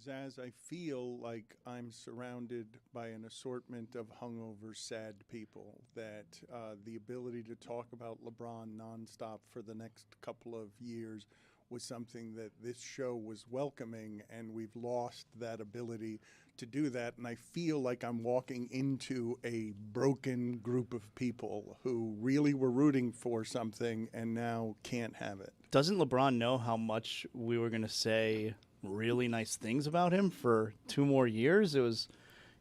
Zaz, I feel like I'm surrounded by an assortment of hungover, sad people. That the ability to talk about LeBron nonstop for the next couple of years was something that this show was welcoming, and we've lost that ability to do that. And I feel like I'm walking into a broken group of people who really were rooting for something and now can't have it. Doesn't LeBron know how much we were going to say really nice things about him for 2 more years? It was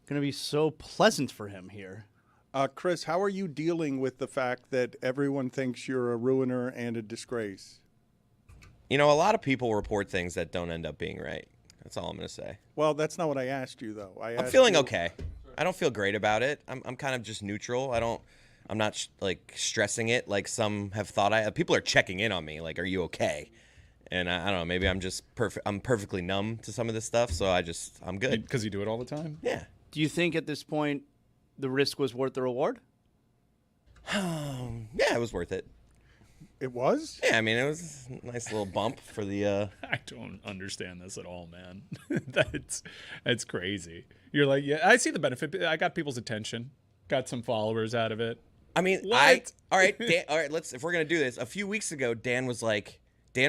going to be so pleasant for him here. Chris, how are you dealing with the fact that everyone thinks you're a ruiner and a disgrace? You know, a lot of people report things that don't end up being right. That's all I'm going to say. Well, that's not what I asked you, though. I'm feeling okay. I don't feel great about it. I'm kind of just neutral. I'm not like stressing it like some have thought. People are checking in on me, like, are you okay? And I don't know, maybe I'm just I'm perfectly numb to some of this stuff, so I'm good. Because you do it all the time? Yeah. Do you think at this point the risk was worth the reward? Yeah, it was worth it. It was? Yeah, I mean, it was a nice little bump for the... I don't understand this at all, man. That's crazy. You're like, yeah, I see the benefit. I got people's attention. Got some followers out of it. I mean, what? All right, Dan, if we're going to do this, a few weeks ago, Dan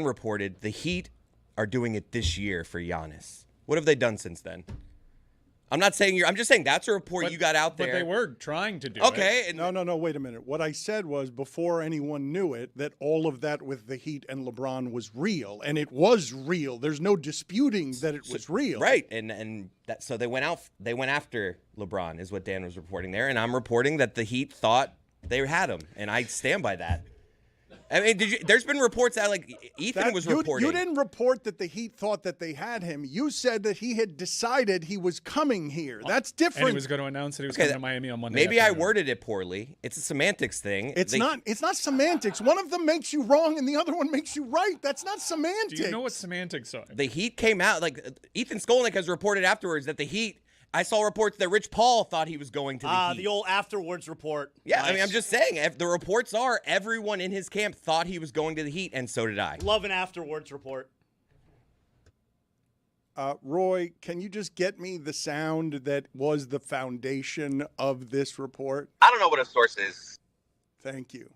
reported the Heat are doing it this year for Giannis. What have they done since then? I'm not saying I'm just saying that's a report you got out there. But they were trying to do it. No, wait a minute. What I said was, before anyone knew it, that all of that with the Heat and LeBron was real, and it was real. There's no disputing that it was real. Right, and so they went after LeBron is what Dan was reporting there, and I'm reporting that the Heat thought they had him, and I stand by that. I mean, there's been reports that, like, Ethan was reporting. You didn't report that the Heat thought that they had him. You said that he had decided he was coming here. That's different. And he was going to announce that he was coming to Miami on Monday. Maybe I worded it poorly. It's a semantics thing. It's not semantics. One of them makes you wrong and the other one makes you right. That's not semantics. Do you know what semantics are? The Heat came out, like, Ethan Skolnick has reported afterwards that the Heat, I saw reports that Rich Paul thought he was going to the Heat. The old afterwards report. Yeah, Nice. I mean, I'm just saying, if the reports are everyone in his camp thought he was going to the Heat, and so did I. Love an afterwards report. Roy, can you just get me the sound that was the foundation of this report? I don't know what a source is. Thank you.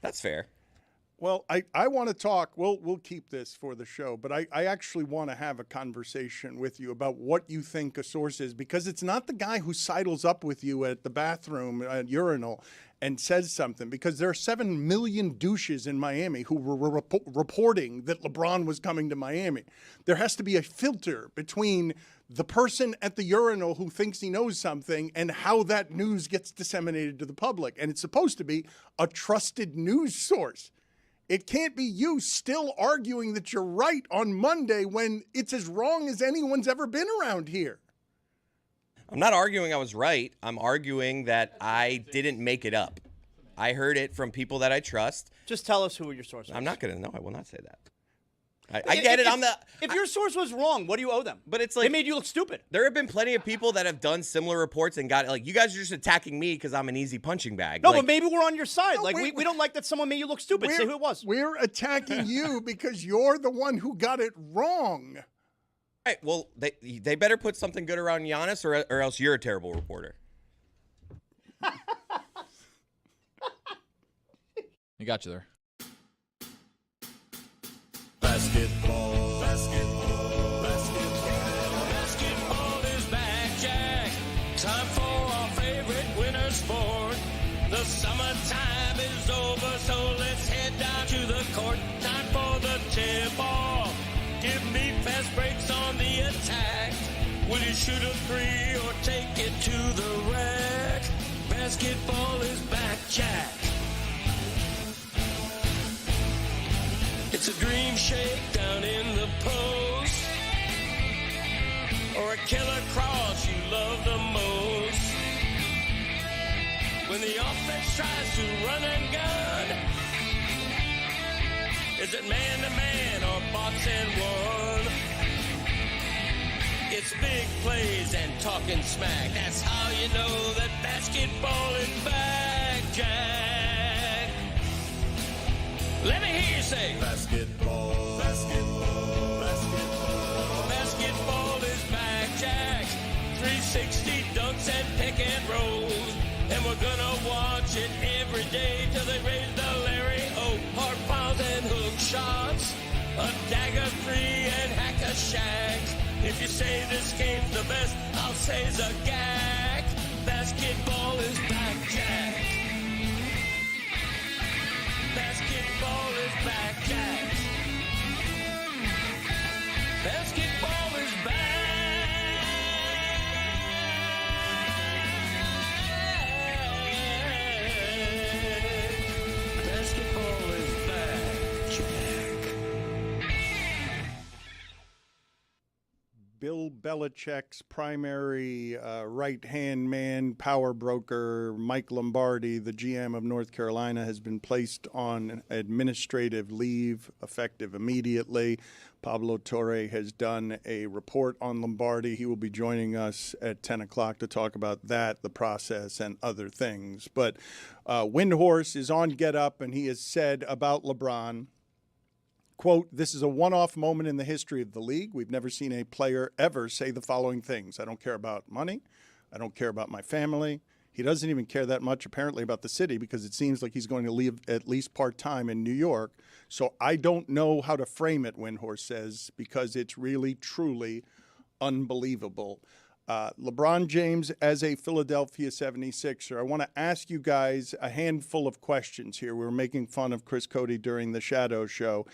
That's fair. Well, I want to talk. We'll keep this for the show, but I actually want to have a conversation with you about what you think a source is, because it's not the guy who sidles up with you at the bathroom urinal and says something, because there are 7 million douches in Miami who were reporting that LeBron was coming to Miami. There has to be a filter between the person at the urinal who thinks he knows something and how that news gets disseminated to the public. And it's supposed to be a trusted news source. It can't be you still arguing that you're right on Monday when it's as wrong as anyone's ever been around here. I'm not arguing I was right. I'm arguing that I didn't make it up. I heard it from people that I trust. Just tell us who your source was. I'm not going to. No, I will not say that. I get it. If your source was wrong, what do you owe them? But it's like, they made you look stupid. There have been plenty of people that have done similar reports and got, like, you guys are just attacking me because I'm an easy punching bag. No, like, but maybe we're on your side. No, like we don't like that someone made you look stupid. Say who it was. We're attacking you because you're the one who got it wrong. All right, well, they better put something good around Giannis or else you're a terrible reporter. I got you there. Basketball is back, Jack. Time for our favorite winter sport. The summertime is over, so let's head down to the court. Time for the tip-ball. Give me fast breaks on the attack. Will you shoot a three or take it to the rack? Basketball is back, Jack. It's a dream shake down in the post, or a killer cross you love the most. When the offense tries to run and gun, is it man-to-man or box and one? It's big plays and talking smack. That's how you know that basketball is back, Jack. Let me hear you say basketball. Basketball is shack. If you say this game's the best, I'll say it's a gag. Basketball is back, Jack. Basketball is back, Jack. Basketball is back. Basketball is back, Jack. Bill Belichick's primary right-hand man, power broker, Mike Lombardi, the GM of North Carolina, has been placed on administrative leave effective immediately. Pablo Torre has done a report on Lombardi. He will be joining us at 10 o'clock to talk about that, the process, and other things. But Windhorse is on Get Up, and he has said about LeBron, quote, "This is a one-off moment in the history of the league. We've never seen a player ever say the following things. I don't care about money. I don't care about my family. He doesn't even care that much, apparently, about the city because it seems like he's going to leave at least part-time in New York. So I don't know how to frame it," Windhorse says, because it's really, truly unbelievable. LeBron James, as a Philadelphia 76er, I want to ask you guys a handful of questions here. We were making fun of Chris Cody during the Shadow Show.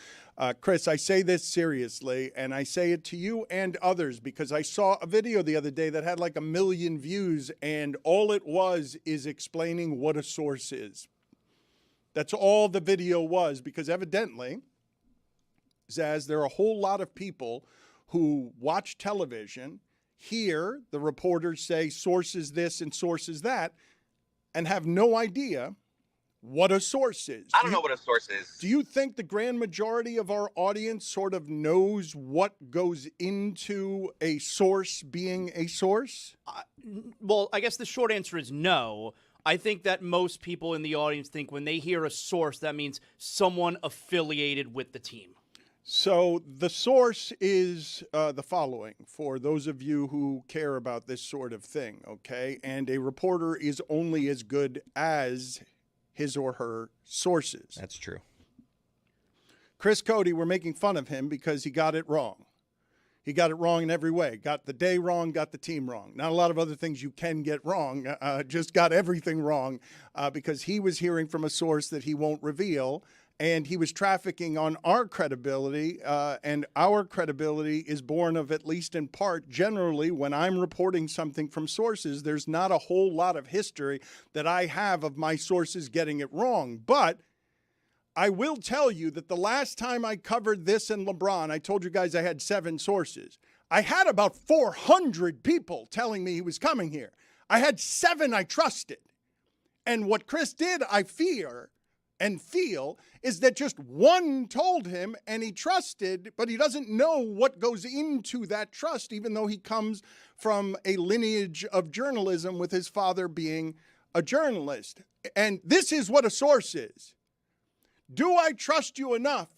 Chris, I say this seriously, and I say it to you and others because I saw a video the other day that had like 1 million views, and all it was is explaining what a source is. That's all the video was, because evidently, Zaz, there are a whole lot of people who watch television, hear the reporters say sources this and sources that, and have no idea what a source is. I don't know what a source is. Do you think the grand majority of our audience sort of knows what goes into a source being a source? Well, I guess the short answer is no. I think that most people in the audience think when they hear a source, that means someone affiliated with the team. So the source is the following, for those of you who care about this sort of thing, okay? And a reporter is only as good as his or her sources. That's true. Chris Cody, we're making fun of him because he got it wrong. He got it wrong in every way. Got the day wrong, got the team wrong. Not a lot of other things you can get wrong. Just got everything wrong because he was hearing from a source that he won't reveal, and he was trafficking on our credibility, and our credibility is born of, at least in part, generally, when I'm reporting something from sources, there's not a whole lot of history that I have of my sources getting it wrong. But I will tell you that the last time I covered this and LeBron, I told you guys I had 7 sources. I had about 400 people telling me he was coming here. I had 7 I trusted. And what Chris did, I fear and feel, is that just one told him and he trusted, but he doesn't know what goes into that trust, even though he comes from a lineage of journalism with his father being a journalist. And this is what a source is. Do I trust you enough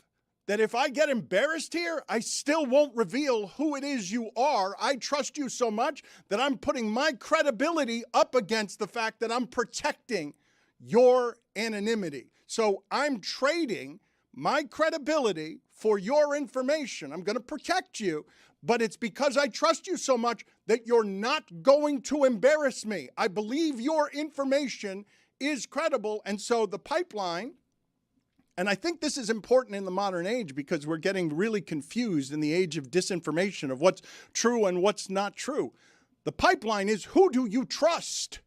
that if I get embarrassed here, I still won't reveal who it is you are? I trust you so much that I'm putting my credibility up against the fact that I'm protecting your anonymity. So I'm trading my credibility for your information. I'm going to protect you, but it's because I trust you so much that you're not going to embarrass me. I believe your information is credible. And so the pipeline, and I think this is important in the modern age because we're getting really confused in the age of disinformation of what's true and what's not true. The pipeline is, who do you trust?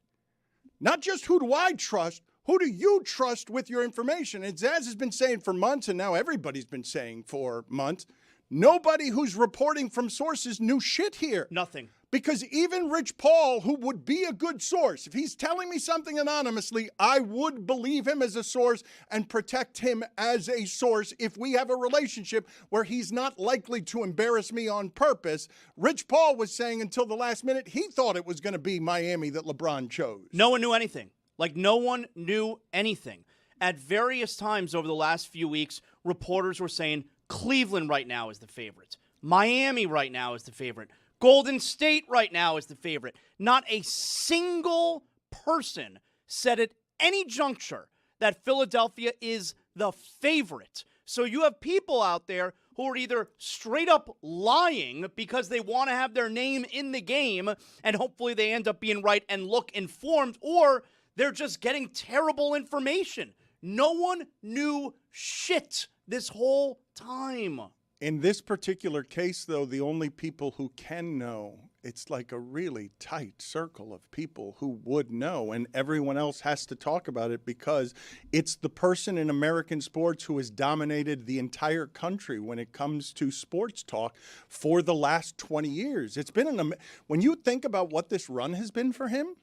Not just who do I trust, who do you trust with your information? And Zaz has been saying for months, and now everybody's been saying for months, nobody who's reporting from sources knew shit here. Nothing. Because even Rich Paul, who would be a good source, if he's telling me something anonymously, I would believe him as a source and protect him as a source if we have a relationship where he's not likely to embarrass me on purpose. Rich Paul was saying until the last minute he thought it was going to be Miami that LeBron chose. No one knew anything. Like, no one knew anything. At various times over the last few weeks, reporters were saying Cleveland right now is the favorite. Miami right now is the favorite. Golden State right now is the favorite. Not a single person said at any juncture that Philadelphia is the favorite. So you have people out there who are either straight up lying because they want to have their name in the game and hopefully they end up being right and look informed, or they're just getting terrible information. No one knew shit this whole time. In this particular case, though, the only people who can know, it's like a really tight circle of people who would know, and everyone else has to talk about it because it's the person in American sports who has dominated the entire country when it comes to sports talk for the last 20 years. It's been when you think about what this run has been for him,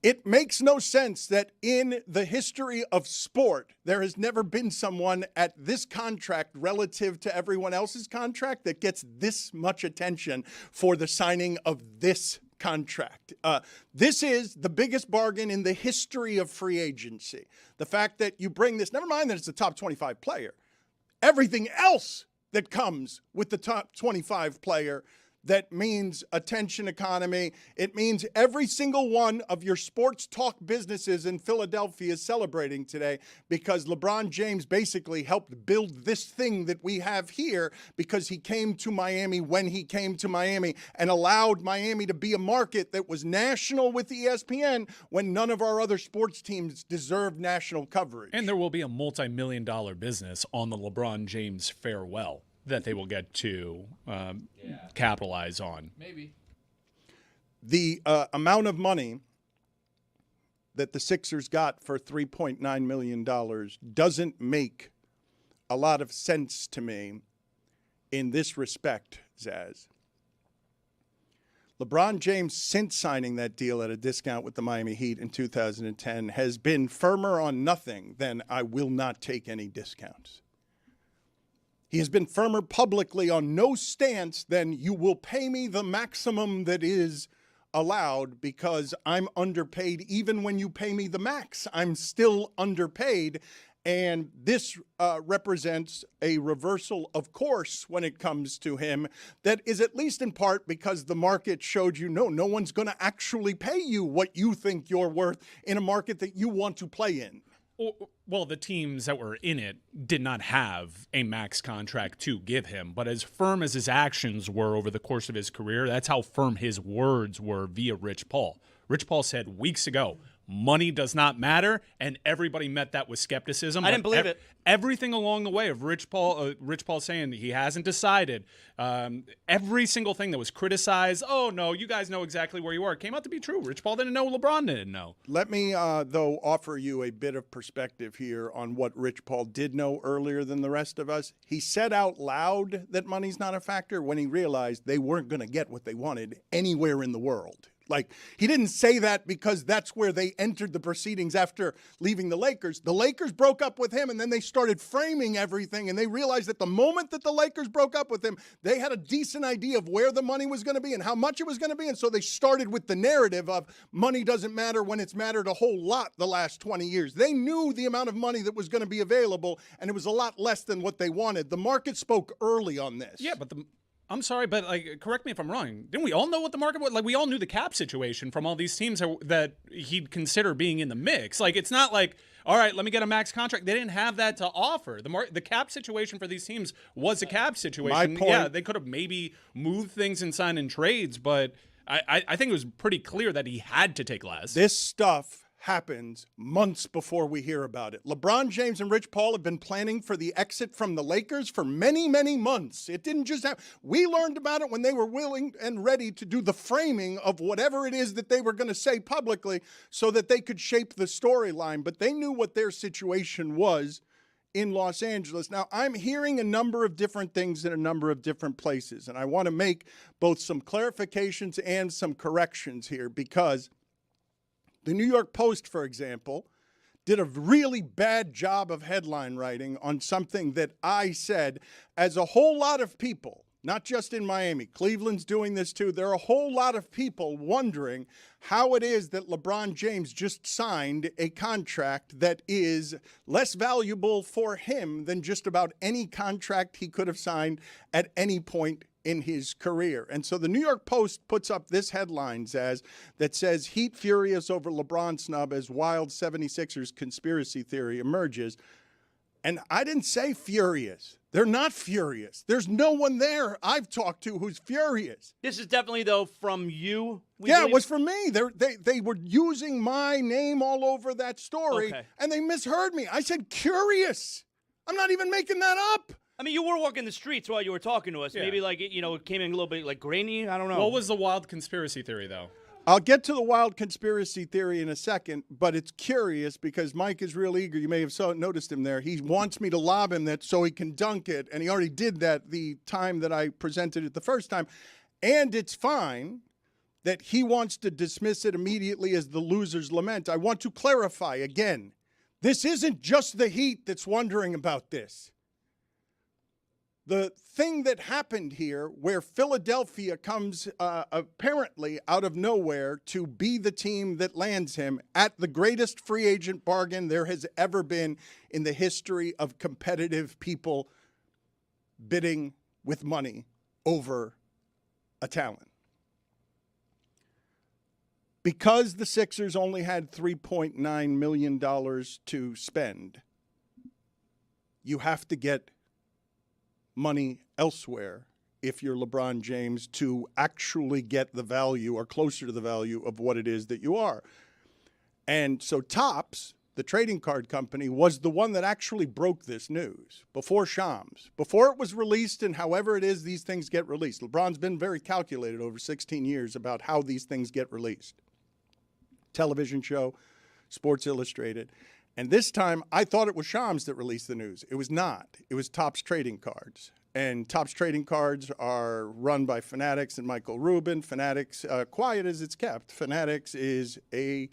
it makes no sense that in the history of sport, there has never been someone at this contract relative to everyone else's contract that gets this much attention for the signing of this contract. This is the biggest bargain in the history of free agency. The fact that you bring this, never mind that it's a top 25 player, everything else that comes with the top 25 player, that means attention economy. It means every single one of your sports talk businesses in Philadelphia is celebrating today because LeBron James basically helped build this thing that we have here because he came to Miami when he came to Miami and allowed Miami to be a market that was national with ESPN when none of our other sports teams deserved national coverage. And there will be a multi-million-dollar business on the LeBron James farewell that they will get to capitalize on. Maybe. The amount of money that the Sixers got for $3.9 million doesn't make a lot of sense to me in this respect, Zaz. LeBron James, since signing that deal at a discount with the Miami Heat in 2010, has been firmer on nothing than I will not take any discounts. He has been firmer publicly on no stance than you will pay me the maximum that is allowed because I'm underpaid. Even when you pay me the max, I'm still underpaid. And this represents a reversal of course when it comes to him that is at least in part because the market showed you no one's going to actually pay you what you think you're worth in a market that you want to play in. Well, the teams that were in it did not have a max contract to give him, but as firm as his actions were over the course of his career, that's how firm his words were via Rich Paul. Rich Paul said weeks ago, money does not matter, and everybody met that with skepticism. I didn't believe it. Everything along the way of Rich Paul saying that he hasn't decided, every single thing that was criticized, oh, no, you guys know exactly where you are, came out to be true. Rich Paul didn't know, LeBron didn't know. Let me, though, offer you a bit of perspective here on what Rich Paul did know earlier than the rest of us. He said out loud that money's not a factor when he realized they weren't going to get what they wanted anywhere in the world. Like, he didn't say that because that's where they entered the proceedings after leaving the Lakers. The Lakers broke up with him, and then they started framing everything, and they realized that the moment that the Lakers broke up with him, they had a decent idea of where the money was going to be and how much it was going to be, and so they started with the narrative of money doesn't matter when it's mattered a whole lot the last 20 years. They knew the amount of money that was going to be available, and it was a lot less than what they wanted. The market spoke early on this. Yeah, but I'm sorry, but correct me if I'm wrong. Didn't we all know what the market was? Like, we all knew the cap situation from all these teams that he'd consider being in the mix. Like, it's not like, all right, let me get a max contract. They didn't have that to offer. The cap situation for these teams was a cap situation. My point, yeah, they could have maybe moved things and signed in trades, but I think it was pretty clear that he had to take less. This stuff happens months before we hear about it. LeBron James and Rich Paul have been planning for the exit from the Lakers for many, many months. It didn't just happen. We learned about it when they were willing and ready to do the framing of whatever it is that they were going to say publicly so that they could shape the storyline. But they knew what their situation was in Los Angeles. Now, I'm hearing a number of different things in a number of different places, and I want to make both some clarifications and some corrections here because the New York Post, for example, did a really bad job of headline writing on something that I said as a whole lot of people, not just in Miami, Cleveland's doing this too. There are a whole lot of people wondering how it is that LeBron James just signed a contract that is less valuable for him than just about any contract he could have signed at any point in his career. And so the New York Post puts up this headline, Zaz, that says, Heat furious over LeBron snub as wild 76ers conspiracy theory emerges. And I didn't say furious. They're not furious. There's no one there I've talked to who's furious. This is definitely, though, from you. Yeah, it was from me. They were using my name all over that story, and they misheard me. I said curious. I'm not even making that up. I mean, you were walking the streets while you were talking to us. Yeah. Maybe, like, it came in a little bit, like, grainy. I don't know. What was the wild conspiracy theory, though? I'll get to the wild conspiracy theory in a second, but it's curious because Mike is real eager. You may have noticed him there. He wants me to lob him that so he can dunk it, and he already did that the time that I presented it the first time. And it's fine that he wants to dismiss it immediately as the loser's lament. I want to clarify again, this isn't just the Heat that's wondering about this. The thing that happened here where Philadelphia comes apparently out of nowhere to be the team that lands him at the greatest free agent bargain there has ever been in the history of competitive people bidding with money over a talent. Because the Sixers only had $3.9 million to spend, you have to get money elsewhere if you're LeBron James to actually get the value or closer to the value of what it is that you are. And so Topps, the trading card company, was the one that actually broke this news before Shams, before it was released, and however it is these things get released. LeBron's been very calculated over 16 years about how these things get released. Television show, Sports Illustrated. And this time, I thought it was Shams that released the news. It was not. It was Topps Trading Cards. And Topps Trading Cards are run by Fanatics and Michael Rubin. Fanatics, quiet as it's kept. Fanatics is a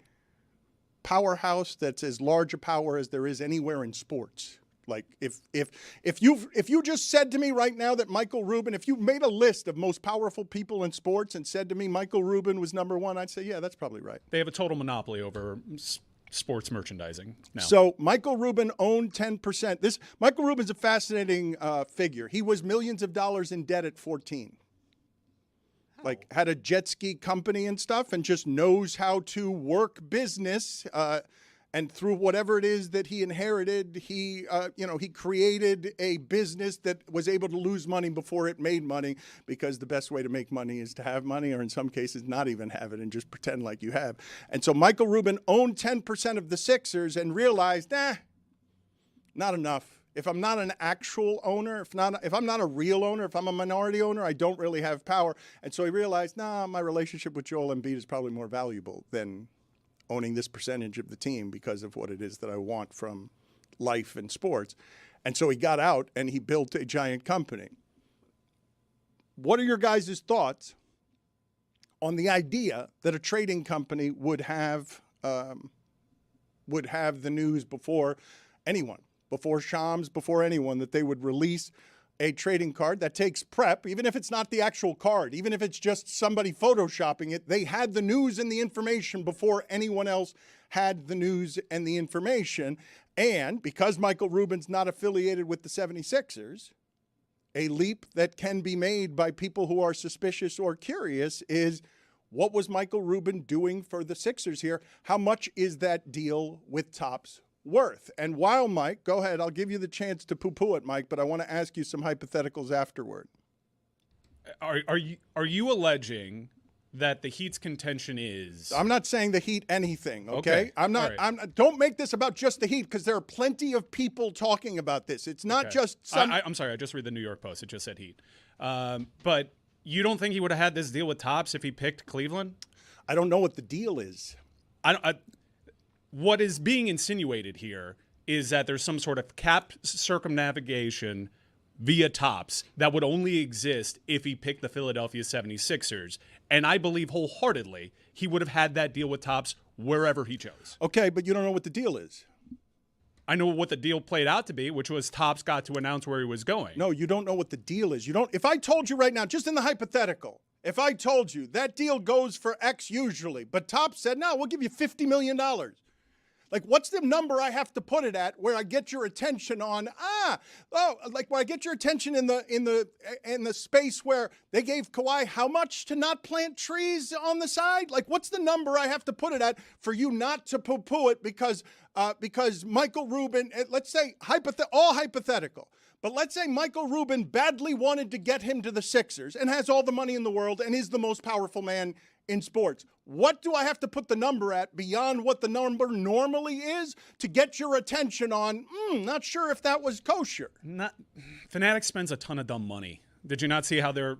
powerhouse that's as large a power as there is anywhere in sports. Like if you just said to me right now that Michael Rubin, if you made a list of most powerful people in sports and said to me Michael Rubin was number one, I'd say, yeah, that's probably right. They have a total monopoly over sports merchandising now. So Michael Rubin owned 10%. Michael Rubin's a fascinating figure. He was millions of dollars in debt at 14. Like had a jet ski company and stuff and just knows how to work business. And through whatever it is that he inherited, he created a business that was able to lose money before it made money, because the best way to make money is to have money, or in some cases not even have it and just pretend like you have. And so Michael Rubin owned 10% of the Sixers and realized, not enough. If I'm not an actual owner, if I'm not a real owner, if I'm a minority owner, I don't really have power. And so he realized, my relationship with Joel Embiid is probably more valuable than owning this percentage of the team because of what it is that I want from life and sports. And so he got out and he built a giant company. What are your guys' thoughts on the idea that a trading company would have the news before anyone, before Shams, before anyone, that they would release a trading card that takes prep, even if it's not the actual card, even if it's just somebody photoshopping it? They had the news and the information before anyone else had the news and the information. And because Michael Rubin's not affiliated with the 76ers, a leap that can be made by people who are suspicious or curious is, what was Michael Rubin doing for the Sixers here? How much is that deal with Topps worth? And while, Mike, go ahead, I'll give you the chance to poo-poo it, Mike, but I want to ask you some hypotheticals afterward. Are you alleging that the Heat's contention is? I'm not saying the Heat anything, okay? I'm not. Right. Don't make this about just the Heat, because there are plenty of people talking about this. It's not just some. I'm sorry, I just read the New York Post. It just said Heat. But you don't think he would have had this deal with Topps if he picked Cleveland? I don't know what the deal is. What is being insinuated here is that there's some sort of cap circumnavigation via Topps that would only exist if he picked the Philadelphia 76ers. And I believe wholeheartedly he would have had that deal with Topps wherever he chose. Okay, but you don't know what the deal is. I know what the deal played out to be, which was Topps got to announce where he was going. No, you don't know what the deal is. If I told you right now, just in the hypothetical, if I told you that deal goes for X usually, but Topps said, no, we'll give you $50 million. Like, what's the number I have to put it at where I get your attention on, like where I get your attention in the space where they gave Kawhi how much to not plant trees on the side? Like, what's the number I have to put it at for you not to poo-poo it because Michael Rubin, let's say all hypothetical, But let's say Michael Rubin badly wanted to get him to the Sixers and has all the money in the world and is the most powerful man in sports. What do I have to put the number at beyond what the number normally is to get your attention on, not sure if that was kosher? Fanatics spends a ton of dumb money. Did you not see how their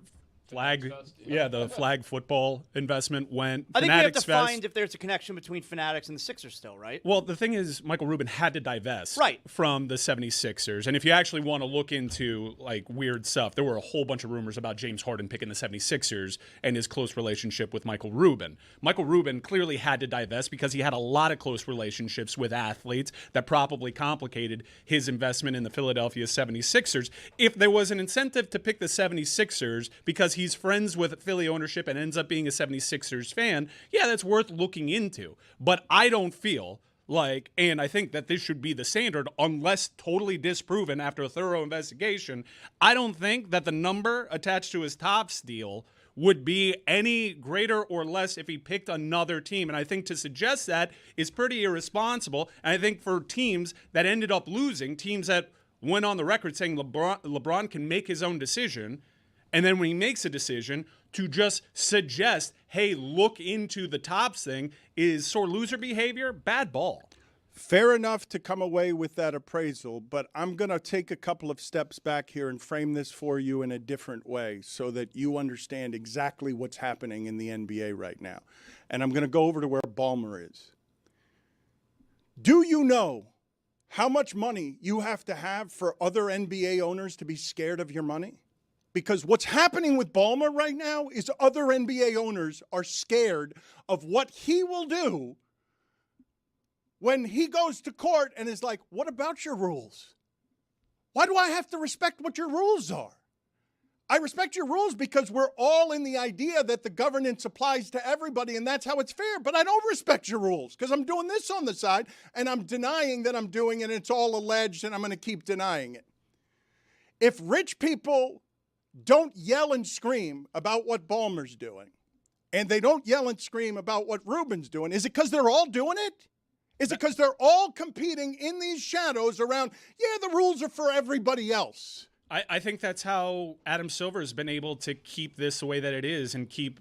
the flag football investment went? I think we have to Fanatics Fest. find if there's a connection between Fanatics and the Sixers still, right? Well, the thing is, Michael Rubin had to divest from the 76ers. And if you actually want to look into like weird stuff, there were a whole bunch of rumors about James Harden picking the 76ers and his close relationship with Michael Rubin. Michael Rubin clearly had to divest because he had a lot of close relationships with athletes that probably complicated his investment in the Philadelphia 76ers. If there was an incentive to pick the 76ers because he's friends with Philly ownership and ends up being a 76ers fan, yeah, that's worth looking into. But I don't feel like, and I think that this should be the standard unless totally disproven after a thorough investigation, I don't think that the number attached to his Topps deal would be any greater or less if he picked another team. And I think to suggest that is pretty irresponsible. And I think for teams that ended up losing, teams that went on the record saying LeBron can make his own decision, and then when he makes a decision to just suggest, hey, look into the Topps thing, is sore loser behavior, bad ball. Fair enough to come away with that appraisal, but I'm going to take a couple of steps back here and frame this for you in a different way so that you understand exactly what's happening in the NBA right now. And I'm going to go over to where Ballmer is. Do you know how much money you have to have for other NBA owners to be scared of your money? Because what's happening with Ballmer right now is other NBA owners are scared of what he will do when he goes to court and is like, what about your rules? Why do I have to respect what your rules are? I respect your rules because we're all in the idea that the governance applies to everybody and that's how it's fair. But I don't respect your rules because I'm doing this on the side and I'm denying that I'm doing it and it's all alleged and I'm going to keep denying it. If rich people don't yell and scream about what Ballmer's doing, and they don't yell and scream about what Rubin's doing, is it because they're all doing it? Is it because they're all competing in these shadows around, the rules are for everybody else? I think that's how Adam Silver has been able to keep this the way that it is and keep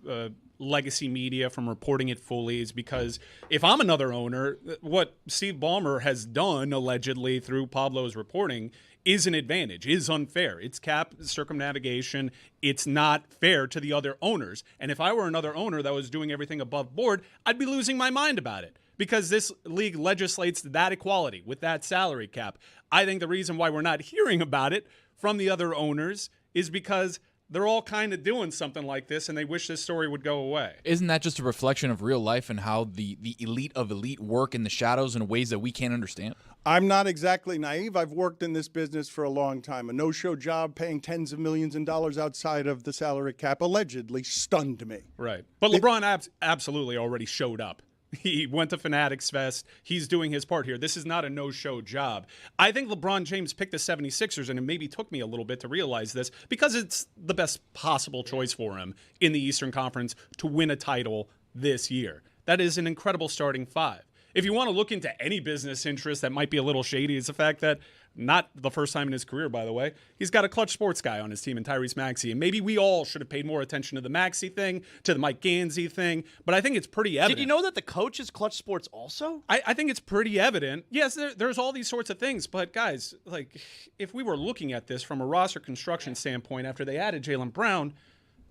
legacy media from reporting it fully, is because if I'm another owner, what Steve Ballmer has done allegedly through Pablo's reporting is an advantage, is unfair. It's cap circumnavigation. It's not fair to the other owners. And if I were another owner that was doing everything above board, I'd be losing my mind about it because this league legislates that equality with that salary cap. I think the reason why we're not hearing about it from the other owners is because they're all kind of doing something like this and they wish this story would go away. Isn't that just a reflection of real life and how the elite of elite work in the shadows in ways that we can't understand? I'm not exactly naive. I've worked in this business for a long time. A no-show job paying tens of millions of dollars outside of the salary cap allegedly stunned me. Right. But LeBron absolutely already showed up. He went to Fanatics Fest. He's doing his part here. This is not a no-show job. I think LeBron James picked the 76ers, and it maybe took me a little bit to realize this, because it's the best possible choice for him in the Eastern Conference to win a title this year. That is an incredible starting five. If you want to look into any business interest that might be a little shady, it's the fact that, not the first time in his career, by the way, he's got a clutch sports guy on his team in Tyrese Maxey. And maybe we all should have paid more attention to the Maxey thing, to the Mike Gansey thing. But I think it's pretty evident. Did you know that the coach is Clutch Sports also? I think it's pretty evident. Yes, there's all these sorts of things. But, guys, like, if we were looking at this from a roster construction standpoint after they added Jaylen Brown,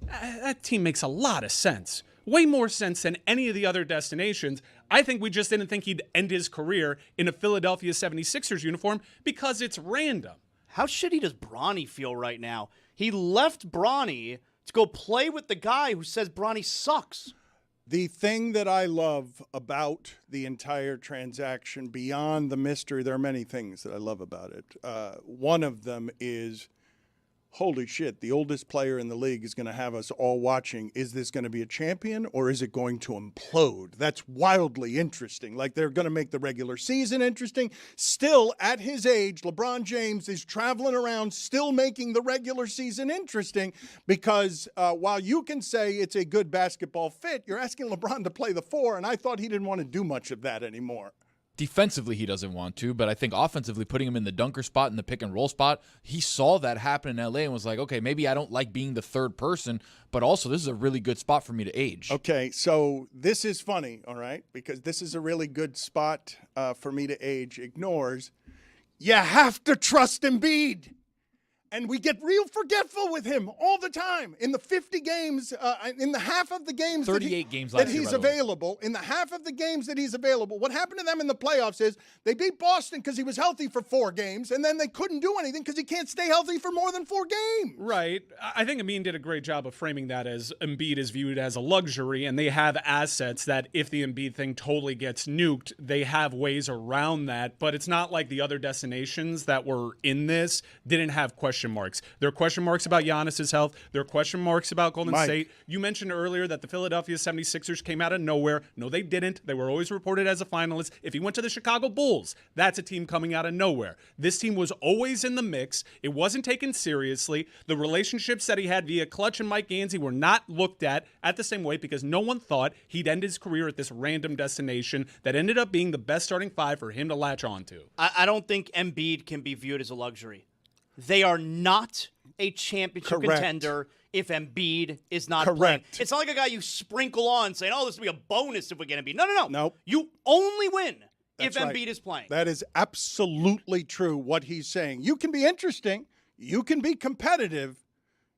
that team makes a lot of sense. Way more sense than any of the other destinations. I think we just didn't think he'd end his career in a Philadelphia 76ers uniform because it's random. How shitty does Bronny feel right now? He left Bronny to go play with the guy who says Bronny sucks. The thing that I love about the entire transaction, beyond the mystery, there are many things that I love about it. One of them is, holy shit, the oldest player in the league is going to have us all watching. Is this going to be a champion or is it going to implode? That's wildly interesting. Like, they're going to make the regular season interesting. Still, at his age, LeBron James is traveling around still making the regular season interesting because while you can say it's a good basketball fit, you're asking LeBron to play the four, and I thought he didn't want to do much of that anymore. Defensively, he doesn't want to, but I think offensively, putting him in the dunker spot and the pick and roll spot, he saw that happen in LA and was like, okay, maybe I don't like being the third person, but also this is a really good spot for me to age. Okay, so this is funny, all right, because this is a really good spot for me to age. Ignores, you have to trust Embiid. And we get real forgetful with him all the time. In the 50 games, in the half of the games 38 games last that year, he's by the way. available, in the half of the games that he's available, what happened to them in the playoffs is they beat Boston because he was healthy for 4 games, and then they couldn't do anything because he can't stay healthy for more than 4 games. Right. I think Amin did a great job of framing that as Embiid is viewed as a luxury, and they have assets that if the Embiid thing totally gets nuked, they have ways around that. But it's not like the other destinations that were in this didn't have question marks. There are question marks about Giannis's health. There are question marks about Golden State. You mentioned earlier that the Philadelphia 76ers came out of nowhere. No, they didn't. They were always reported as a finalist. If he went to the Chicago Bulls, that's a team coming out of nowhere. This team was always in the mix. It wasn't taken seriously. The relationships that he had via Clutch and Mike Gansey were not looked at the same way because no one thought he'd end his career at this random destination that ended up being the best starting 5 for him to latch onto. I don't think Embiid can be viewed as a luxury. They are not a championship contender if Embiid is not playing. It's not like a guy you sprinkle on saying, oh, this will be a bonus if we get Embiid. No. Nope. You only win That's if right. Embiid is playing. That is absolutely true what he's saying. You can be interesting. You can be competitive.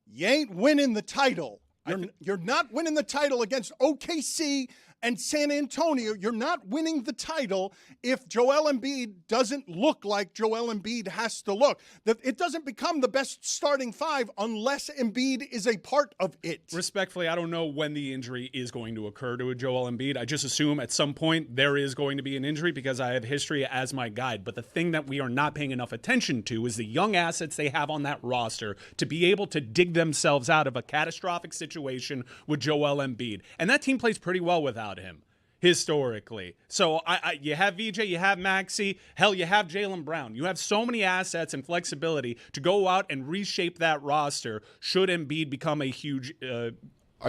You ain't winning the title. You're not winning the title against OKC and San Antonio. You're not winning the title if Joel Embiid doesn't look like Joel Embiid has to look. It doesn't become the best starting 5 unless Embiid is a part of it. Respectfully, I don't know when the injury is going to occur to a Joel Embiid. I just assume at some point there is going to be an injury because I have history as my guide. But the thing that we are not paying enough attention to is the young assets they have on that roster to be able to dig themselves out of a catastrophic situation with Joel Embiid. And that team plays pretty well without him historically. So you have VJ, you have Maxey, hell, you have Jaylen Brown. You have so many assets and flexibility to go out and reshape that roster should Embiid become a huge Are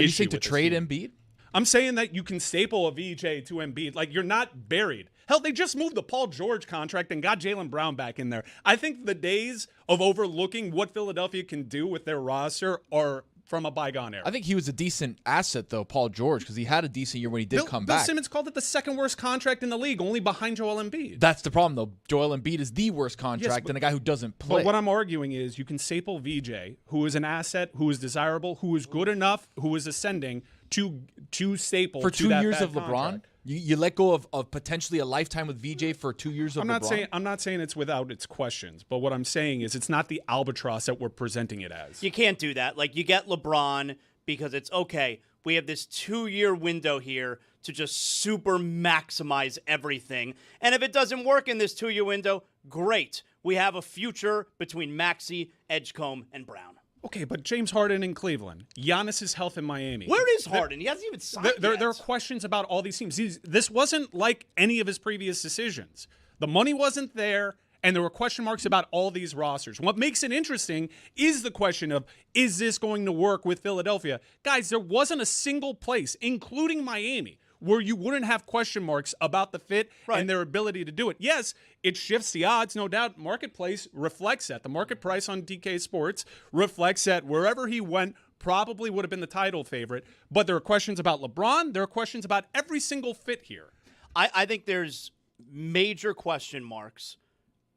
you saying to trade Embiid? I'm saying that you can staple a VJ to Embiid. Like, you're not buried. Hell, they just moved the Paul George contract and got Jaylen Brown back in there. I think the days of overlooking what Philadelphia can do with their roster are from a bygone era. I think he was a decent asset, though, Paul George, because he had a decent year when he did come back. Bill Simmons called it the second worst contract in the league, only behind Joel Embiid. That's the problem, though. Joel Embiid is the worst contract and a guy who doesn't play. But what I'm arguing is you can staple VJ, who is an asset, who is desirable, who is good enough, who is ascending, to staple for to 2 that years bad of LeBron. contract. You let go of potentially a lifetime with VJ for 2 years of LeBron. I'm not saying it's without its questions, but what I'm saying is it's not the albatross that we're presenting it as. You can't do that. Like, you get LeBron because it's okay. We have this 2-year window here to just super maximize everything. And if it doesn't work in this 2-year window, great. We have a future between Maxey, Edgecombe, and Brown. Okay, but James Harden in Cleveland, Giannis's health in Miami. Where is Harden? He hasn't even signed yet. There are questions about all these teams. This wasn't like any of his previous decisions. The money wasn't there, and there were question marks about all these rosters. What makes it interesting is the question of, is this going to work with Philadelphia? Guys, there wasn't a single place, including Miami, where you wouldn't have question marks about the fit and their ability to do it. Yes, it shifts the odds, no doubt. Marketplace reflects that. The market price on DK Sports reflects that wherever he went probably would have been the title favorite. But there are questions about LeBron. There are questions about every single fit here. I think there's major question marks.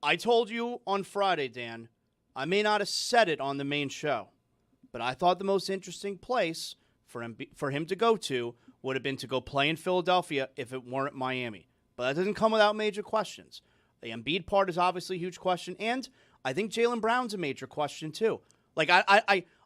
I told you on Friday, Dan, I may not have said it on the main show, but I thought the most interesting place for him to go to would have been to go play in Philadelphia if it weren't Miami. But that doesn't come without major questions. The Embiid part is obviously a huge question, and I think Jaylen Brown's a major question too. Like,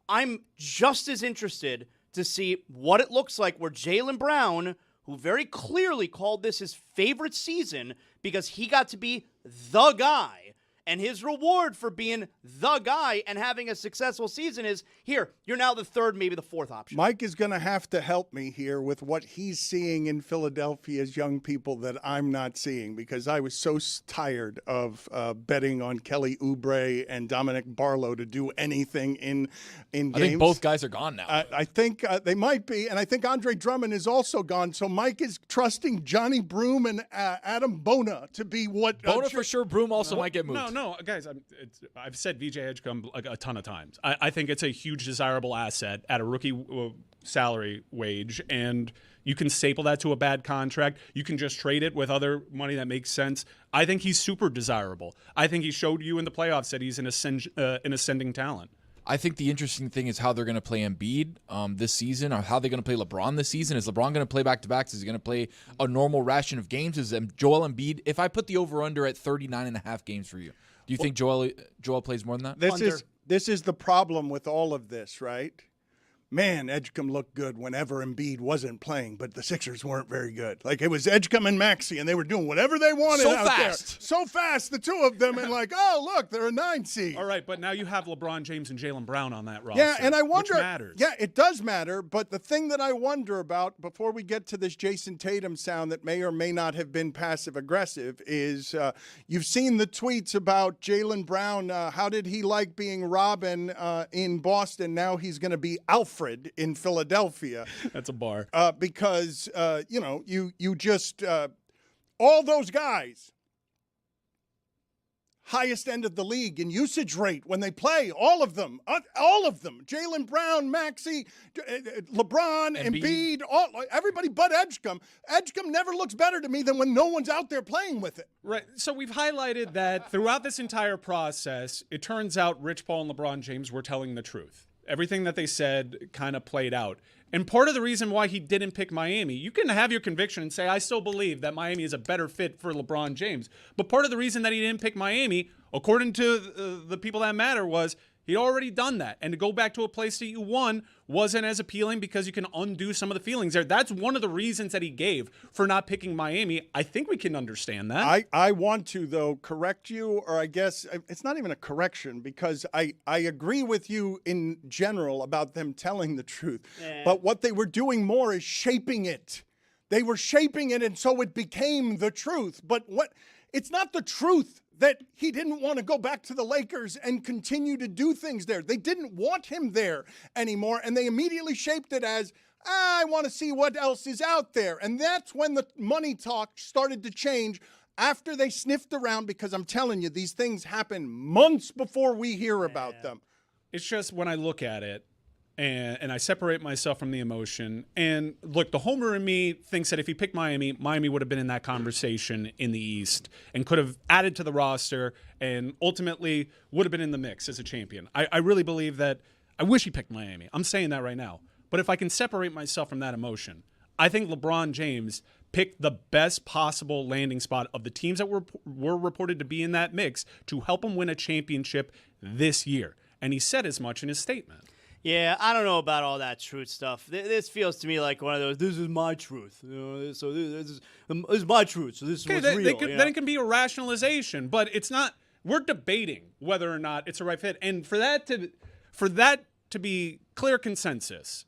I'm just as interested to see what it looks like where Jaylen Brown, who very clearly called this his favorite season because he got to be the guy, And his reward for being the guy and having a successful season is, here, you're now the third, maybe the fourth option. Mike is going to have to help me here with what he's seeing in Philadelphia's young people that I'm not seeing, because I was so tired of betting on Kelly Oubre and Dominic Barlow to do anything in games. I think both guys are gone now. I think they might be, and I think Andre Drummond is also gone. So Mike is trusting Johnny Broom and Adam Bona to be what? Bona for sure. Broom also might get moved. No, guys, I've said VJ Edgecombe like a ton of times. I think it's a huge desirable asset at a rookie salary wage, and you can staple that to a bad contract. You can just trade it with other money that makes sense. I think he's super desirable. I think he showed you in the playoffs that he's an ascending talent. I think the interesting thing is how they're going to play Embiid this season, or how they're going to play LeBron this season. Is LeBron going to play back-to-backs? Is he going to play a normal ration of games? Is Joel Embiid, if I put the over-under at 39.5 games for you, do you think Joel plays more than that? This is the problem with all of this, right? Man, Edgecombe looked good whenever Embiid wasn't playing, but the Sixers weren't very good. Like, it was Edgecombe and Maxey, and they were doing whatever they wanted So out fast. there. So fast, the two of them, and like, oh, look, they're a 9 seed. All right, but now you have LeBron James and Jaylen Brown on that roster. Yeah, and I wonder. Which matters. Yeah, it does matter. But the thing that I wonder about before we get to this Jason Tatum sound that may or may not have been passive aggressive is you've seen the tweets about Jaylen Brown. How did he like being Robin in Boston? Now he's going to be Alfred in Philadelphia. That's a bar. Because you just all those guys. Highest end of the league in usage rate when they play. All of them. Jaylen Brown, Maxey, LeBron, Embiid, everybody but Edgecombe. Edgecombe never looks better to me than when no one's out there playing with it. Right. So we've highlighted that throughout this entire process, it turns out Rich Paul and LeBron James were telling the truth. Everything that they said kind of played out. And part of the reason why he didn't pick Miami, you can have your conviction and say, I still believe that Miami is a better fit for LeBron James. But part of the reason that he didn't pick Miami, according to the people that matter, was he'd already done that. And to go back to a place that you won wasn't as appealing because you can undo some of the feelings there. That's one of the reasons that he gave for not picking Miami. I think we can understand that. I want to, though, correct you, or I guess it's not even a correction, because I agree with you in general about them telling the truth. Yeah. But what they were doing more is shaping it. They were shaping it, and so it became the truth. But it's not the truth that he didn't want to go back to the Lakers and continue to do things there. They didn't want him there anymore, and they immediately shaped it as, I want to see what else is out there. And that's when the money talk started to change after they sniffed around, because I'm telling you, these things happen months before we hear about them. It's just when I look at it, and I separate myself from the emotion. And look, the homer in me thinks that if he picked Miami, Miami would have been in that conversation in the East and could have added to the roster and ultimately would have been in the mix as a champion. I really believe that. I wish he picked Miami. I'm saying that right now. But if I can separate myself from that emotion, I think LeBron James picked the best possible landing spot of the teams that were reported to be in that mix to help him win a championship this year. And he said as much in his statement. Yeah, I don't know about all that truth stuff. This feels to me like one of those, this is my truth. So this is my truth, so this is what's real. Then it can be a rationalization, but it's not. We're debating whether or not it's a right fit. And for that to be clear consensus,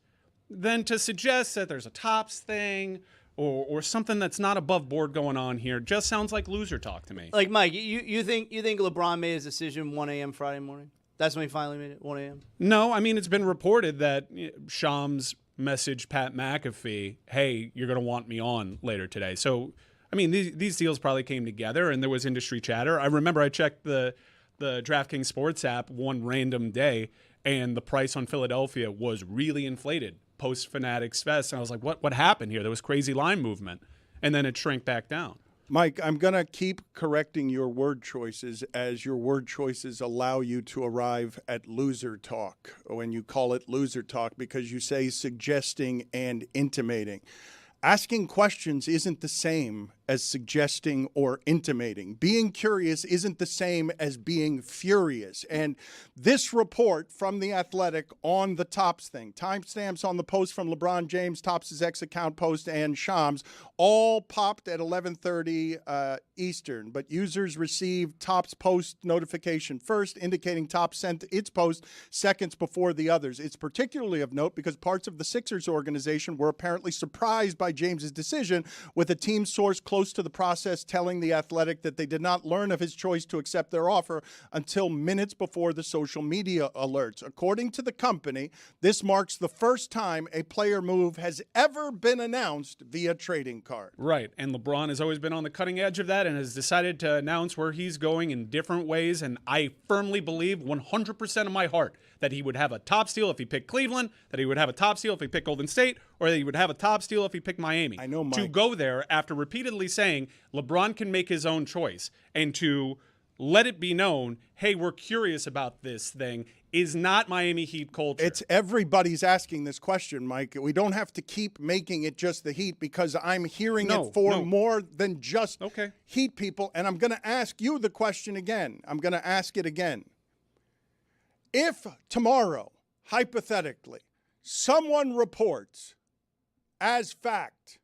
then to suggest that there's a tops thing or something that's not above board going on here just sounds like loser talk to me. Like, Mike, you think LeBron made his decision 1 a.m. Friday morning? That's when he finally made it, 1 a.m.? No, I mean, it's been reported that Shams messaged Pat McAfee, hey, you're going to want me on later today. So, I mean, these deals probably came together, and there was industry chatter. I remember I checked the DraftKings Sports app one random day, and the price on Philadelphia was really inflated post-Fanatics Fest. And I was like, what happened here? There was crazy line movement. And then it shrank back down. Mike, I'm going to keep correcting your word choices as your word choices allow you to arrive at loser talk, when you call it loser talk, because you say suggesting and intimating. Asking questions isn't the same as suggesting or intimating. Being curious isn't the same as being furious. And this report from The Athletic on the Tops thing, timestamps on the post from LeBron James, Tops' X account post, and Shams, all popped at 11:30 Eastern. But users received Tops post notification first, indicating Tops sent its post seconds before the others. It's particularly of note because parts of the Sixers organization were apparently surprised by James's decision, with a team source close to the process telling The Athletic that they did not learn of his choice to accept their offer until minutes before the social media alerts. According to the company, this marks the first time a player move has ever been announced via trading card. Right, and LeBron has always been on the cutting edge of that and has decided to announce where he's going in different ways, and I firmly believe 100% of my heart that he would have a top steal if he picked Cleveland, that he would have a top steal if he picked Golden State, or that he would have a top steal if he picked Miami. I know, Mike. To go there after repeatedly saying LeBron can make his own choice and to let it be known, hey, we're curious about this thing, is not Miami Heat culture. It's everybody's asking this question, Mike. We don't have to keep making it just the Heat because I'm hearing it for more than just Heat people. And I'm going to ask you the question again. I'm going to ask it again. If tomorrow, hypothetically, someone reports as fact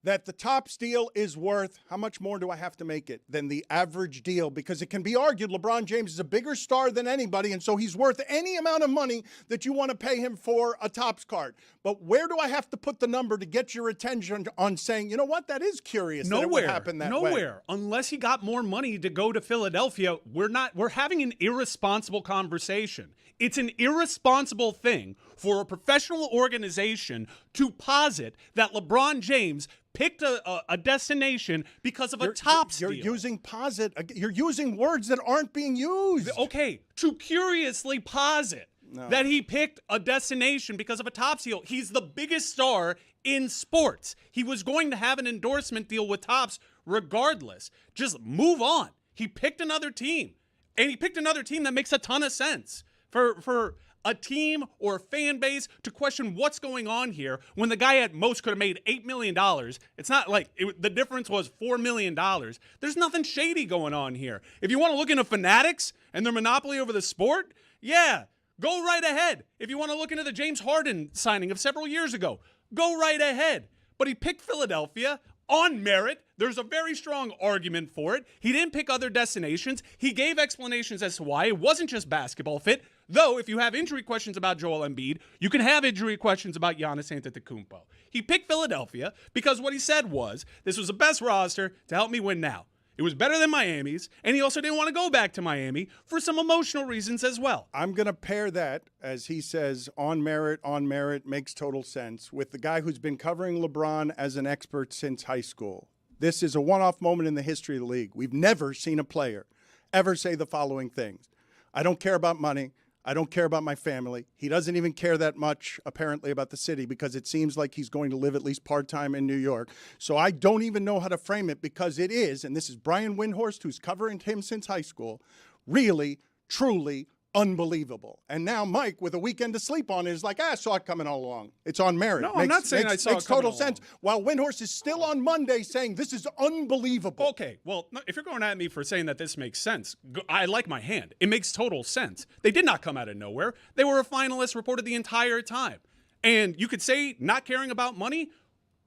that the Tops deal is worth, how much more do I have to make it than the average deal? Because it can be argued LeBron James is a bigger star than anybody, and so he's worth any amount of money that you want to pay him for a Tops card. But where do I have to put the number to get your attention on saying, you know what, that is curious that it would happen that way? Nowhere. Unless he got more money to go to Philadelphia, we're having an irresponsible conversation. It's an irresponsible thing for a professional organization to posit that LeBron James picked a destination because of a Tops deal. You're using words that aren't being used. Okay, to curiously posit that he picked a destination because of a Tops deal. He's the biggest star in sports. He was going to have an endorsement deal with Tops regardless. Just move on. He picked another team, and he picked another team that makes a ton of sense. For a team or a fan base to question what's going on here when the guy at most could have made $8 million. It's not like the difference was $4 million. There's nothing shady going on here. If you want to look into fanatics and their monopoly over the sport, yeah, go right ahead. If you want to look into the James Harden signing of several years ago, go right ahead. But he picked Philadelphia on merit. There's a very strong argument for it. He didn't pick other destinations. He gave explanations as to why. It wasn't just basketball fit. Though, if you have injury questions about Joel Embiid, you can have injury questions about Giannis Antetokounmpo. He picked Philadelphia because what he said was, this was the best roster to help me win now. It was better than Miami's, and he also didn't want to go back to Miami for some emotional reasons as well. I'm going to pair that, as he says, on merit, makes total sense, with the guy who's been covering LeBron as an expert since high school. This is a one-off moment in the history of the league. We've never seen a player ever say the following things. I don't care about money. I don't care about my family. He doesn't even care that much, apparently, about the city because it seems like he's going to live at least part-time in New York. So I don't even know how to frame it because it is, and this is Brian Windhorst, who's covering him since high school, really, truly unbelievable. And now Mike, with a weekend to sleep on, is like, I saw it coming all along. It's on merit. No, I'm not saying I saw it makes total sense. While Windhorst is still on Monday saying this is unbelievable. Okay, well, if you're going at me for saying that this makes sense, I like my hand. It makes total sense. They did not come out of nowhere. They were a finalist reported the entire time. And you could say not caring about money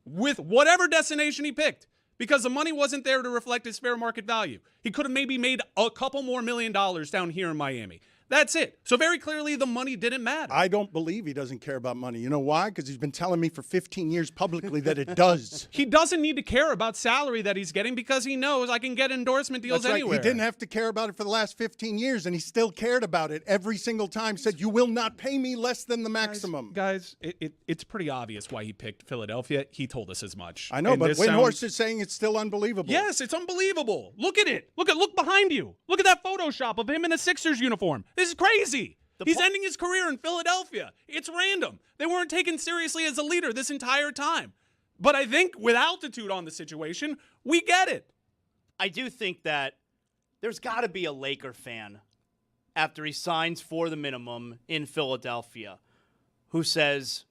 with whatever destination he picked, because the money wasn't there to reflect his fair market value. He could have maybe made a couple more $1 million down here in Miami. That's it. So very clearly the money didn't matter. I don't believe he doesn't care about money. You know why? Because he's been telling me for 15 years publicly that it does. He doesn't need to care about salary that he's getting because he knows I can get endorsement deals That's right. anywhere. He didn't have to care about it for the last 15 years, and he still cared about it every single time. Said, you will not pay me less than the maximum. Guys, it's pretty obvious why he picked Philadelphia. He told us as much. I know, but Windhorst is saying it's still unbelievable. Yes, it's unbelievable. Look at it. Look behind you. Look at that Photoshop of him in a Sixers uniform. This is crazy. He's ending his career in Philadelphia. It's random. They weren't taken seriously as a leader this entire time. But I think with altitude on the situation, we get it. I do think that there's got to be a Laker fan after he signs for the minimum in Philadelphia who says,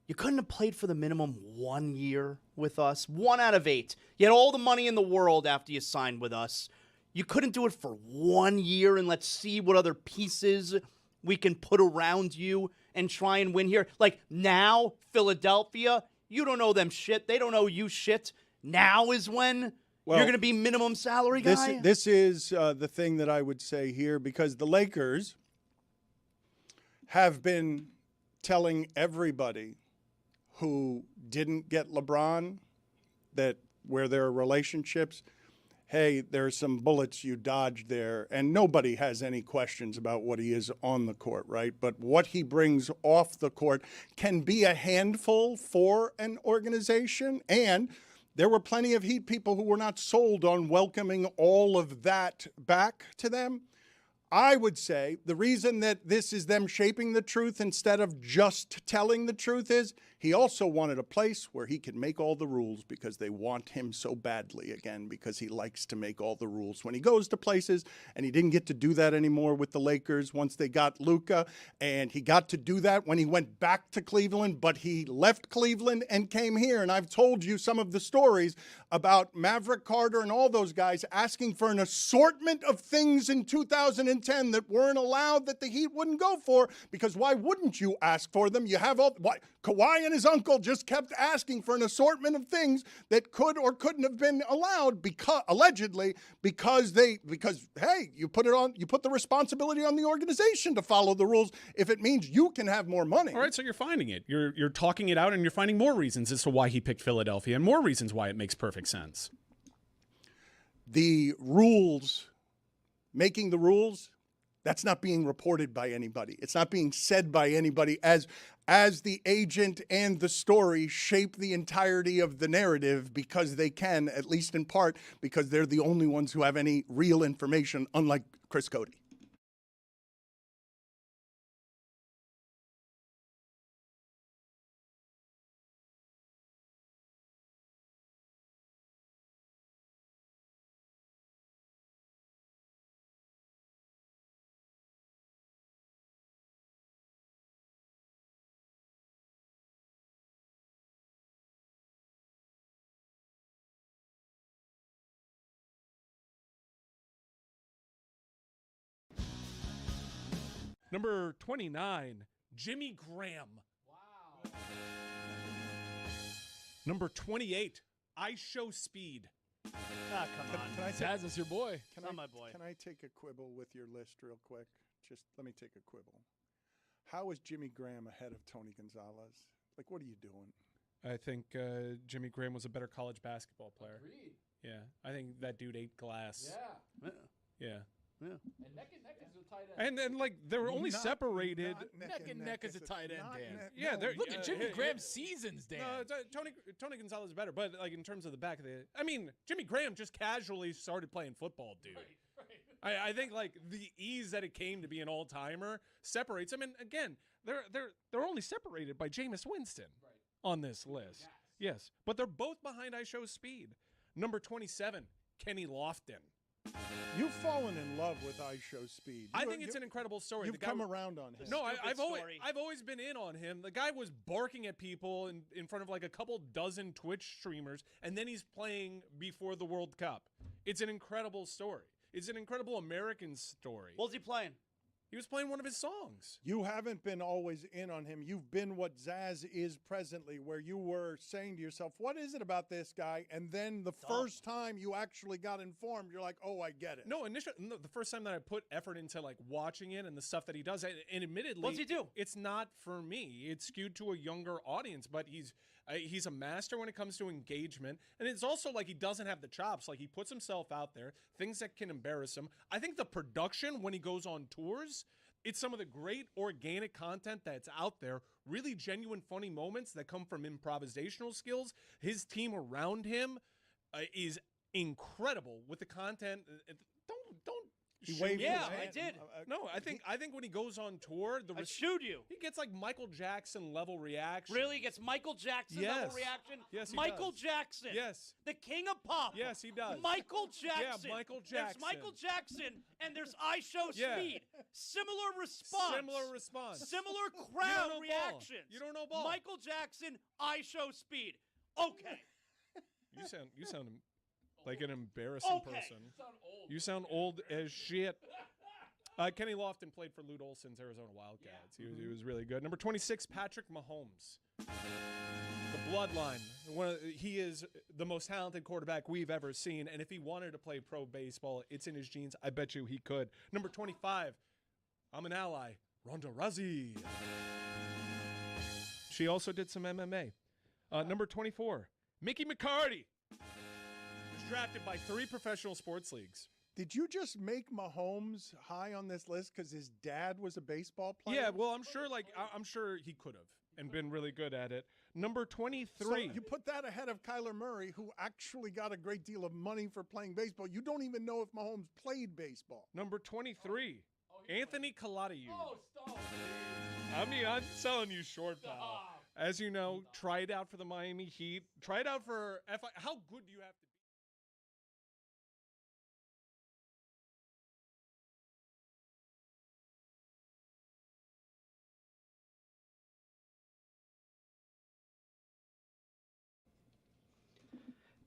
You couldn't have played for the minimum 1 year with us. 1 out of 8. You had all the money in the world after you signed with us. You couldn't do it for 1 year and let's see what other pieces we can put around you and try and win here. Like now, Philadelphia, you don't know them shit. They don't know you shit. Now is when you're going to be minimum salary guy? This is the thing that I would say here, because the Lakers have been telling everybody who didn't get LeBron, that where there are relationships, hey, there's some bullets you dodged there. And nobody has any questions about what he is on the court, right? But what he brings off the court can be a handful for an organization. And there were plenty of Heat people who were not sold on welcoming all of that back to them. I would say the reason that this is them shaping the truth instead of just telling the truth is he also wanted a place where he could make all the rules, because they want him so badly again, because he likes to make all the rules when he goes to places, and he didn't get to do that anymore with the Lakers once they got Luka, and he got to do that when he went back to Cleveland, but he left Cleveland and came here. And I've told you some of the stories about Maverick Carter and all those guys asking for an assortment of things in 2010 that weren't allowed, that the Heat wouldn't go for, because why wouldn't you ask for them? You have all, why Kawhi and his uncle just kept asking for an assortment of things that could or couldn't have been allowed, because allegedly, because hey, you put the responsibility on the organization to follow the rules if it means you can have more money. All right, so you're finding it. You're talking it out, and you're finding more reasons as to why he picked Philadelphia, and more reasons why it makes perfect sense. The rules, making the rules, that's not being reported by anybody. It's not being said by anybody as the agent and the story shape the entirety of the narrative, because they can, at least in part, because they're the only ones who have any real information, unlike Chris Cody. Number 29, Jimmy Graham. Wow. Number 28, I Show Speed. Ah, come on. Zaz is your boy. Not my boy. Can I take a quibble with your list real quick? Just let me take a quibble. How is Jimmy Graham ahead of Tony Gonzalez? Like, what are you doing? I think Jimmy Graham was a better college basketball player. Agreed. Yeah, I think that dude ate glass. Yeah. Yeah. Yeah. And neck is a tight end. And like they were only separated. Neck and neck is a tight end, Dan. Yeah, they're- Look at Jimmy Graham's seasons, Dan. No, Tony Gonzalez is better, but like in terms of the back of the, I mean, Jimmy Graham just casually started playing football, dude. Right. I think like the ease that it came to be an all timer separates them, and again, they're only separated by Jameis Winston on this list. Yes, but they're both behind I Show Speed. Number 27, Kenny Lofton. You've fallen in love with I Show Speed. I think it's an incredible story. You've come around on him. No, Stupid story. I've always been in on him. The guy was barking at people in front of like a couple dozen Twitch streamers, and then he's playing before the World Cup. It's an incredible story. It's an incredible American story. What was he playing? He was playing one of his songs. You haven't been always in on him. You've been what Zaz is presently, where you were saying to yourself, what is it about this guy? And then the first time you actually got informed, you're like, oh, I get it. No, the first time that I put effort into like watching it and the stuff that he does, and admittedly, What's he do? It's not for me. It's skewed to a younger audience, but he's a master when it comes to engagement, and it's also like he doesn't have the chops. Like he puts himself out there, things that can embarrass him. I think the production when he goes on tours, it's some of the great organic content that's out there, really genuine funny moments that come from improvisational skills. His team around him is incredible with the content. Don't He waved Yeah, his I hand. did. No, I think when he goes on tour, I shooed you. he gets like Michael Jackson level reaction. Really? He gets Michael Jackson level Yes. reaction? Yes, he Michael does. Jackson. Yes. The king of pop. Yes, he does. Michael Jackson. Michael There's Jackson. Michael Jackson, and there's I Show Yeah. Speed. Similar response. Similar response. Similar know crowd ball. reactions. You don't know ball. Michael Jackson, I Show Speed. Okay. You sound like an embarrassing Okay. person. You sound old as shit. Kenny Lofton played for Lute Olson's Arizona Wildcats. He was really good. Number 26, Patrick Mahomes. The bloodline. He is the most talented quarterback we've ever seen. And if he wanted to play pro baseball, it's in his genes. I bet you he could. Number 25, I'm an ally, Ronda Rousey. She also did some MMA. Number 24, Mickey McCarty. Was drafted by 3 professional sports leagues. Did you just make Mahomes high on this list because his dad was a baseball player? Yeah, well, I'm sure he could have and been really good at it. Number 23. So you put that ahead of Kyler Murray, who actually got a great deal of money for playing baseball. You don't even know if Mahomes played baseball. Number 23, Anthony Kaladiu. Oh, stop. I mean, I'm selling you short, pal. As you know, tried out for the Miami Heat. Tried out for FI. How good do you have to be?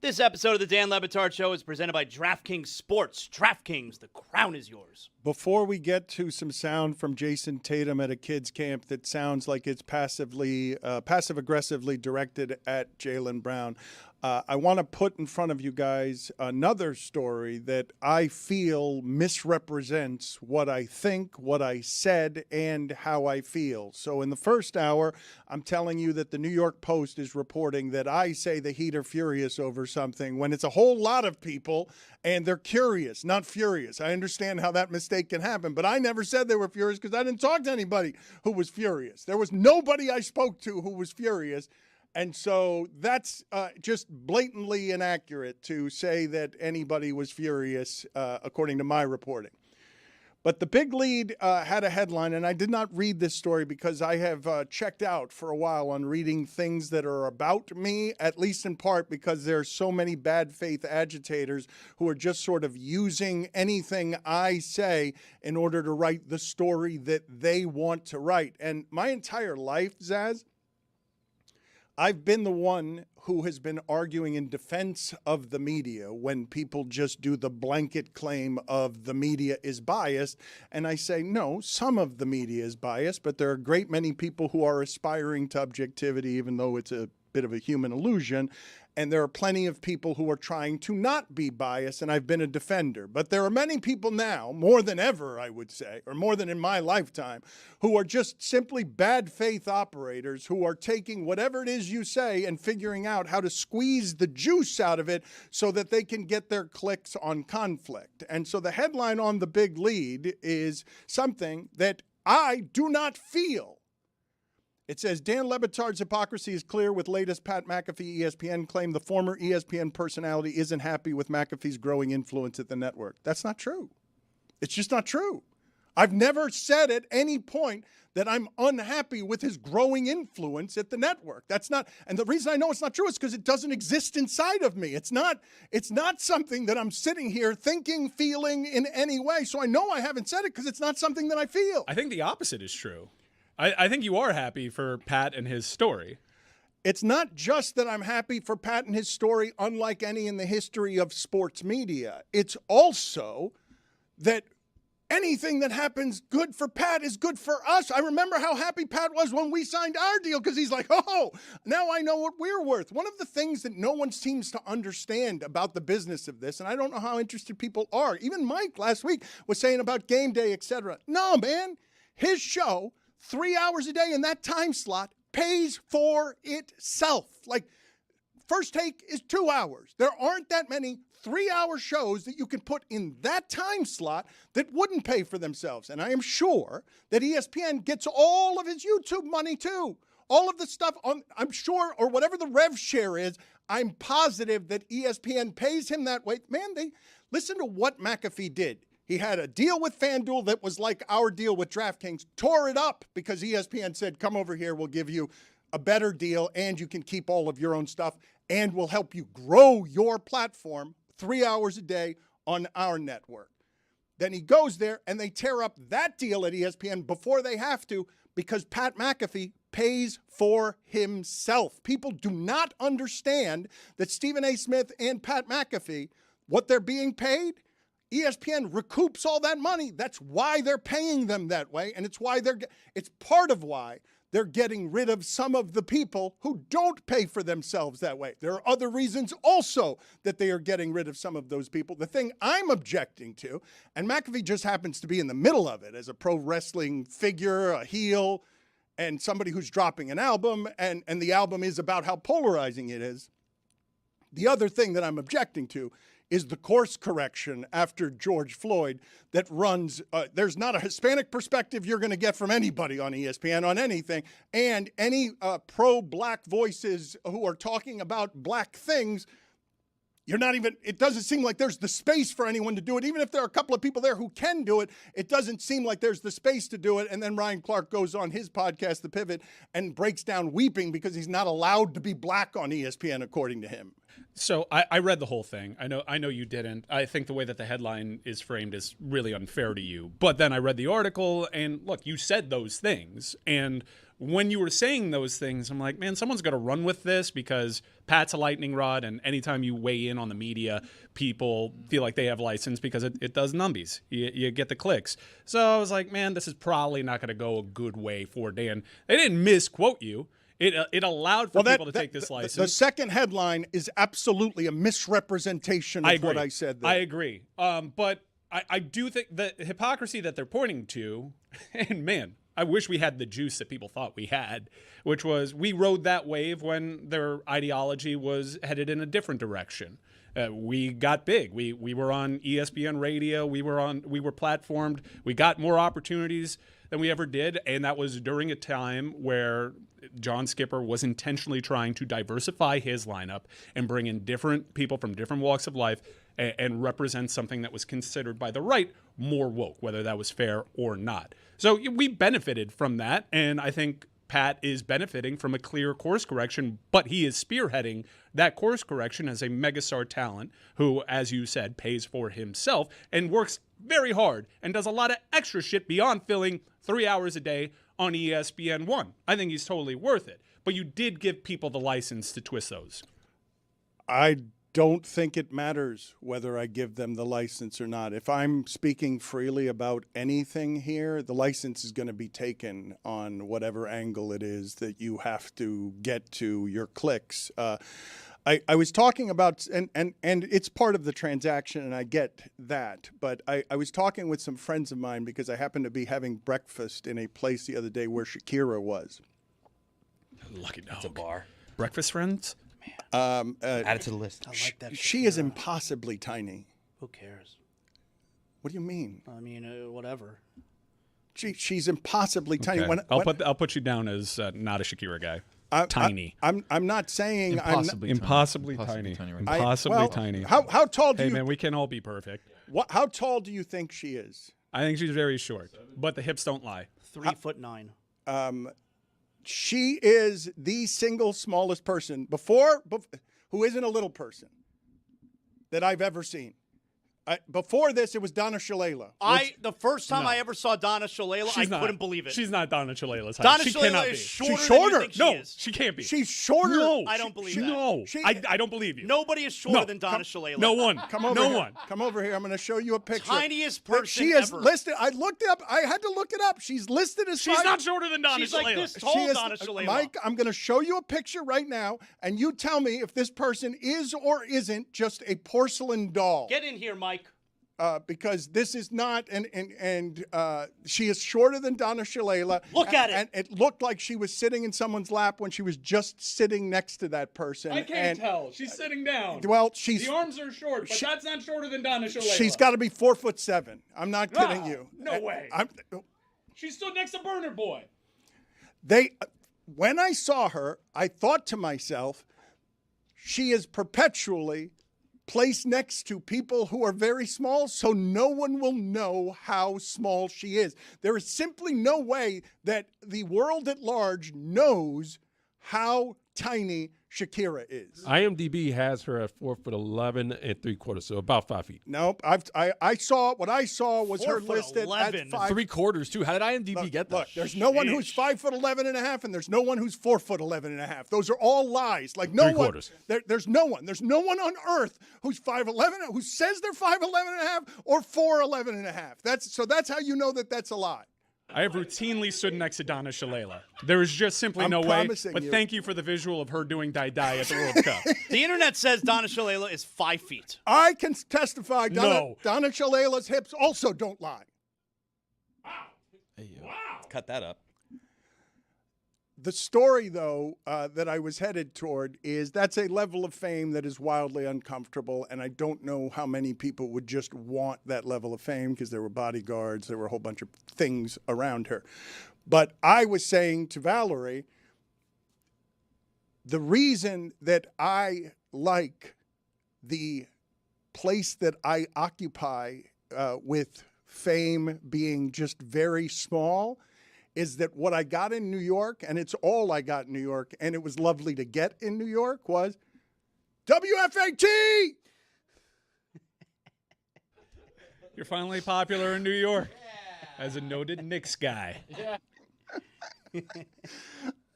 This episode of the Dan Le Batard Show is presented by DraftKings Sports. DraftKings, the crown is yours. Before we get to some sound from Jason Tatum at a kids camp that sounds like it's passive-aggressively directed at Jaylen Brown, I want to put in front of you guys another story that I feel misrepresents what I think, what I said, and how I feel. So in the first hour, I'm telling you that the New York Post is reporting that I say the Heat are furious over something when it's a whole lot of people and they're curious, not furious. I understand how that mistake can happen, but I never said they were furious because I didn't talk to anybody who was furious. There was nobody I spoke to who was furious. And so that's just blatantly inaccurate to say that anybody was furious, according to my reporting. But the big lead had a headline, and I did not read this story because I have checked out for a while on reading things that are about me, at least in part because there are so many bad faith agitators who are just sort of using anything I say in order to write the story that they want to write. And my entire life, Zaz, I've been the one who has been arguing in defense of the media when people just do the blanket claim of the media is biased. And I say, no, some of the media is biased, but there are a great many people who are aspiring to objectivity, even though it's a bit of a human illusion. And there are plenty of people who are trying to not be biased, and I've been a defender. But there are many people now, more than ever, I would say, or more than in my lifetime, who are just simply bad faith operators who are taking whatever it is you say and figuring out how to squeeze the juice out of it so that they can get their clicks on conflict. And so the headline on the big lead is something that I do not feel. It says, Dan Le Batard's hypocrisy is clear with latest Pat McAfee ESPN claim. The former ESPN personality isn't happy with McAfee's growing influence at the network. That's not true. It's just not true. I've never said at any point that I'm unhappy with his growing influence at the network. That's not, and the reason I know it's not true is because it doesn't exist inside of me. It's not something that I'm sitting here thinking, feeling in any way. So I know I haven't said it because it's not something that I feel. I think the opposite is true. I think you are happy for Pat and his story. It's not just that I'm happy for Pat and his story, unlike any in the history of sports media. It's also that anything that happens good for Pat is good for us. I remember how happy Pat was when we signed our deal because he's like, oh, now I know what we're worth. One of the things that no one seems to understand about the business of this, and I don't know how interested people are, even Mike last week was saying about game day, etc. No, man, his show, 3 hours a day in that time slot, pays for itself. Like, First Take is 2 hours. There aren't that many 3-hour shows that you can put in that time slot that wouldn't pay for themselves. And I am sure that ESPN gets all of his YouTube money too. All of the stuff on, I'm sure, or whatever the rev share is, I'm positive that ESPN pays him that way. Man, listen to what McAfee did. He had a deal with FanDuel that was like our deal with DraftKings, tore it up because ESPN said, come over here, we'll give you a better deal, and you can keep all of your own stuff, and we'll help you grow your platform 3 hours a day on our network. Then he goes there, and they tear up that deal at ESPN before they have to because Pat McAfee pays for himself. People do not understand that Stephen A. Smith and Pat McAfee, what they're being paid, ESPN recoups all that money. That's why they're paying them that way, and it's part of why they're getting rid of some of the people who don't pay for themselves that way. There are other reasons also that they are getting rid of some of those people. The thing I'm objecting to, and McAfee just happens to be in the middle of it as a pro wrestling figure, a heel, and somebody who's dropping an album, and the album is about how polarizing it is. The other thing that I'm objecting to is the course correction after George Floyd that runs, there's not a Hispanic perspective you're going to get from anybody on ESPN on anything, and any pro-black voices who are talking about black things, it doesn't seem like there's the space for anyone to do it. Even if there are a couple of people there who can do it, it doesn't seem like there's the space to do it. And then Ryan Clark goes on his podcast, The Pivot, and breaks down weeping because he's not allowed to be black on ESPN, according to him. So I read the whole thing. I know you didn't. I think the way that the headline is framed is really unfair to you. But then I read the article, and look, you said those things. And when you were saying those things, I'm like, man, someone's got to run with this because Pat's a lightning rod, and anytime you weigh in on the media, people feel like they have license because it does numbies. You get the clicks. So I was like, man, this is probably not going to go a good way for Dan. They didn't misquote you. It allowed for people to take this license. The second headline is absolutely a misrepresentation of what I said there. I agree. But I do think the hypocrisy that they're pointing to, and man, I wish we had the juice that people thought we had, which was we rode that wave when their ideology was headed in a different direction. We got big. We were on ESPN radio. We were platformed. We got more opportunities than we ever did, and that was during a time where John Skipper was intentionally trying to diversify his lineup and bring in different people from different walks of life and represent something that was considered by the right more woke, whether that was fair or not. So we benefited from that, and I think Pat is benefiting from a clear course correction, but he is spearheading that course correction as a megastar talent who, as you said, pays for himself and works very hard and does a lot of extra shit beyond filling 3 hours a day on ESPN1. I think he's totally worth it. But you did give people the license to twist those. I don't think it matters whether I give them the license or not. If I'm speaking freely about anything here, the license is going to be taken on whatever angle it is that you have to get to your clicks. I was talking about, and it's part of the transaction, and I get that, but I was talking with some friends of mine because I happened to be having breakfast in a place the other day where Shakira was. Lucky dog. It's a bar. Breakfast friends? Add it to the list. I like that. She is impossibly tiny. Who cares? What do you mean? I mean, whatever. She's impossibly tiny. Okay. I'll put you down as not a Shakira guy. Tiny. I'm not saying Impossibly tiny. Impossibly tiny. How tall do Hey you? man, we can't all be perfect. How tall do you think she is? I think she's very short, but the hips don't lie. 3'9". She is the single smallest person who isn't a little person that I've ever seen. Before this, it was Donna Shalala. The first time I ever saw Donna Shalala, I couldn't believe it. She's not Donna Shalala's height. Donna She Shalala cannot is be. shorter. She's than shorter. you think she No, is. she can't be. She's shorter. No, I don't believe that. No, She- I don't believe you. Nobody is shorter than Donna Shalala. No one. Come over no here. one. Come over here. I'm going to show you a picture. Tiniest But person she is ever. listed. I looked it up. I had to look it up. She's listed as She's 5. not shorter than Donna She's Shalala. like this She tall, is, Donna Shalala. Mike, I'm going to show you a picture right now, and you tell me if this person is or isn't just a porcelain doll. Get in here, Mike. Because this is not, and she is shorter than Donna Shalala. Look at it. And it looked like she was sitting in someone's lap when she was just sitting next to that person. I can't tell. She's sitting down. Well, she's The arms are short, but that's not shorter than Donna Shalala. she's got to be 4'7". I'm not kidding you. no way. She stood next to Burner Boy. When I saw her, I thought to myself, she is perpetually placed next to people who are very small, so no one will know how small she is. There is simply no way that the world at large knows how tiny Shakira is. IMDb has her at 4'11" and 3/4, so about 5 feet. Nope. I saw what I saw was her 4'11". listed at 5. 3/4 too. How did IMDb get that? Look, there's no one who's 5'11" and a half, and there's no one who's 4'11" and a half. Those are all lies. Like no one. 3/4. There's no one. There's no one on earth who's 5'11", who says they're 5'11" and a half or 4'11" and a half. That's how you know that that's a lie. I have routinely stood next to Donna Shalala. There is just simply I'm no way. promising But you. thank you for the visual of her doing die at the World Cup. The internet says Donna Shalala is 5 feet. I can testify. No. Donna Shalala's hips also don't lie. Cut that up. The story, though, that I was headed toward is that's a level of fame that is wildly uncomfortable, and I don't know how many people would just want that level of fame because there were bodyguards, there were a whole bunch of things around her. But I was saying to Valerie, the reason that I like the place that I occupy with fame being just very small is that what I got in New York, and it's all I got in New York, and it was lovely to get in New York, was WFAT! You're finally popular in New York as a noted Knicks guy.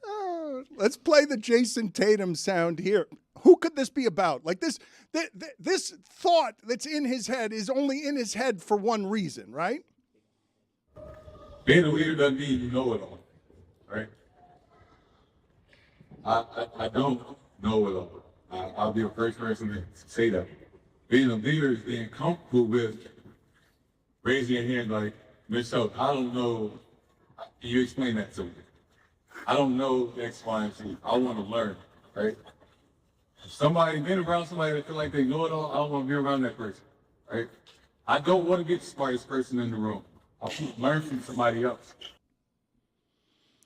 Oh, let's play the Jason Tatum sound here. Who could this be about? Like this thought that's in his head is only in his head for one reason, right? Being a leader doesn't mean you know it all, right? I don't know it all. I'll be the first person to say that. Being a leader is being comfortable with raising your hand like, Ms. Hope, I don't know. Can you explain that to me? I don't know X, Y, and Z. I want to learn, right? If somebody been around somebody that feel like they know it all, I don't want to be around that person, right? I don't want to get the smartest person in the room. I'll learn from somebody else.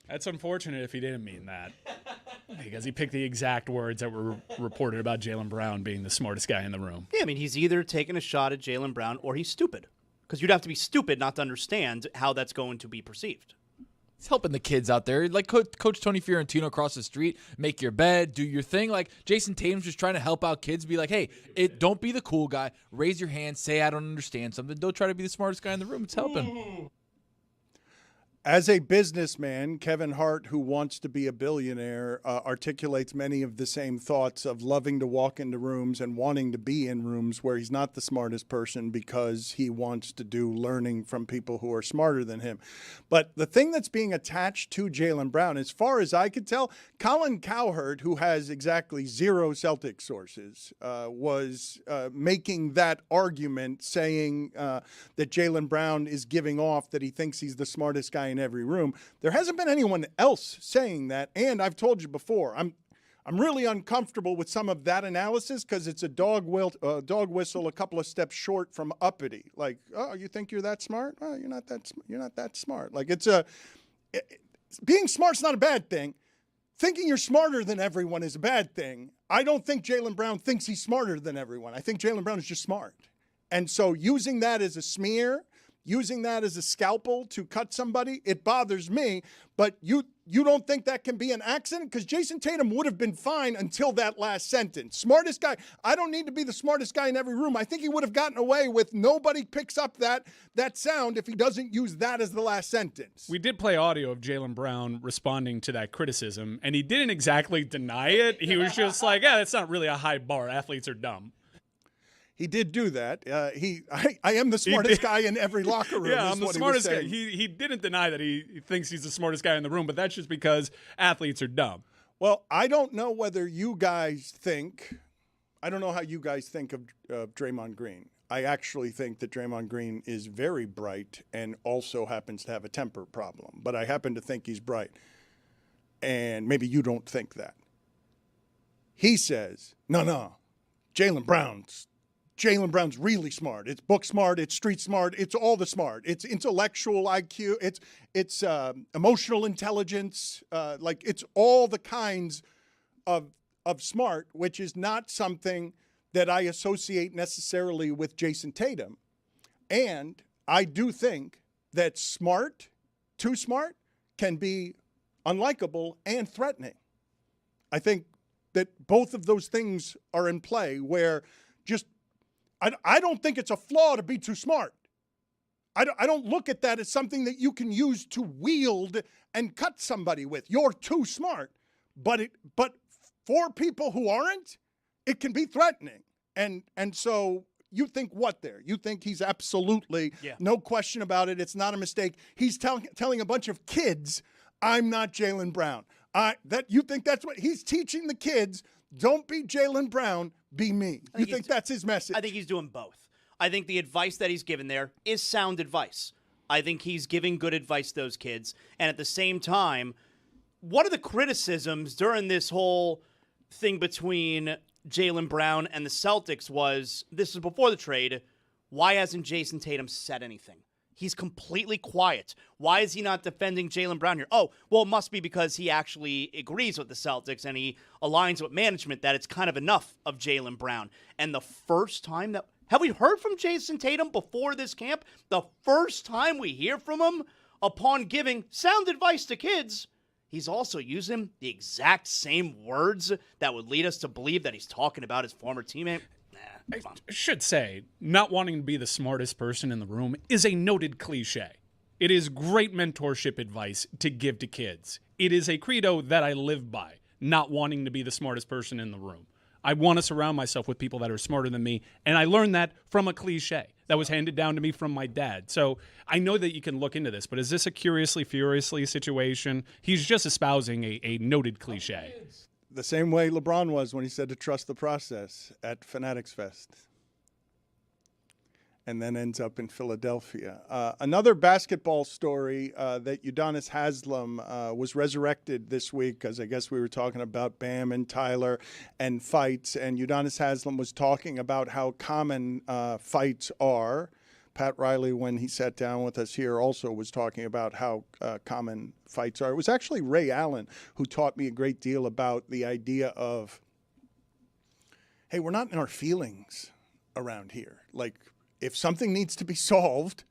That's unfortunate if he didn't mean that. Because he picked the exact words that were reported about Jaylen Brown being the smartest guy in the room. Yeah, I mean, he's either taking a shot at Jaylen Brown or he's stupid. Because you'd have to be stupid not to understand how that's going to be perceived. He's helping the kids out there. Like Coach Tony Fiorentino across the street, make your bed, do your thing. Like Jason Tatum's just trying to help out kids. Be like, hey, don't be the cool guy. Raise your hand. Say I don't understand something. Don't try to be the smartest guy in the room. It's helping. As a businessman, Kevin Hart, who wants to be a billionaire, articulates many of the same thoughts of loving to walk into rooms and wanting to be in rooms where he's not the smartest person because he wants to do learning from people who are smarter than him. But the thing that's being attached to Jaylen Brown, as far as I could tell, Colin Cowherd, who has exactly zero Celtic sources, was making that argument, saying that Jaylen Brown is giving off that he thinks he's the smartest guy in every room. There hasn't been anyone else saying that, and I've told you before, I'm really uncomfortable with some of that analysis because it's a dog whistle a couple of steps short from uppity. Like, oh, you think you're that smart? Oh, you're not that smart. Like being smart's not a bad thing. Thinking you're smarter than everyone is a bad thing. I don't think Jaylen Brown thinks he's smarter than everyone. I think Jaylen Brown is just smart. And so using that as a smear, using that as a scalpel to cut somebody, it bothers me. But you don't think that can be an accident? Because Jason Tatum would have been fine until that last sentence. Smartest guy. I don't need to be the smartest guy in every room. I think he would have gotten away with nobody picks up that sound if he doesn't use that as the last sentence. We did play audio of Jaylen Brown responding to that criticism, and he didn't exactly deny it. He was just like, yeah, that's not really a high bar. Athletes are dumb. He did do that. I am the smartest guy in every locker room. Yeah, is I'm the what smartest he guy. was saying. He didn't deny that he thinks he's the smartest guy in the room, but that's just because athletes are dumb. Well, I don't know whether you guys think – I don't know how you guys think of Draymond Green. I actually think that Draymond Green is very bright and also happens to have a temper problem. But I happen to think he's bright. And maybe you don't think that. He says, no, Jaylen Brown's really smart. It's book smart. It's street smart. It's all the smart. It's intellectual IQ. It's emotional intelligence. Like it's all the kinds of smart, which is not something that I associate necessarily with Jason Tatum. And I do think that smart, too smart, can be unlikable and threatening. I think that both of those things are in play where just, I don't think it's a flaw to be too smart. I don't look at that as something that you can use to wield and cut somebody with. You're too smart. But for people who aren't, it can be threatening. And so you think what there? You think he's absolutely, no question about it, it's not a mistake. He's telling a bunch of kids, I'm not Jaylen Brown. You think that's what he's teaching the kids? Don't be Jaylen Brown, be me. You think that's his message? I think he's doing both. I think the advice that he's given there is sound advice. I think he's giving good advice to those kids. And at the same time, one of the criticisms during this whole thing between Jaylen Brown and the Celtics was, this is before the trade, why hasn't Jason Tatum said anything? He's completely quiet. Why is he not defending Jaylen Brown here? Oh, well, it must be because he actually agrees with the Celtics and he aligns with management that it's kind of enough of Jaylen Brown. And the first time that, have we heard from Jason Tatum before this camp? The first time we hear from him upon giving sound advice to kids, he's also using the exact same words that would lead us to believe that he's talking about his former teammate. I should say, not wanting to be the smartest person in the room is a noted cliche. It is great mentorship advice to give to kids. It is a credo that I live by, not wanting to be the smartest person in the room. I want to surround myself with people that are smarter than me, and I learned that from a cliche that was handed down to me from my dad. So I know that you can look into this, but is this a curiously, furiously situation? He's just espousing a noted cliche. The same way LeBron was when he said to trust the process at Fanatics Fest. And then ends up in Philadelphia. Another basketball story that Udonis Haslem was resurrected this week, because I guess we were talking about Bam and Tyler and fights, and Udonis Haslem was talking about how common fights are. Pat Riley, when he sat down with us here, also was talking about how common fights are. It was actually Ray Allen who taught me a great deal about the idea of, hey, we're not in our feelings around here. Like, if something needs to be solved,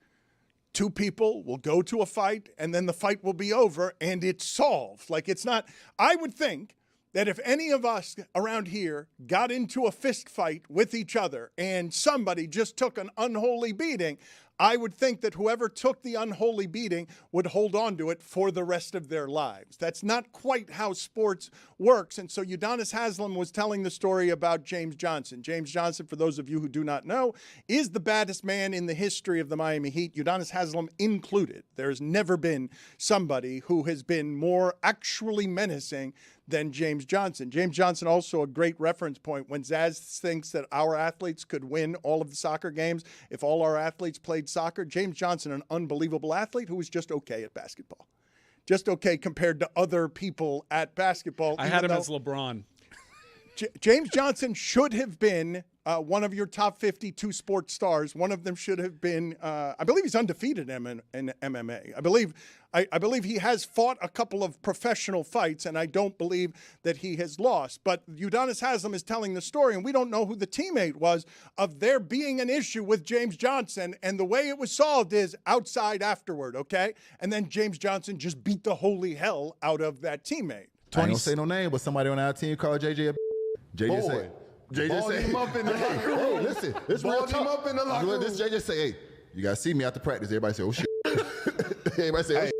two people will go to a fight and then the fight will be over and it's solved. Like, it's not, I would think that if any of us around here got into a fist fight with each other and somebody just took an unholy beating, I would think that whoever took the unholy beating would hold on to it for the rest of their lives. That's not quite how sports works. And so Udonis Haslem was telling the story about James Johnson. James Johnson, for those of you who do not know, is the baddest man in the history of the Miami Heat, Udonis Haslem included. There's never been somebody who has been more actually menacing than James Johnson. James Johnson, also a great reference point when Zaz thinks that our athletes could win all of the soccer games if all our athletes played soccer. James Johnson, an unbelievable athlete who was just okay at basketball. Just okay compared to other people at basketball. I had him as LeBron. James Johnson should have been one of your top 52 sports stars. One of them should have been, I believe he's undefeated in MMA. I believe he has fought a couple of professional fights, and I don't believe that he has lost. But Udonis Haslem is telling the story, and we don't know who the teammate was, of there being an issue with James Johnson, and the way it was solved is outside afterward, okay? And then James Johnson just beat the holy hell out of that teammate. I ain't gonna say no name, but somebody on our team called JJ a JJ said, JJ said, him up in the locker room. Hey, listen, this real talk. Him up in the locker room. This JJ say, hey, you gotta see me after practice. Everybody say, oh shit. Everybody say, oh shit.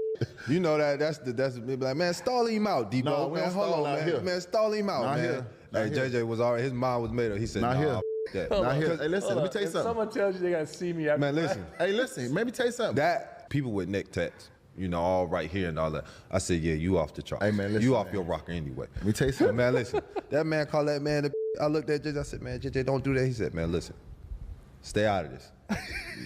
You know that's like, man, stall him out, Debo. No, man, hold on, man. Here. Man, stall him out, not man. Here. Hey, JJ was already, his mind was made up. He said, not here. That. Not here. Hey, listen, let me tell you if something. Someone tells you they gotta see me after Man, listen. Hey, listen, let me tell you something. That people with neck tats, you know, all right here and all that. I said, yeah, you off the chart. Hey, man, listen, you off man. your rocker anyway. Let me tell you something. Man, listen. That man called that man the I looked at JJ, I said, man, JJ, don't do that. He said, man, listen, stay out of this.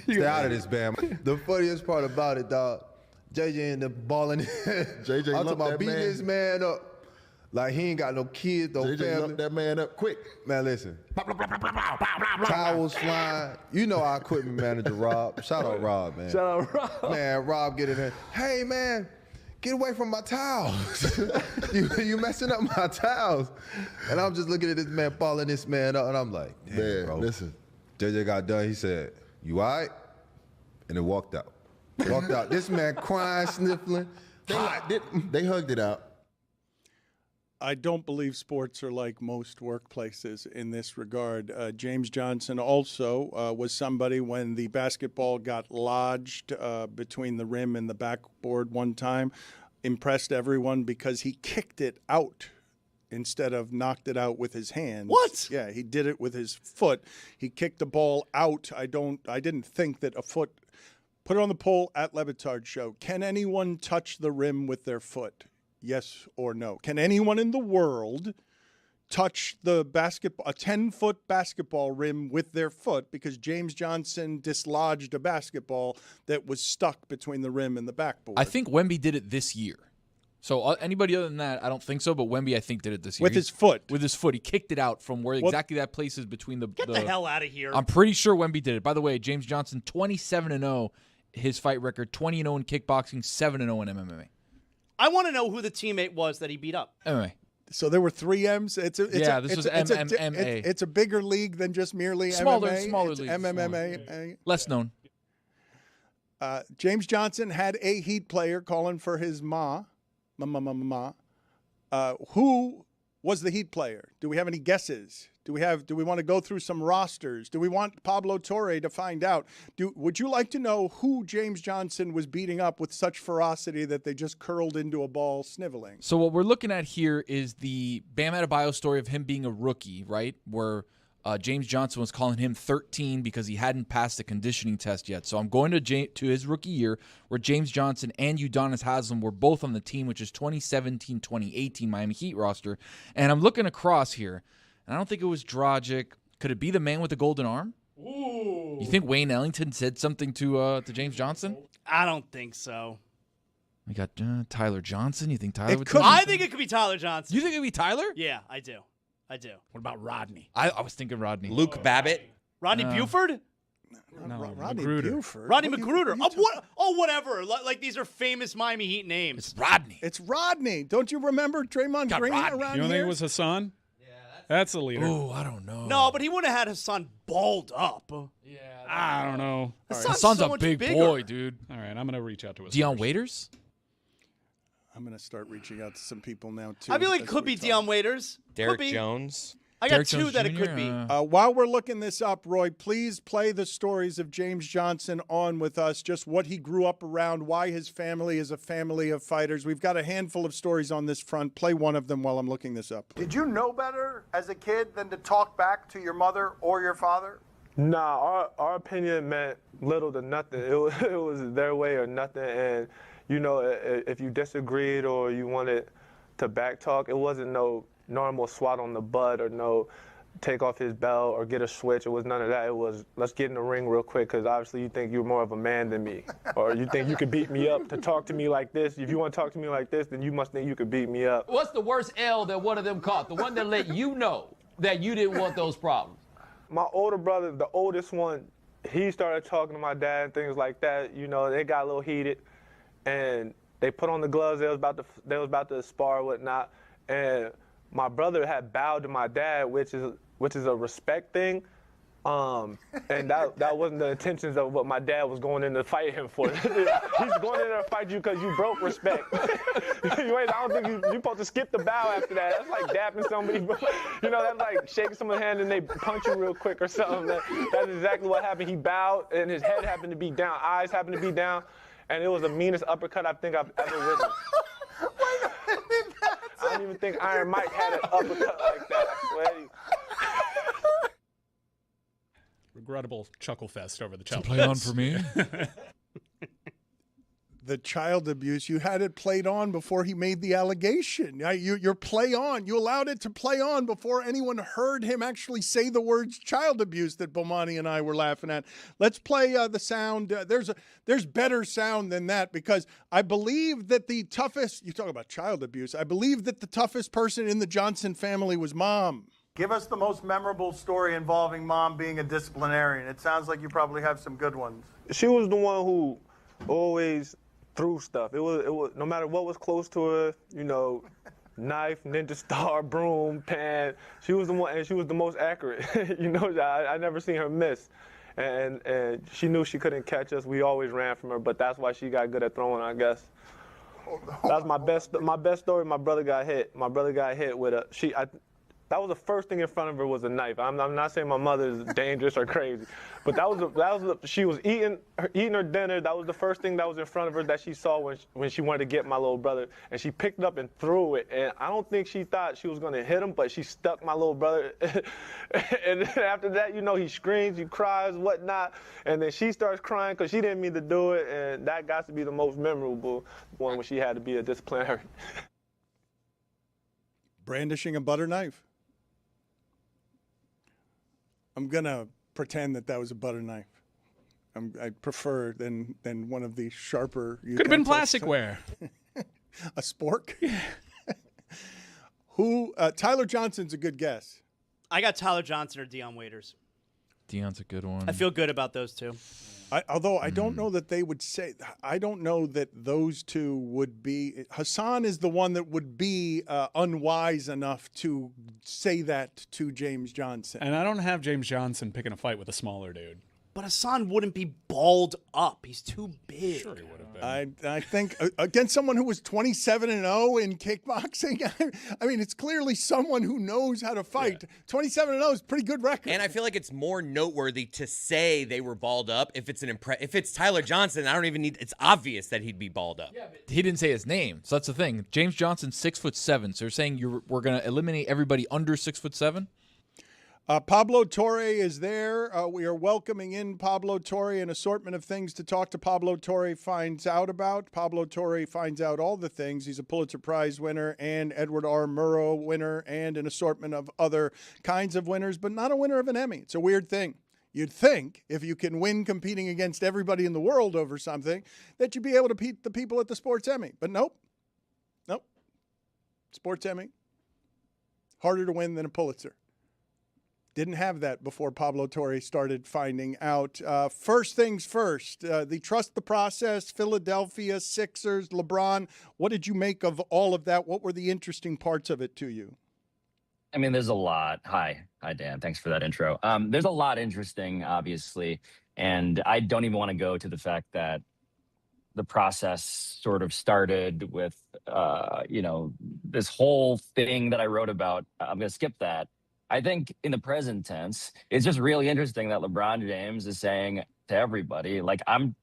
Stay out of this, Bam. The funniest part about it, dog, JJ in the balling. JJ I'm talking lumped about that beating man. this man up. Like, he ain't got no kids, no JJ family. lumped that man up quick. Man, listen. Towels flying. You know our equipment manager, Rob. Shout out Rob, man. Shout out Rob. Man, Rob get in there. Hey, man, get away from my towels. you messing up my towels. And I'm just looking at this man balling this man up, and I'm like, man, bro. Listen. JJ got done. He said, you all right? And then walked out. Walked out. This man crying, sniffling. They hugged it out. I don't believe sports are like most workplaces in this regard. James Johnson also was somebody when the basketball got lodged between the rim and the backboard one time, impressed everyone because he kicked it out instead of knocked it out with his hands. What? Yeah, he did it with his foot. He kicked the ball out. I didn't think that a foot. Put it on the poll at Le Batard Show. Can anyone touch the rim with their foot? Yes or no? Can anyone in the world touch the basketball, a 10-foot basketball rim with their foot because James Johnson dislodged a basketball that was stuck between the rim and the backboard? I think Wemby did it this year. So anybody other than that, I don't think so. But Wemby, I think, did it this year. With his foot. With his foot. He kicked it out from where exactly that place is between the... Get the hell out of here. I'm pretty sure Wemby did it. By the way, James Johnson, 27-0, his fight record, 20-0 in kickboxing, 7-0 in MMA. I want to know who the teammate was that he beat up. MMA. So there were 3 M's. This was MMA. It's a bigger league than just merely smaller MMA. league. MMA. Less known. James Johnson had a Heat player calling for his ma. Who was the Heat player? Do we have any guesses? Do we want to go through some rosters? Do we want Pablo Torre to find out? Would you like to know who James Johnson was beating up with such ferocity that they just curled into a ball sniveling? So what we're looking at here is the Bam Adebayo story of him being a rookie, right? Where James Johnson was calling him 13 because he hadn't passed the conditioning test yet. So I'm going to his rookie year where James Johnson and Udonis Haslem were both on the team, which is 2017-2018 Miami Heat roster. And I'm looking across here. I don't think it was Dragic. Could it be the man with the golden arm? Ooh. You think Wayne Ellington said something to James Johnson? I don't think so. We got Tyler Johnson. You think Tyler would? I think it could be Tyler Johnson. You think it could be Tyler? Yeah, I do. What about Rodney? I was thinking Rodney. Luke Babbitt. Rodney Buford? No, Rodney Magruder. Buford. Rodney Magruder. Whatever. Like these are famous Miami Heat names. It's Rodney. It's Rodney. Don't you remember Draymond Got Green Rodney. around You don't here? think it was Hassan? That's the leader. Oh, I don't know. No, but he wouldn't have had Hassan balled up. Yeah, I don't know. Hassan's so a much big bigger. boy, dude. All right, I'm going to reach out to his Dion Waiters? I'm going to start reaching out to some people now, too. I feel like it as could we be talk. Deion Waiters. Derek Could be. Jones. I got Derek 2 Jones that it Jr., could be. While we're looking this up, Roy, please play the stories of James Johnson on with us, just what he grew up around, why his family is a family of fighters. We've got a handful of stories on this front. Play one of them while I'm looking this up. Did you know better as a kid than to talk back to your mother or your father? Nah, our opinion meant little to nothing. It was their way or nothing. And, you know, if you disagreed or you wanted to backtalk, it wasn't no normal swat on the butt or no take off his belt or get a switch. It was none of that. It was, let's get in the ring real quick because obviously you think you're more of a man than me. Or you think you could beat me up to talk to me like this. If you want to talk to me like this, then you must think you could beat me up. What's the worst L that one of them caught? The one that let you know that you didn't want those problems? My older brother, the oldest one, he started talking to my dad and things like that. You know, they got a little heated, and they put on the gloves. They was about to spar or whatnot, and my brother had bowed to my dad, which is a respect thing. And that wasn't the intentions of what my dad was going in to fight him for. He's going in there to fight you because you broke respect. I don't think you're supposed to skip the bow after that. That's like dapping somebody. You know, that's like shaking someone's hand and they punch you real quick or something. That's exactly what happened. He bowed and his head happened to be down, eyes happened to be down, and it was the meanest uppercut I think I've ever witnessed. I don't even think Iron Mike had an uppercut like that, I swear to you. Regrettable chuckle fest over the child Play on for me. The child abuse, you had it played on before he made the allegation. Your play on, you allowed it to play on before anyone heard him actually say the words child abuse that Bomani and I were laughing at. Let's play the sound. There's better sound than that because I believe that the toughest, you talk about child abuse, I believe that the toughest person in the Johnson family was Mom. Give us the most memorable story involving Mom being a disciplinarian. It sounds like you probably have some good ones. She was the one who always through stuff. It was no matter what was close to her, you know, knife, ninja star, broom, pan. She was the one, and she was the most accurate. You know, I never seen her miss. And she knew she couldn't catch us. We always ran from her, but that's why she got good at throwing, I guess. That's my best story. My brother got hit. My brother got hit with a that was the first thing in front of her was a knife. I'm not saying my mother is dangerous or crazy, but she was eating her dinner. That was the first thing that was in front of her that she saw when she wanted to get my little brother, and she picked it up and threw it. And I don't think she thought she was gonna hit him, but she stuck my little brother. And then after that, you know, he screams, he cries, whatnot, and then she starts crying because she didn't mean to do it, and that got to be the most memorable one when she had to be a disciplinary. Brandishing a butter knife. I'm gonna pretend that was a butter knife. I prefer than one of the sharper. Could have been plasticware. A spork. Yeah. Tyler Johnson's a good guess. I got Tyler Johnson or Deion Waiters. Deion's a good one. I feel good about those two. Although I don't know that they would say. I don't know that those two would be. Hassan is the one that would be unwise enough to say that to James Johnson. And I don't have James Johnson picking a fight with a smaller dude. But Hassan wouldn't be balled up. He's too big. Sure he would have been. I think against someone who was 27-0 in kickboxing, I mean, it's clearly someone who knows how to fight. Yeah. 27-0 is a pretty good record. And I feel like it's more noteworthy to say they were balled up if it's Tyler Johnson. I don't even need. It's obvious that he'd be balled up. Yeah, but he didn't say his name, so that's the thing. James Johnson's 6'7", so you're saying we're going to eliminate everybody under 6'7"? Pablo Torre is there. We are welcoming in Pablo Torre, an assortment of things to talk to Pablo Torre finds out about. Pablo Torre finds out all the things. He's a Pulitzer Prize winner and Edward R. Murrow winner and an assortment of other kinds of winners, but not a winner of an Emmy. It's a weird thing. You'd think if you can win competing against everybody in the world over something that you'd be able to beat the people at the Sports Emmy. But nope. Sports Emmy, harder to win than a Pulitzer. Didn't have that before Pablo Torre started finding out. First things first, the trust the process, Philadelphia, Sixers, LeBron. What did you make of all of that? What were the interesting parts of it to you? I mean, there's a lot. Hi, Dan. Thanks for that intro. There's a lot interesting, obviously. And I don't even want to go to the fact that the process sort of started with, this whole thing that I wrote about. I'm going to skip that. I think in the present tense, it's just really interesting that LeBron James is saying to everybody, like, I'm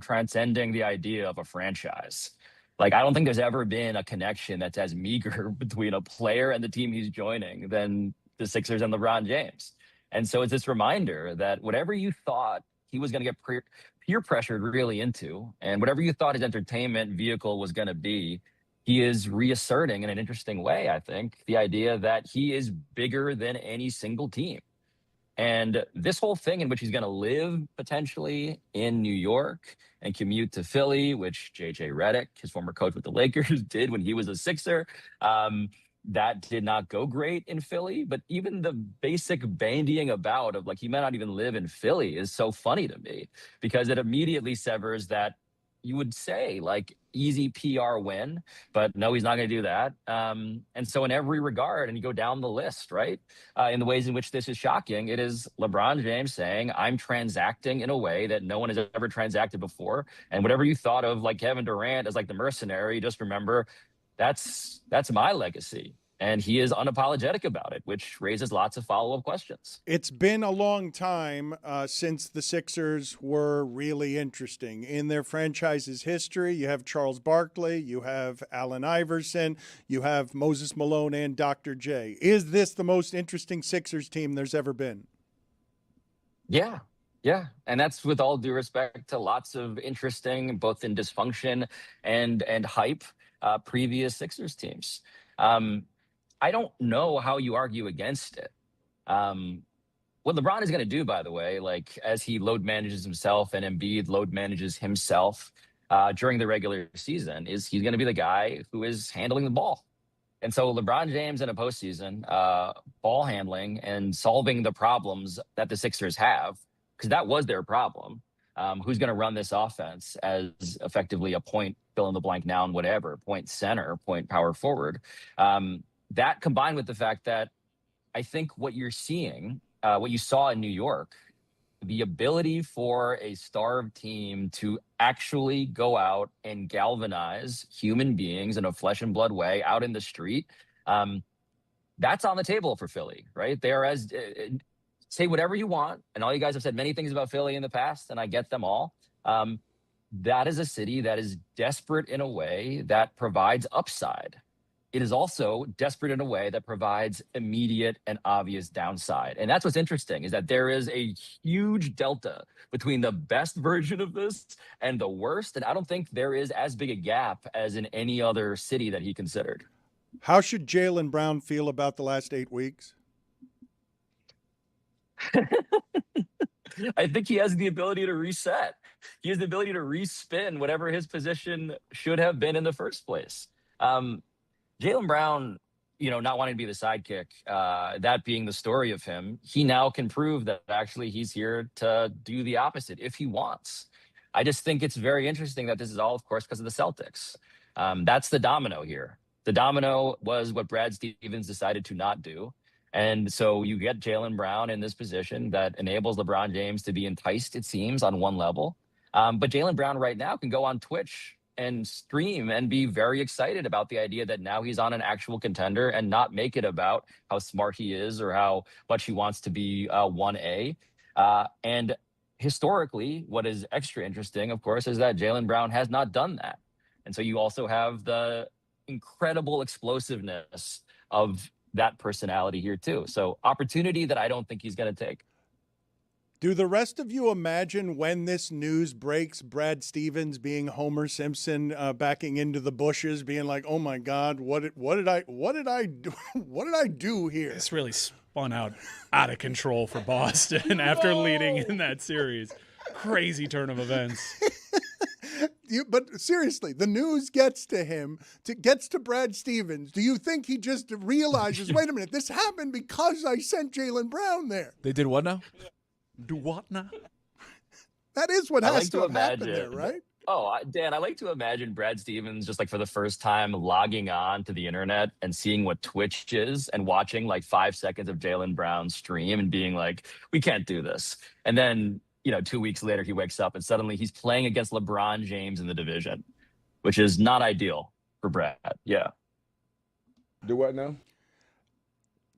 transcending the idea of a franchise. Like, I don't think there's ever been a connection that's as meager between a player and the team he's joining than the Sixers and LeBron James. And so it's this reminder that whatever you thought he was going to get peer pressured really into, and whatever you thought his entertainment vehicle was going to be, he is reasserting in an interesting way, I think, the idea that he is bigger than any single team. And this whole thing in which he's going to live potentially in New York and commute to Philly, which J.J. Redick, his former coach with the Lakers, did when he was a Sixer, that did not go great in Philly. But even the basic bandying about of, like, he might not even live in Philly is so funny to me, because it immediately severs that, you would say, like, easy PR win, but no, he's not going to do that. And so in every regard, and you go down the list, right, in the ways in which this is shocking, it is LeBron James saying, I'm transacting in a way that no one has ever transacted before. And whatever you thought of, like, Kevin Durant as, like, the mercenary, just remember that's my legacy. And he is unapologetic about it, which raises lots of follow-up questions. It's been a long time since the Sixers were really interesting. In their franchise's history, you have Charles Barkley, you have Allen Iverson, you have Moses Malone and Dr. J. Is this the most interesting Sixers team there's ever been? Yeah. And that's with all due respect to lots of interesting, both in dysfunction and hype, previous Sixers teams. I don't know how you argue against it. What LeBron is going to do, by the way, like, as he load manages himself and Embiid load manages himself during the regular season, is he's going to be the guy who is handling the ball. And so LeBron James in a postseason, ball handling and solving the problems that the Sixers have, because that was their problem, who's going to run this offense as effectively a point fill in the blank noun, whatever, point center, point power forward. That combined with the fact that I think what you're seeing, what you saw in New York, the ability for a starved team to actually go out and galvanize human beings in a flesh and blood way out in the street, that's on the table for Philly, right? They are as say whatever you want, and all you guys have said many things about Philly in the past, and I get them all. That is a city that is desperate in a way that provides upside. It is also desperate in a way that provides immediate and obvious downside. And that's what's interesting, is that there is a huge delta between the best version of this and the worst. And I don't think there is as big a gap as in any other city that he considered. How should Jaylen Brown feel about the last 8 weeks? I think he has the ability to reset. He has the ability to respin whatever his position should have been in the first place. Jaylen Brown, not wanting to be the sidekick, that being the story of him, he now can prove that actually he's here to do the opposite if he wants. I just think it's very interesting that this is all, of course, because of the Celtics. That's the domino here. The domino was what Brad Stevens decided to not do. And so you get Jaylen Brown in this position that enables LeBron James to be enticed, it seems, on one level. But Jaylen Brown right now can go on Twitch and stream and be very excited about the idea that now he's on an actual contender and not make it about how smart he is or how much he wants to be 1A. And historically, what is extra interesting, of course, is that Jaylen Brown has not done that. And so you also have the incredible explosiveness of that personality here too. So opportunity that I don't think he's going to take. Do the rest of you imagine when this news breaks, Brad Stevens being Homer Simpson, backing into the bushes, being like, "Oh my God, what did I do here?" This really spun out of control for Boston after leading in that series. Crazy turn of events. But seriously, the news gets to him, gets to Brad Stevens. Do you think he just realizes, wait a minute, this happened because I sent Jaylen Brown there? They did what now? Do what now? That is what has to happen there, right? Oh, Dan, I like to imagine Brad Stevens just like for the first time logging on to the internet and seeing what Twitch is and watching like 5 seconds of Jaylen Brown's stream and being like, we can't do this. And then, 2 weeks later, he wakes up and suddenly he's playing against LeBron James in the division, which is not ideal for Brad. Yeah. Do what now?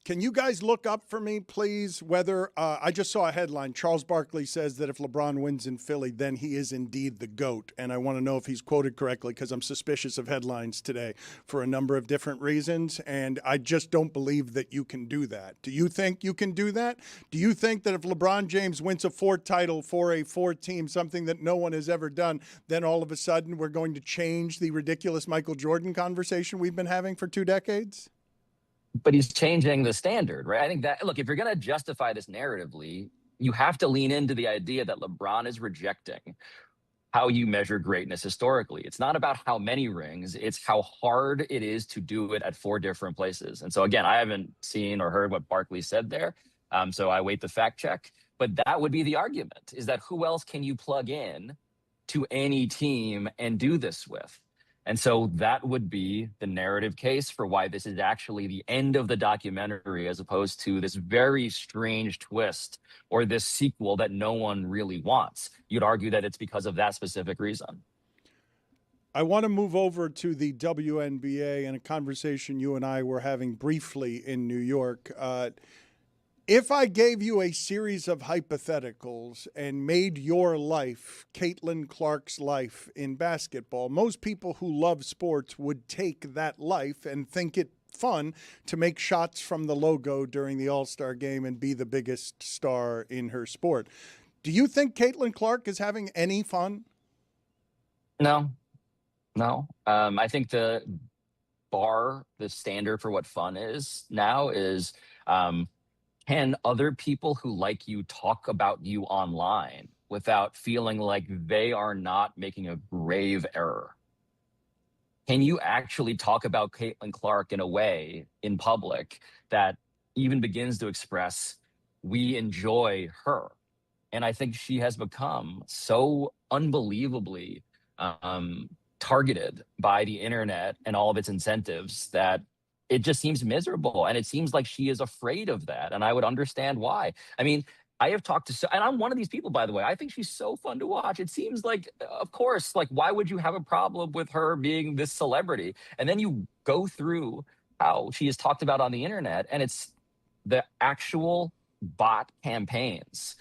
Can you guys look up for me, please, whether I just saw a headline. Charles Barkley says that if LeBron wins in Philly, then he is indeed the GOAT. And I want to know if he's quoted correctly because I'm suspicious of headlines today for a number of different reasons. And I just don't believe that you can do that. Do you think you can do that? Do you think that if LeBron James wins a 4th title for a 4th team, something that no one has ever done, then all of a sudden we're going to change the ridiculous Michael Jordan conversation we've been having for 2 decades? But he's changing the standard, right? I think that, look, if you're going to justify this narratively, you have to lean into the idea that LeBron is rejecting how you measure greatness historically. It's not about how many rings, it's how hard it is to do it at 4 different places. And so again, I haven't seen or heard what Barkley said there. So I wait the fact check. But that would be the argument, is that who else can you plug in to any team and do this with? And so that would be the narrative case for why this is actually the end of the documentary, as opposed to this very strange twist or this sequel that no one really wants. You'd argue that it's because of that specific reason. I want to move over to the WNBA and a conversation you and I were having briefly in New York. If I gave you a series of hypotheticals and made your life Caitlin Clark's life in basketball, most people who love sports would take that life and think it fun to make shots from the logo during the All-Star game and be the biggest star in her sport. Do you think Caitlin Clark is having any fun? No. I think the standard for what fun is now is, can other people who like you talk about you online without feeling like they are not making a grave error? Can you actually talk about Caitlin Clark in a way in public that even begins to express, we enjoy her? And I think she has become so unbelievably targeted by the internet and all of its incentives that it just seems miserable. And it seems like she is afraid of that. And I would understand why. I mean, I have talked to, and I'm one of these people, by the way. I think she's so fun to watch. It seems like, of course, like, why would you have a problem with her being this celebrity? And then you go through how she is talked about on the internet, and it's the actual bot campaigns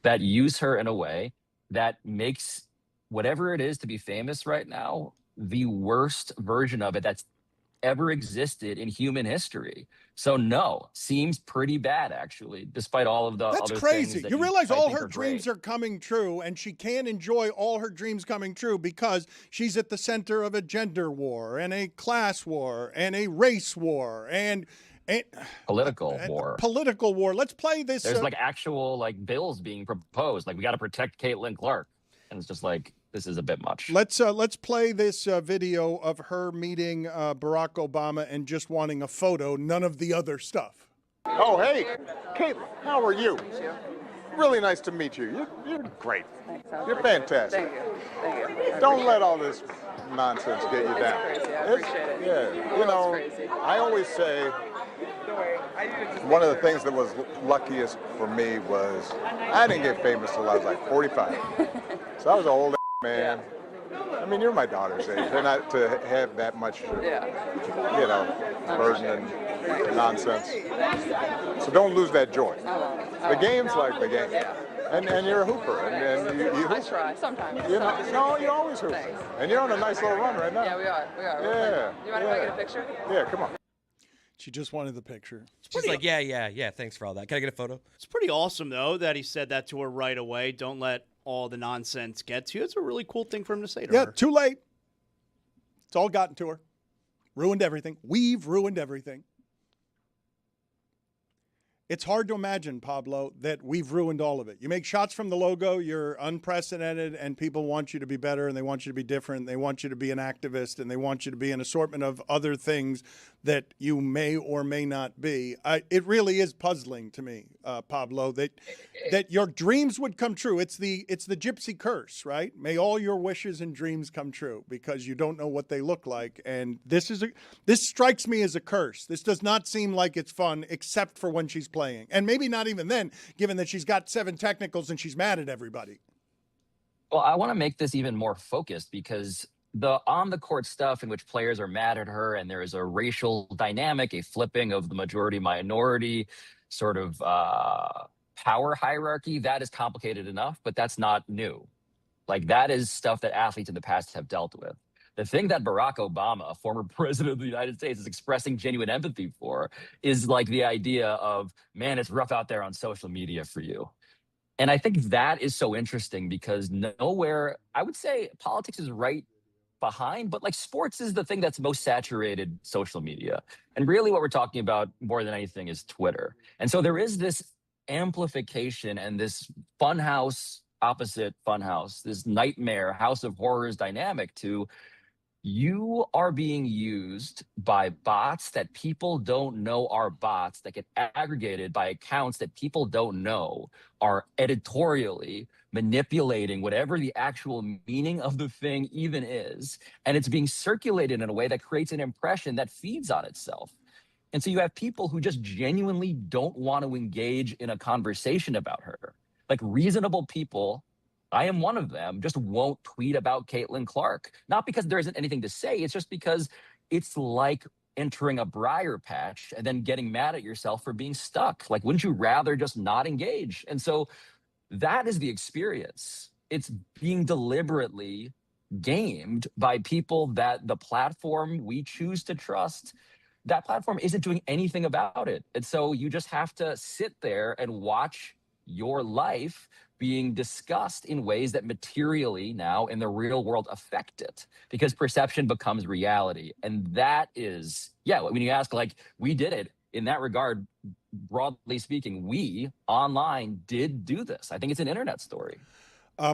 that use her in a way that makes whatever it is to be famous right now the worst version of it that's ever existed in human history. So no, seems pretty bad, actually, despite all of the That's other crazy. things that You realize I all think her are dreams great. are coming true, and she can't enjoy all her dreams coming true because she's at the center of a gender war and a class war and a race war and Political war. Political war. Let's play this. There's like actual like bills being proposed. Like, we got to protect Caitlin Clark. And it's just like, this is a bit much. Let's play this video of her meeting Barack Obama and just wanting a photo, none of the other stuff. Oh, hey, Caitlin, how are you? Really nice to meet you. You're great. You're fantastic. Thank you. Don't let all this nonsense get you down. Crazy. I appreciate it. Yeah, you know, I always say one of the things that was luckiest for me was I didn't get famous till I was like 45. So I was an old man. I mean, you're my daughter's age. They're not to have that much, you know, burden and nonsense. So don't lose that joy. The game's like the game. And you're a hooper. And you I try, sometimes. You know, no, you always hoop. And you're on a nice little run right now. Yeah, we are. Yeah. You mind if I get a picture? Yeah, come on. She just wanted the picture. She's like, yeah, thanks for all that. Can I get a photo? It's pretty awesome, though, that he said that to her right away. Don't let all the nonsense get to you. It's a really cool thing for him to say to her. Yeah, too late. It's all gotten to her. Ruined everything. We've ruined everything. It's hard to imagine, Pablo, that we've ruined all of it. You make shots from the logo, you're unprecedented, and people want you to be better, and they want you to be different. They want you to be an activist, and they want you to be an assortment of other things that you may or may not be. It really is puzzling to me, Pablo, that your dreams would come true. It's the gypsy curse, right? May all your wishes and dreams come true because you don't know what they look like. And this strikes me as a curse. This does not seem like it's fun, except for when she's playing. And maybe not even then, given that she's got 7 technicals and she's mad at everybody. Well, I want to make this even more focused because the on-the-court stuff in which players are mad at her and there is a racial dynamic, a flipping of the majority-minority sort of power hierarchy, that is complicated enough, but that's not new. Like, that is stuff that athletes in the past have dealt with. The thing that Barack Obama, a former president of the United States, is expressing genuine empathy for is like the idea of, man, it's rough out there on social media for you. And I think that is so interesting because nowhere, I would say politics is right behind, but like sports is the thing that's most saturated social media. And really what we're talking about more than anything is Twitter. And so there is this amplification and this funhouse opposite funhouse, this nightmare house of horrors dynamic to you are being used by bots that people don't know are bots that get aggregated by accounts that people don't know are editorially manipulating whatever the actual meaning of the thing even is. And it's being circulated in a way that creates an impression that feeds on itself. And so you have people who just genuinely don't want to engage in a conversation about her. Like reasonable people, I am one of them, just won't tweet about Caitlin Clark. Not because there isn't anything to say, it's just because it's like entering a briar patch and then getting mad at yourself for being stuck. Like, wouldn't you rather just not engage? And so that is the experience. It's being deliberately gamed by people that the platform we choose to trust, that platform isn't doing anything about it. And so you just have to sit there and watch your life being discussed in ways that materially now in the real world affect it because perception becomes reality. And that is, when you ask, like, we did it in that regard, broadly speaking, we online did do this. I think it's an internet story.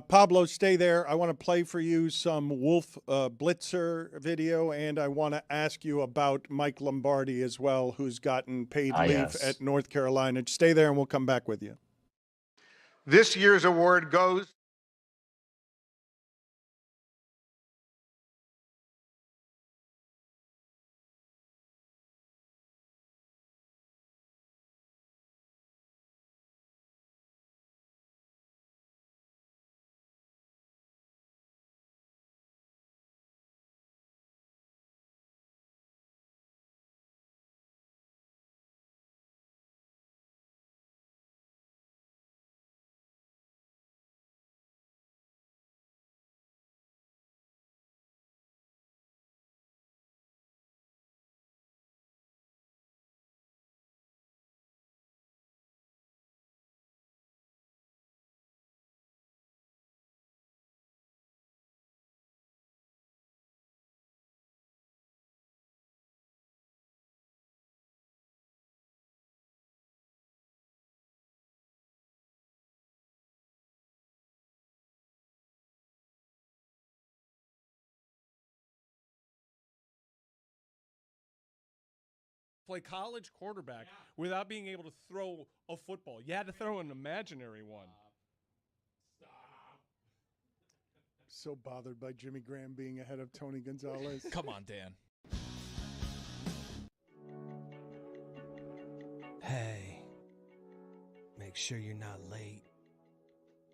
Pablo, stay there. I want to play for you some Wolf Blitzer video, and I want to ask you about Mike Lombardi as well, who's gotten paid leave at North Carolina. Stay there, and we'll come back with you. This year's award goes play college quarterback without being able to throw a football. You had to throw an imaginary one. So bothered by Jimmy Graham being ahead of Tony Gonzalez. Come on, Dan. Hey, make sure you're not late.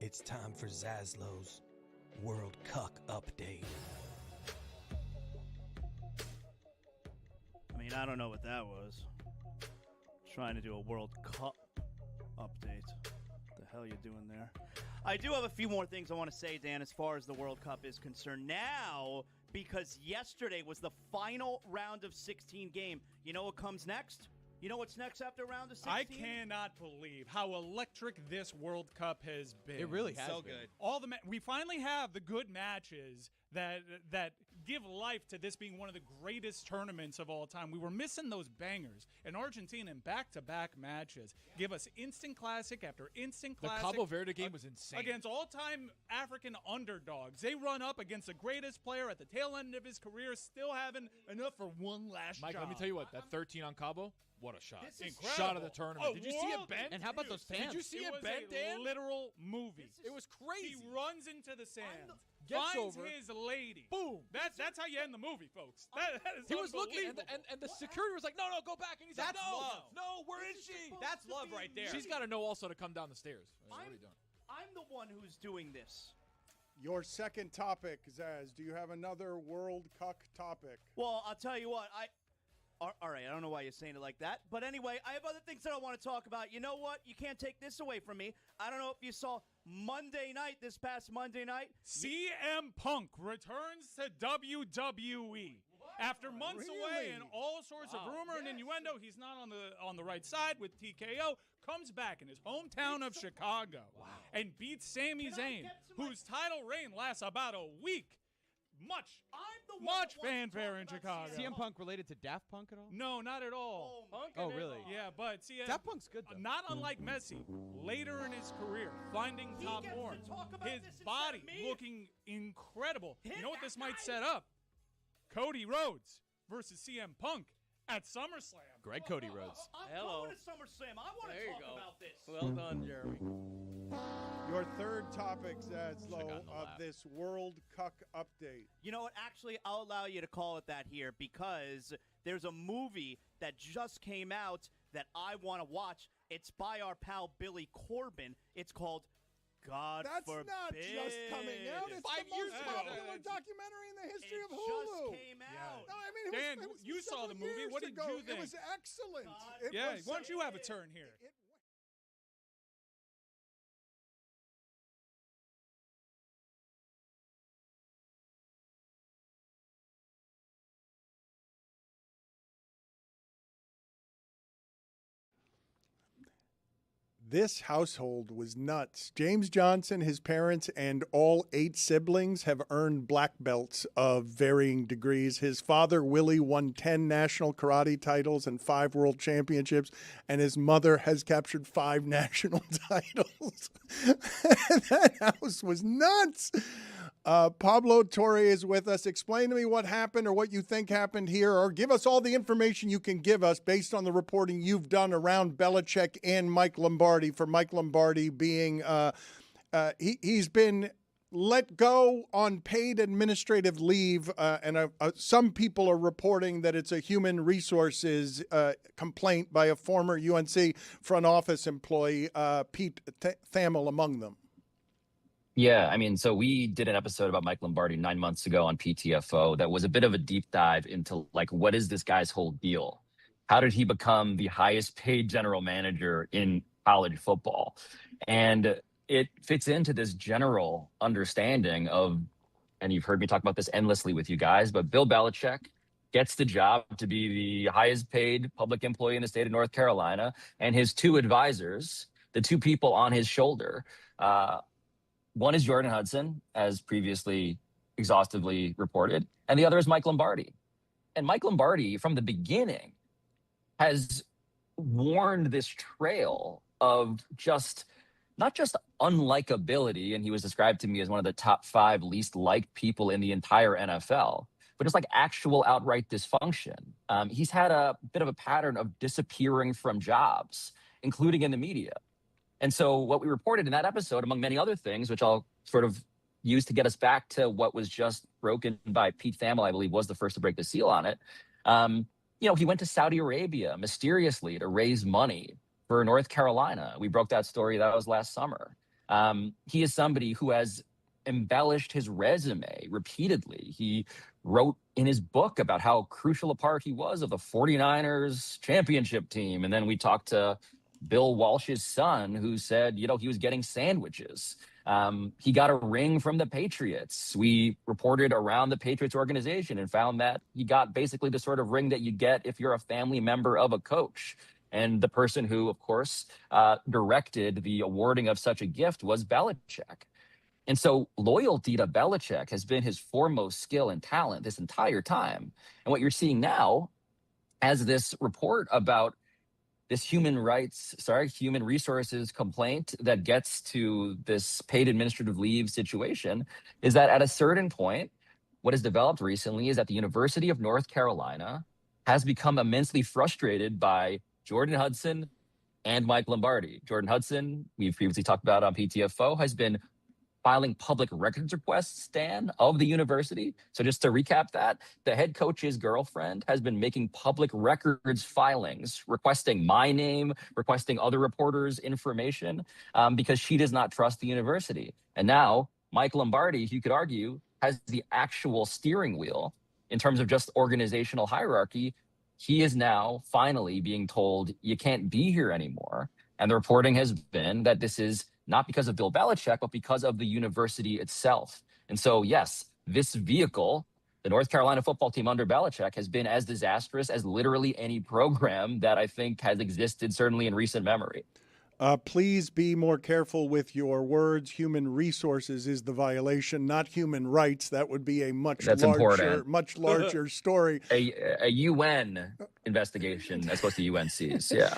It's time for Zaslow's World Cuck update. I mean, I don't know what that was. Trying to do a World Cup update. What the hell you doing there? I do have a few more things I want to say, Dan, as far as the World Cup is concerned. Now, because yesterday was the final round of 16 game, you know what comes next? You know what's next after round of 16? I cannot believe how electric this World Cup has been. It really has So been. good. All the we finally have the good matches that give life to this being one of the greatest tournaments of all time. We were missing those bangers. And Argentina in back-to-back matches give us instant classic after instant The classic. Cabo Verde game was insane. Against all-time African underdogs. They run up against the greatest player at the tail end of his career, still having enough for one last Mike, job. let me tell you what, that 13 on Cabo, what a shot. This is Shot of the incredible. tournament. A Did you see it world- bend? And how about those fans? Did you see it was bend, a Dan? literal movie. It was crazy. He runs into the sand, Gets finds over. his lady. Boom. That's how you end the movie, folks. That is He was looking, and unbelievable. the security was like, no, go back. And he's That's like, no, love. no, where is she? That's love right there. She's got to know also to come down the stairs. What are you doing? I'm the one who's doing this. Your second topic, Zaz. Do you have another World Cuck topic? Well, I'll tell you what. All right, I don't know why you're saying it like that. But anyway, I have other things that I want to talk about. You know what? You can't take this away from me. I don't know if you saw this past Monday night. CM Punk returns to WWE. After months away and all sorts of rumor and innuendo, he's not on the right side with TKO, comes back in his hometown of Chicago and beats Sami Zayn, whose title reign lasts about a week. Much fanfare in Chicago. CM Punk related to Daft Punk at all? No, not at all. Oh, really? Yeah, but CM Daft Punk's good, though. Not unlike Messi, later in his career, finding top form, his body looking incredible. You know what this might set up? Cody Rhodes versus CM Punk at SummerSlam. Greg Cody Rhodes. I'm going to SummerSlam. I want to talk about this. Well done, Jeremy. Your third topic, Zaslow, of this World Cuck update. You know what? Actually, I'll allow you to call it that here because there's a movie that just came out that I want to watch. It's by our pal Billy Corbin. It's called God That's Forbid. not just coming out. It's 5 the years most ago. popular documentary in the history It of Hulu. just came out. No, I mean, Dan, it was you saw the several movie. years What did ago. you think? It was excellent. Yeah, why don't you have a turn here? This household was nuts. James Johnson, his parents, and all 8 siblings have earned black belts of varying degrees. His father, Willie, won 10 national karate titles and 5 world championships, and his mother has captured 5 national titles. That house was nuts. Pablo Torre is with us. Explain to me what happened or what you think happened here, or give us all the information you can give us based on the reporting you've done around Belichick and Mike Lombardi. For Mike Lombardi being, he's been let go on paid administrative leave, and some people are reporting that it's a human resources complaint by a former UNC front office employee, Pete Thamel among them. Yeah, I mean, so we did an episode about Mike Lombardi 9 months ago on PTFO that was a bit of a deep dive into, like, what is this guy's whole deal? How did he become the highest paid general manager in college football? And it fits into this general understanding of, and you've heard me talk about this endlessly with you guys, but Bill Belichick gets the job to be the highest paid public employee in the state of North Carolina, and his two advisors, the two people on his shoulder, one is Jordan Hudson, as previously exhaustively reported, and the other is Mike Lombardi. And Mike Lombardi, from the beginning, has warned this trail of just, not just unlikability, and he was described to me as one of the top 5 least liked people in the entire NFL, but just like actual outright dysfunction. He's had a bit of a pattern of disappearing from jobs, including in the media. And so what we reported in that episode, among many other things, which I'll sort of use to get us back to what was just broken by Pete Thamel, I believe was the first to break the seal on it. He went to Saudi Arabia mysteriously to raise money for North Carolina. We broke that story. That was last summer. He is somebody who has embellished his resume repeatedly. He wrote in his book about how crucial a part he was of the 49ers championship team. And then we talked to Bill Walsh's son, who said, he was getting sandwiches. He got a ring from the Patriots. We reported around the Patriots organization and found that he got basically the sort of ring that you get if you're a family member of a coach. And the person who, of course, directed the awarding of such a gift was Belichick. And so loyalty to Belichick has been his foremost skill and talent this entire time. And what you're seeing now, as this report about this human resources complaint that gets to this paid administrative leave situation, is that at a certain point, what has developed recently is that the University of North Carolina has become immensely frustrated by Jordan Hudson and Mike Lombardi. Jordan Hudson, we've previously talked about on PTFO, has been filing public records requests, Dan, of the university. So just to recap that, the head coach's girlfriend has been making public records filings, requesting my name, requesting other reporters' information, because she does not trust the university. And now Mike Lombardi, you could argue, has the actual steering wheel in terms of just organizational hierarchy. He is now finally being told, you can't be here anymore. And the reporting has been that this is not because of Bill Belichick, but because of the university itself. And so, yes, this vehicle, the North Carolina football team under Belichick, has been as disastrous as literally any program that I think has existed, certainly in recent memory. Please be more careful with your words. Human resources is the violation, not human rights. That would be a much larger story. A UN investigation as opposed to UNC's, yeah.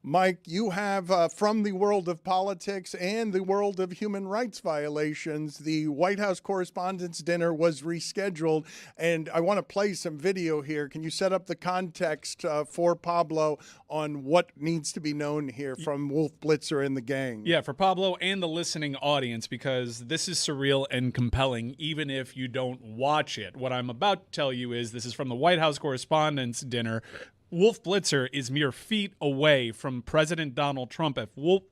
Mike, you have, from the world of politics and the world of human rights violations, the White House Correspondents' Dinner was rescheduled, and I want to play some video here. Can you set up the context for Pablo on what needs to be known here from Wolf Blitzer and the gang? Yeah, for Pablo and the listening audience, because this is surreal and compelling, even if you don't watch it. What I'm about to tell you is this is from the White House Correspondents' Dinner. Wolf Blitzer is mere feet away from President Donald Trump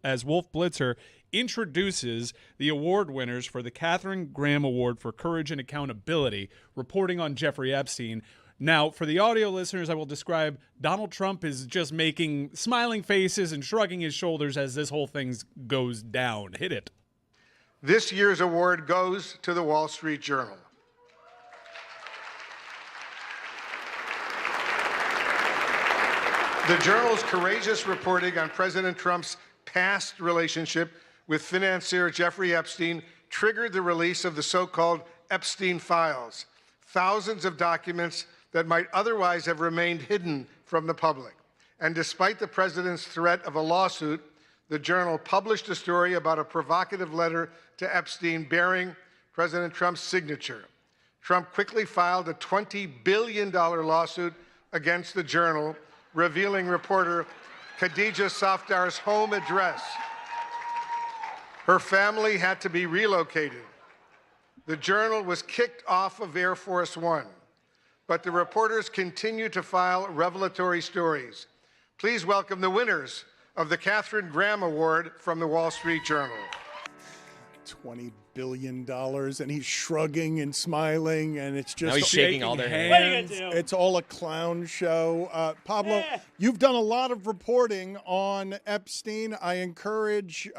as Wolf Blitzer introduces the award winners for the Katharine Graham Award for Courage and Accountability, reporting on Jeffrey Epstein. Now, for the audio listeners, I will describe Donald Trump is just making smiling faces and shrugging his shoulders as this whole thing goes down. Hit it. This year's award goes to the Wall Street Journal. The Journal's courageous reporting on President Trump's past relationship with financier Jeffrey Epstein triggered the release of the so-called Epstein files, thousands of documents that might otherwise have remained hidden from the public. And despite the president's threat of a lawsuit, the Journal published a story about a provocative letter to Epstein bearing President Trump's signature. Trump quickly filed a $20 billion lawsuit against the Journal, revealing reporter Khadija Safdar's home address. Her family had to be relocated. The Journal was kicked off of Air Force One, but the reporters continue to file revelatory stories. Please welcome the winners of the Katharine Graham Award from the Wall Street Journal. $20 billion, and he's shrugging and smiling, and it's just Now he's shaking all their hands. It's all a clown show. Pablo, you've done a lot of reporting on Epstein. I encourage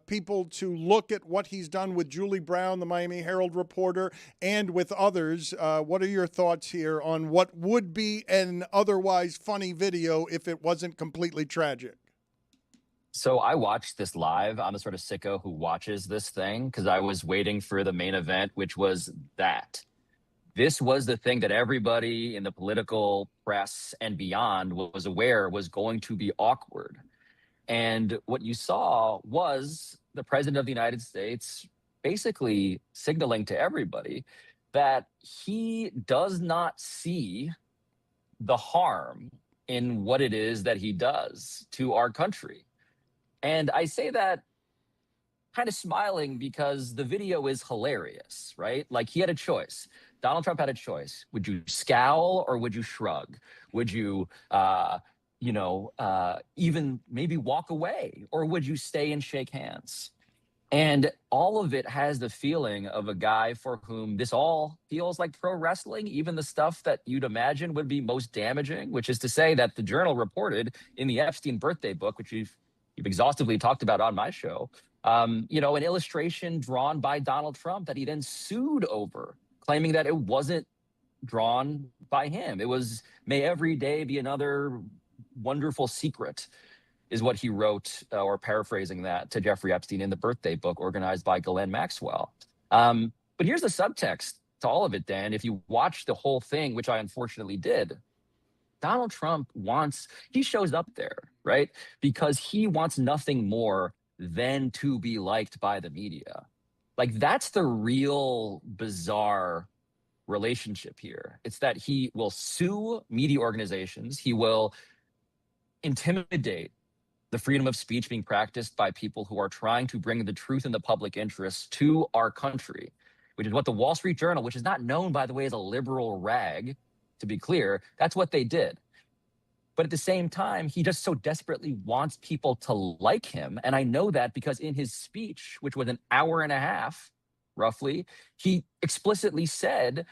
people to look at what he's done with Julie Brown, the Miami Herald reporter, and with others. What are your thoughts here on what would be an otherwise funny video if it wasn't completely tragic? So I watched this live. I'm the sort of sicko who watches this thing because I was waiting for the main event, which was that. This was the thing that everybody in the political press and beyond was aware was going to be awkward. And what you saw was the president of the United States basically signaling to everybody that he does not see the harm in what it is that he does to our country. And I say that kind of smiling because the video is hilarious, right? Like he had a choice. Donald Trump had a choice. Would you scowl or would you shrug? Would you, even maybe walk away? Or would you stay and shake hands? And all of it has the feeling of a guy for whom this all feels like pro wrestling, even the stuff that you'd imagine would be most damaging, which is to say that the Journal reported in the Epstein birthday book, which you've exhaustively talked about on my show, an illustration drawn by Donald Trump that he then sued over, claiming that it wasn't drawn by him. It was, may every day be another wonderful secret, is what he wrote, or paraphrasing that, to Jeffrey Epstein in the birthday book organized by Ghislaine Maxwell. But here's the subtext to all of it, Dan. If you watch the whole thing, which I unfortunately did, Donald Trump he shows up there, right? Because he wants nothing more than to be liked by the media. Like that's the real bizarre relationship here. It's that he will sue media organizations. He will intimidate the freedom of speech being practiced by people who are trying to bring the truth and the public interest to our country, which is what the Wall Street Journal, which is not known, by the way, as a liberal rag, to be clear, that's what they did. But at the same time, he just so desperately wants people to like him. And I know that because in his speech, which was an hour and a half, roughly, he explicitly said,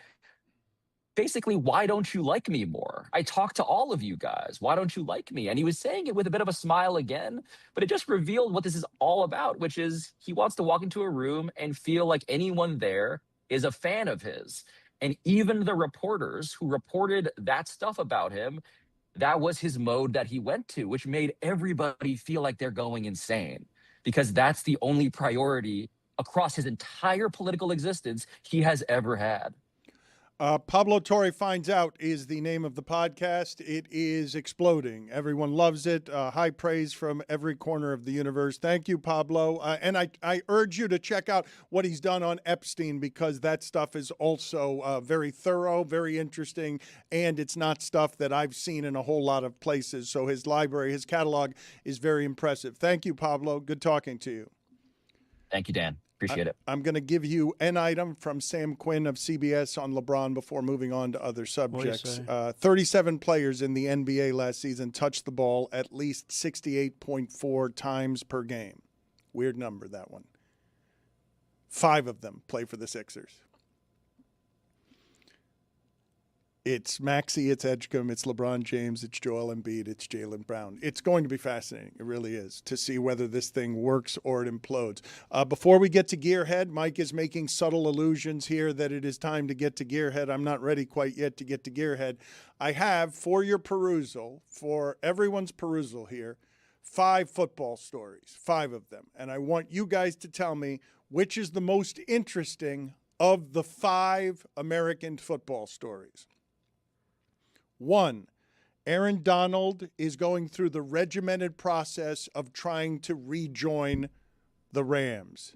basically, why don't you like me more? I talk to all of you guys. Why don't you like me? And he was saying it with a bit of a smile again, but it just revealed what this is all about, which is he wants to walk into a room and feel like anyone there is a fan of his. And even the reporters who reported that stuff about him, that was his mode that he went to, which made everybody feel like they're going insane because that's the only priority across his entire political existence he has ever had. Pablo Torre Finds Out is the name of the podcast. It is exploding. Everyone loves it. High praise from every corner of the universe. Thank you, Pablo. And I urge you to check out what he's done on Epstein because that stuff is also very thorough, very interesting, and it's not stuff that I've seen in a whole lot of places. So his library, his catalog is very impressive. Thank you, Pablo. Good talking to you. Thank you, Dan. Appreciate it. I'm going to give you an item from Sam Quinn of CBS on LeBron before moving on to other subjects. 37 players in the NBA last season touched the ball at least 68.4 times per game. Weird number, that one. 5 of them play for the Sixers. It's Maxey, it's Edgecombe, it's LeBron James, it's Joel Embiid, it's Jaylen Brown. It's going to be fascinating. It really is, to see whether this thing works or it implodes. Before we get to Gearhead, Mike is making subtle allusions here that it is time to get to Gearhead. I'm not ready quite yet to get to Gearhead. I have, for your perusal, for everyone's perusal here, 5 football stories, 5 of them. And I want you guys to tell me which is the most interesting of the 5 American football stories. 1, Aaron Donald is going through the regimented process of trying to rejoin the Rams.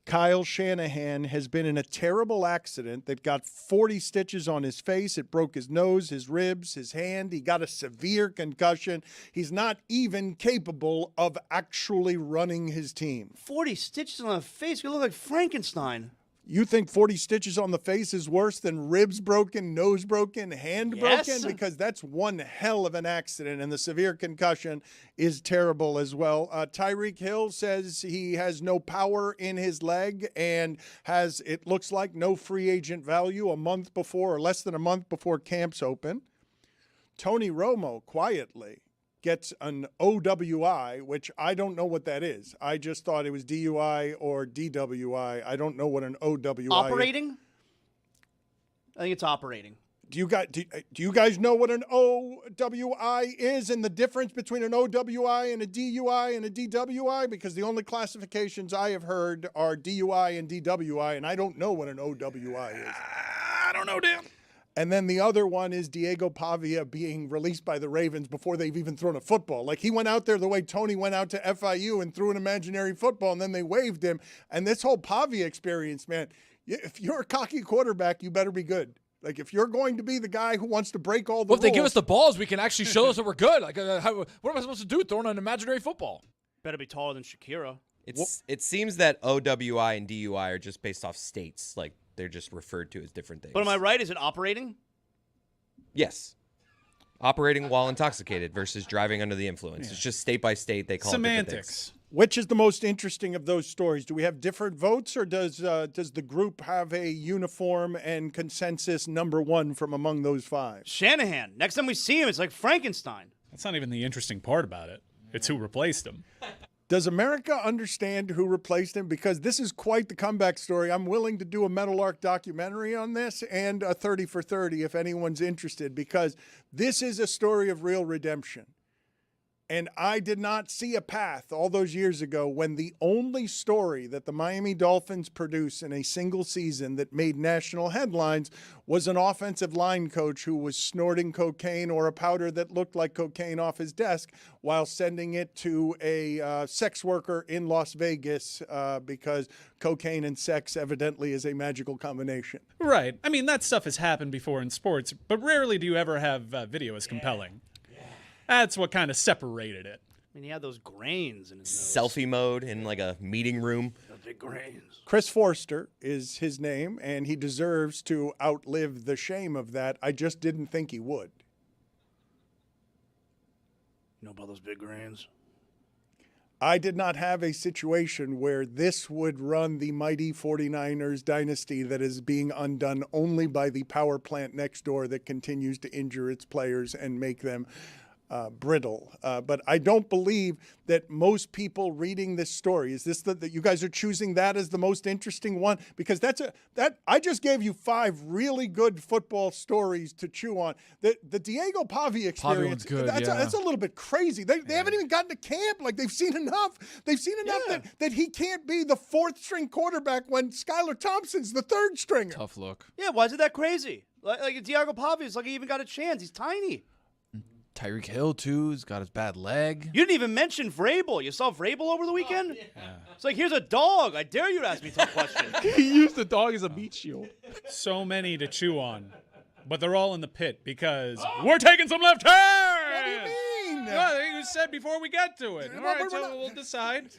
Kyle Shanahan has been in a terrible accident that got 40 stitches on his face. It broke his nose, his ribs, his hand. He got a severe concussion. He's not even capable of actually running his team. 40 stitches on the face. You look like Frankenstein. You think 40 stitches on the face is worse than ribs broken, nose broken, hand Yes. broken? Because that's one hell of an accident, and the severe concussion is terrible as well. Tyreek Hill says he has no power in his leg and has, it looks like, no free agent value a month before or less than a month before camps open. Tony Romo quietly gets an OWI, which I don't know what that is. I just thought it was DUI or DWI. I don't know what an OWI is. Operating? I think it's operating. Do you guys know what an OWI is and the difference between an OWI and a DUI and a DWI? Because the only classifications I have heard are DUI and DWI, and I don't know what an OWI is. I don't know, Dan. And then the other one is Diego Pavia being released by the Ravens before they've even thrown a football. Like, he went out there the way Tony went out to FIU and threw an imaginary football, and then they waived him. And this whole Pavia experience, man, if you're a cocky quarterback, you better be good. Like, if you're going to be the guy who wants to break all the Well, if rules. they give us the balls, we can actually show us that we're good. Like, what am I supposed to do? Throwing an imaginary football? Better be taller than Shakira. It seems that OWI and DUI are just based off states. Like, they're just referred to as different things. But am I right? Is it operating? Yes. Operating while intoxicated versus driving under the influence. Yeah. It's just state by state. They call it different things. Which is the most interesting of those stories? Do we have different votes, or does the group have a uniform and consensus number one from among those five? Shanahan. Next time we see him, it's like Frankenstein. That's not even the interesting part about it. It's who replaced him. Does America understand who replaced him? Because this is quite the comeback story. I'm willing to do a Metal Arc documentary on this and a 30 for 30 if anyone's interested, because this is a story of real redemption. And I did not see a path all those years ago when the only story that the Miami Dolphins produced in a single season that made national headlines was an offensive line coach who was snorting cocaine or a powder that looked like cocaine off his desk while sending it to a sex worker in Las Vegas because cocaine and sex evidently is a magical combination. Right. I mean, that stuff has happened before in sports, but rarely do you ever have video as compelling. That's what kind of separated it. I mean, he had those grains in his nose. Selfie mode in like a meeting room. The big grains. Chris Forster is his name, and he deserves to outlive the shame of that. I just didn't think he would. You know about those big grains? I did not have a situation where this would run the mighty 49ers dynasty that is being undone only by the power plant next door that continues to injure its players and make them brittle. But I don't believe that most people reading this story, is this that you guys are choosing that as the most interesting one? Because I just gave you 5 really good football stories to chew on. The Diego Pavia experience, good, that's a little bit crazy. They haven't even gotten to camp. Like, they've seen enough. They've seen enough that he can't be the 4th string quarterback when Skylar Thompson's the 3rd stringer. Tough look. Yeah, why is it that crazy? Like Diego Pavia, it's like he even got a chance. He's tiny. Tyreek Hill, too. He's got his bad leg. You didn't even mention Vrabel. You saw Vrabel over the weekend? It's like, here's a dog. I dare you to ask me tough questions. He used the dog as a meat shield. So many to chew on, but they're all in the pit because we're taking some left turns. What do you mean? Well, you said before we get to it. All right, so we'll decide.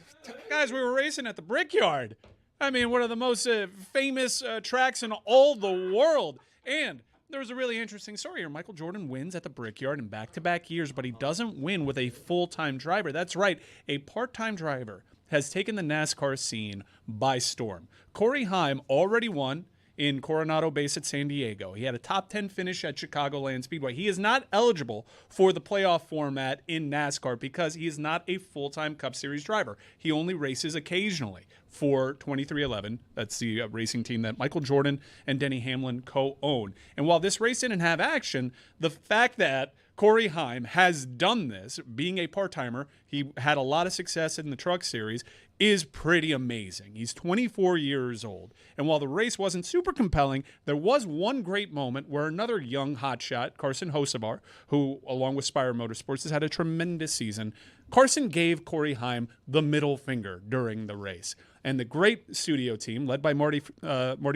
Guys, we were racing at the Brickyard. I mean, one of the most famous tracks in all the world. And there was a really interesting story here. Michael Jordan wins at the Brickyard in back-to-back years, but he doesn't win with a full-time driver. That's right. A part-time driver has taken the NASCAR scene by storm. Corey Haim already won in Coronado Base at San Diego. He had a top 10 finish at Chicagoland Speedway. He is not eligible for the playoff format in NASCAR because he is not a full-time Cup Series driver. He only races occasionally for 2311. That's the racing team that Michael Jordan and Denny Hamlin co-own. And while this race didn't have action, the fact that Corey Heim has done this, being a part-timer. He had a lot of success in the Truck Series, is pretty amazing. He's 24 years old. And while the race wasn't super compelling, there was one great moment where another young hotshot, Carson Hocevar, who, along with Spire Motorsports, has had a tremendous season, Carson gave Corey Heim the middle finger during the race. And the great studio team, led by Marty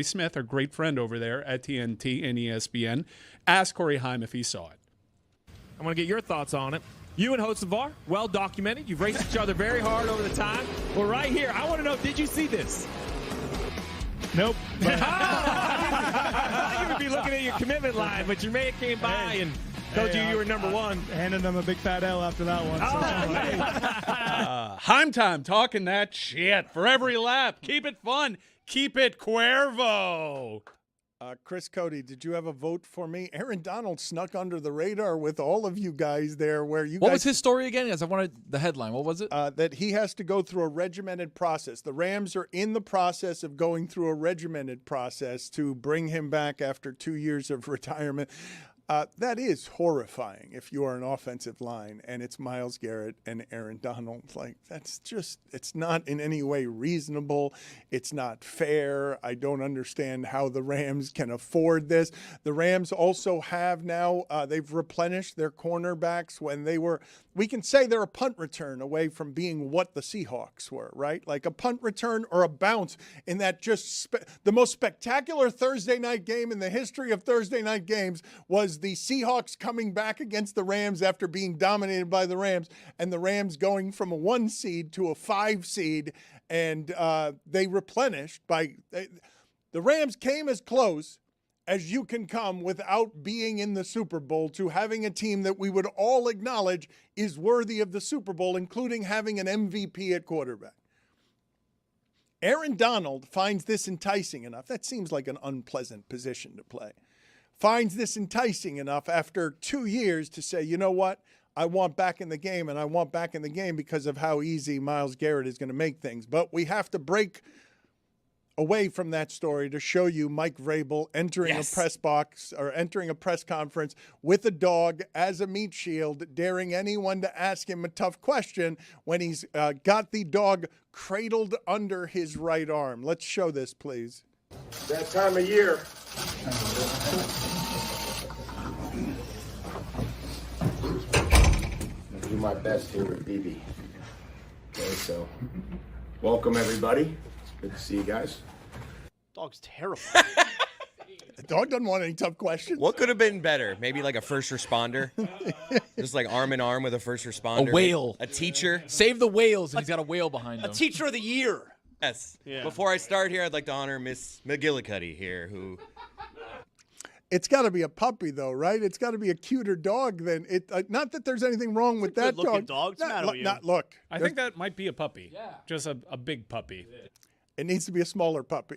Smith, our great friend over there at TNT and ESPN, asked Corey Heim if he saw it. I want to get your thoughts on it. You and Hocevar, well documented. You've raced each other very hard over the time. Well, right here, I want to know, did you see this? Nope. I thought you would be looking at your commitment line, but your mate came by and told you were number one. Handed them a big fat L after that one. Heim time, talking that shit for every lap. Keep it fun. Keep it Cuervo. Chris Cody, did you have a vote for me? Aaron Donald snuck under the radar with all of you guys there. What was his story again? Yes, I wanted the headline. What was it? That he has to go through a regimented process. The Rams are in the process of going through a regimented process to bring him back after 2 years of retirement. That is horrifying if you are an offensive line and it's Myles Garrett and Aaron Donald. Like, that's just, it's not in any way reasonable. It's not fair. I don't understand how the Rams can afford this. The Rams also have now, they've replenished their cornerbacks when they were, we can say they're a punt return away from being what the Seahawks were, right? Like a punt return or a bounce in that just the most spectacular Thursday night game in the history of Thursday night games was the Seahawks coming back against the Rams after being dominated by the Rams, and the Rams going from a 1 seed to a 5 seed, and they replenished the Rams came as close as you can come without being in the Super Bowl to having a team that we would all acknowledge is worthy of the Super Bowl, including having an MVP at quarterback. Aaron Donald finds this enticing enough. That seems like an unpleasant position to play. Finds this enticing enough after 2 years to say, you know what? I want back in the game, and I want back in the game because of how easy Myles Garrett is going to make things. But we have to break away from that story to show you Mike Vrabel entering a press box or entering a press conference with a dog as a meat shield, daring anyone to ask him a tough question when he's got the dog cradled under his right arm. Let's show this, please. That time of year. I'll do my best here with BB. Okay, so welcome everybody. Good to see you guys. Dog's terrible. The dog doesn't want any tough questions. What could have been better? Maybe like a first responder. Just like arm in arm with a first responder. A whale. A teacher. Save the whales, and he's got a whale behind him. A teacher of the year. Yes. Yeah. Before I start here, I'd like to honor Miss McGillicuddy here, who... It's got to be a puppy, though, right? It's got to be a cuter dog than it. Not that there's anything wrong with that dog. What's the matter with you? Look, I think that might be a puppy. Yeah. Just a big puppy. It needs to be a smaller puppy.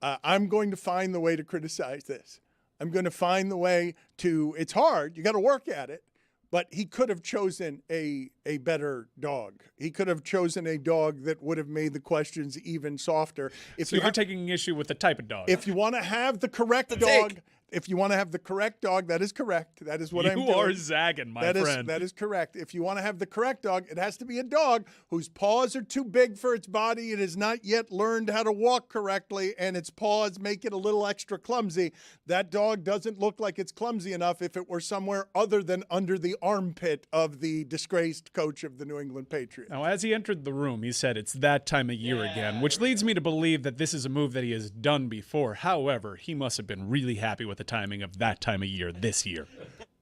I'm going to find the way to criticize this. I'm going to find the way to. It's hard. You got to work at it. But he could have chosen a better dog. He could have chosen a dog that would have made the questions even softer. So you're taking issue with the type of dog. If you want to have the correct dog, if you want to have the correct dog, that is correct. That is what I'm doing. You are zagging, my friend. That is correct. If you want to have the correct dog, it has to be a dog whose paws are too big for its body. It has not yet learned how to walk correctly, and its paws make it a little extra clumsy. That dog doesn't look like it's clumsy enough if it were somewhere other than under the armpit of the disgraced coach of the New England Patriots. Now, as he entered the room, he said it's that time of year again, which leads me to believe that this is a move that he has done before. However, he must have been really happy with the timing of that time of year this year.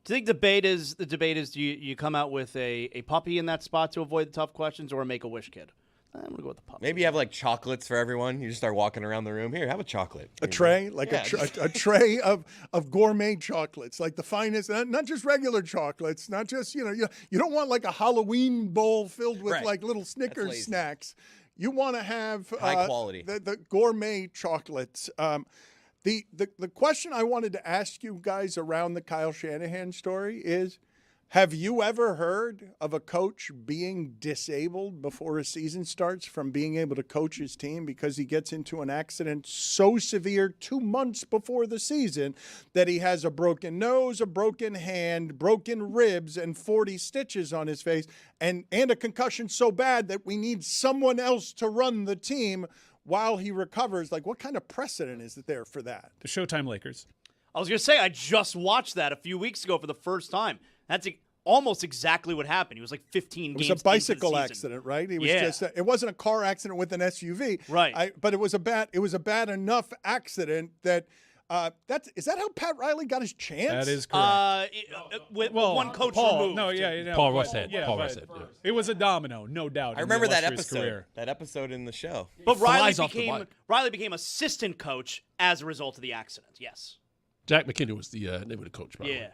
Do you think the debate is do you come out with a puppy in that spot to avoid the tough questions, or a Make-A-Wish kid? I'm going to go with the puppy. Maybe you have like chocolates for everyone. You just start walking around the room. Here, have a chocolate. A tray, like a tray of gourmet chocolates, like the finest, not just regular chocolates, not just, you don't want like a Halloween bowl filled with like little Snickers snacks. You want to have high quality, the gourmet chocolates. The question I wanted to ask you guys around the Kyle Shanahan story is, Have you ever heard of a coach being disabled before a season starts from being able to coach his team because he gets into an accident so severe 2 months before the season that he has a broken nose, a broken hand, broken ribs, and 40 stitches on his face, and a concussion so bad that we need someone else to run the team while he recovers? Like, what kind of precedent is there for that? The Showtime Lakers. I was going to say, I just watched that a few weeks ago for the first time. That's almost exactly what happened. He was like 15 games. It was a bicycle accident, right? It was it wasn't a car accident with an SUV, right? But it was a bad enough accident that is that how Pat Riley got his chance? That is correct. With one coach Paul, removed. No, yeah, Paul Westhead. Yeah, Paul but Westhead, yeah. It was a domino, no doubt. I remember that episode. That episode in the show. But Riley became assistant coach as a result of the accident. Yes. Jack McKinney was the name of the coach, by the way.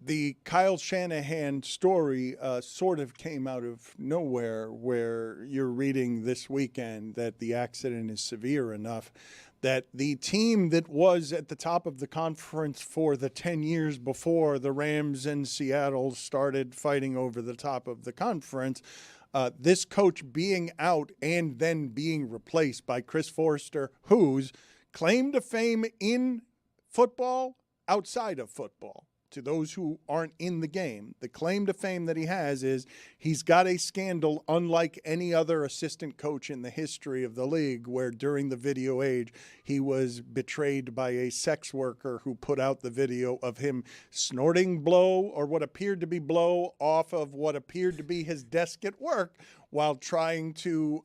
The Kyle Shanahan story sort of came out of nowhere, where you're reading this weekend that the accident is severe enough that the team that was at the top of the conference for the 10 years before the Rams and Seattle started fighting over the top of the conference, this coach being out and then being replaced by Chris Forrester, whose claim to fame in football, outside of football, to those who aren't in the game, the claim to fame that he has is he's got a scandal unlike any other assistant coach in the history of the league, where during the video age, he was betrayed by a sex worker who put out the video of him snorting blow, or what appeared to be blow, off of what appeared to be his desk at work while trying to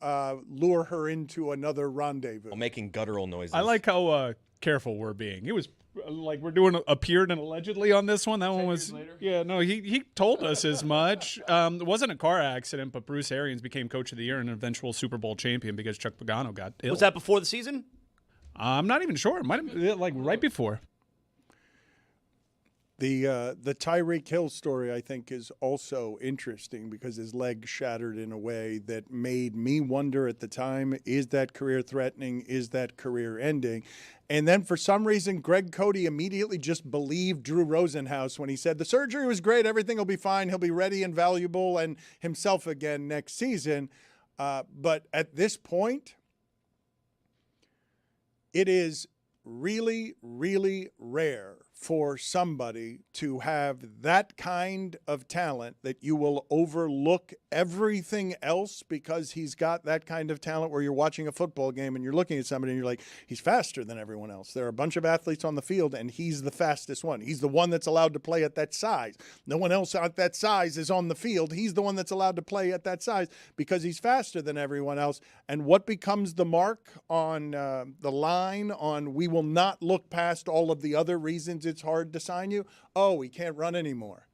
lure her into another rendezvous. While making guttural noises. I like how careful we're being. It was like we're doing appeared and allegedly on this one. That one was he told us as much. It wasn't a car accident, but Bruce Arians became coach of the year and an eventual Super Bowl champion because Chuck Pagano got ill. Was that before the season? I'm not even sure. It might have been like right before. The Tyreek Hill story, I think, is also interesting because his leg shattered in a way that made me wonder at the time, is that career threatening? Is that career ending? And then for some reason, Greg Cody immediately just believed Drew Rosenhaus when he said the surgery was great, everything will be fine, he'll be ready and valuable and himself again next season. But at this point, it is really, really rare for somebody to have that kind of talent that you will overlook everything else because he's got that kind of talent, where you're watching a football game and you're looking at somebody and you're like, he's faster than everyone else. There are a bunch of athletes on the field and he's the fastest one. He's the one that's allowed to play at that size. No one else at that size is on the field. He's the one that's allowed to play at that size because he's faster than everyone else. And what becomes the mark on the line on we will not look past all of the other reasons it's hard to sign you? Oh, he can't run anymore.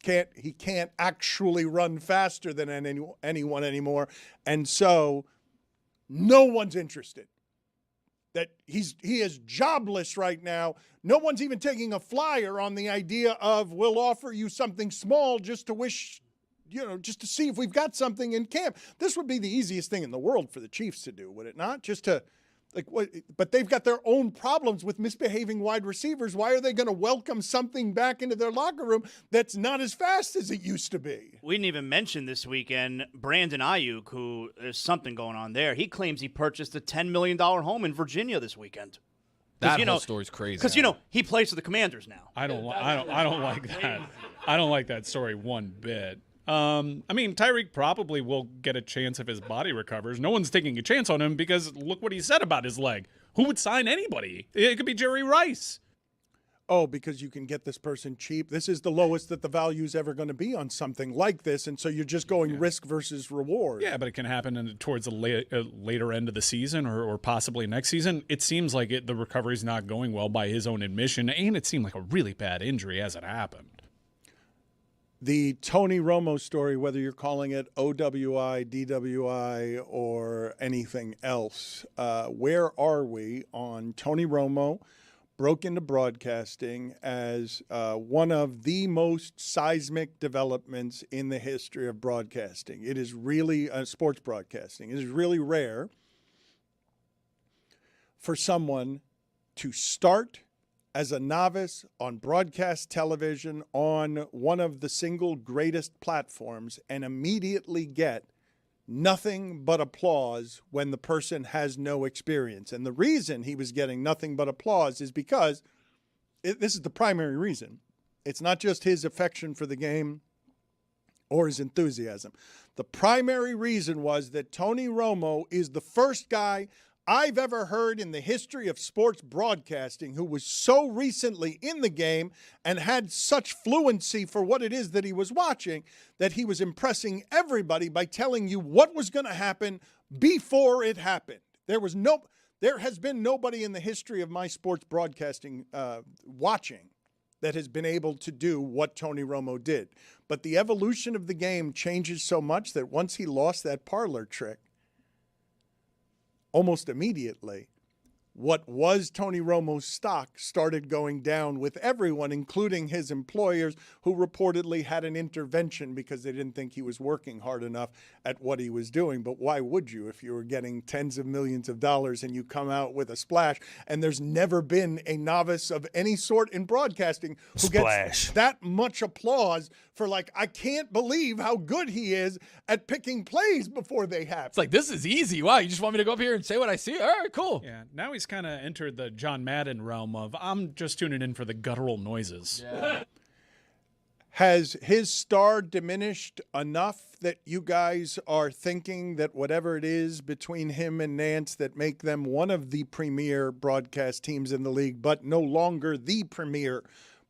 He can't actually run faster than anyone anymore. And so no one's interested. That he is jobless right now. No one's even taking a flyer on the idea of we'll offer you something small just to wish, just to see if we've got something in camp. This would be the easiest thing in the world for the Chiefs to do, would it not? Just to but they've got their own problems with misbehaving wide receivers. Why are they going to welcome something back into their locker room that's not as fast as it used to be? We didn't even mention this weekend Brandon Ayuk, who there's something going on there. He claims he purchased a $10 million home in Virginia this weekend. That whole story's crazy. Because he plays for the Commanders now. I don't like that. I don't like that story one bit. Tyreek probably will get a chance if his body recovers. No one's taking a chance on him because look what he said about his leg. Who would sign anybody? It could be Jerry Rice. Oh, because you can get this person cheap. This is the lowest that the value is ever going to be on something like this, and so you're just going risk versus reward. Yeah, but it can happen towards the later end of the season or possibly next season. It seems like the recovery's not going well by his own admission, and it seemed like a really bad injury as it happened. The Tony Romo story, whether you're calling it OWI, DWI, or anything else, where are we on Tony Romo broke into broadcasting as one of the most seismic developments in the history of broadcasting? It is really sports broadcasting. It is really rare for someone to start as a novice on broadcast television on one of the single greatest platforms and immediately get nothing but applause when the person has no experience. And the reason he was getting nothing but applause is because this is the primary reason. It's not just his affection for the game or his enthusiasm. The primary reason was that Tony Romo is the first guy I've ever heard in the history of sports broadcasting who was so recently in the game and had such fluency for what it is that he was watching that he was impressing everybody by telling you what was going to happen before it happened. There has been nobody in the history of my sports broadcasting watching that has been able to do what Tony Romo did. But the evolution of the game changes so much that once he lost that parlor trick, almost immediately, what was Tony Romo's stock started going down with everyone, including his employers, who reportedly had an intervention because they didn't think he was working hard enough at what he was doing. But why would you if you were getting tens of millions of dollars and you come out with a splash? And there's never been a novice of any sort in broadcasting who gets that much applause for, like, I can't believe how good he is at picking plays before they happen. It's like, this is easy. Wow, you just want me to go up here and say what I see? All right, cool. Yeah, now he's kind of entered the John Madden realm of, I'm just tuning in for the guttural noises. Yeah. Has his star diminished enough that you guys are thinking that whatever it is between him and Nance that make them one of the premier broadcast teams in the league, but no longer the premier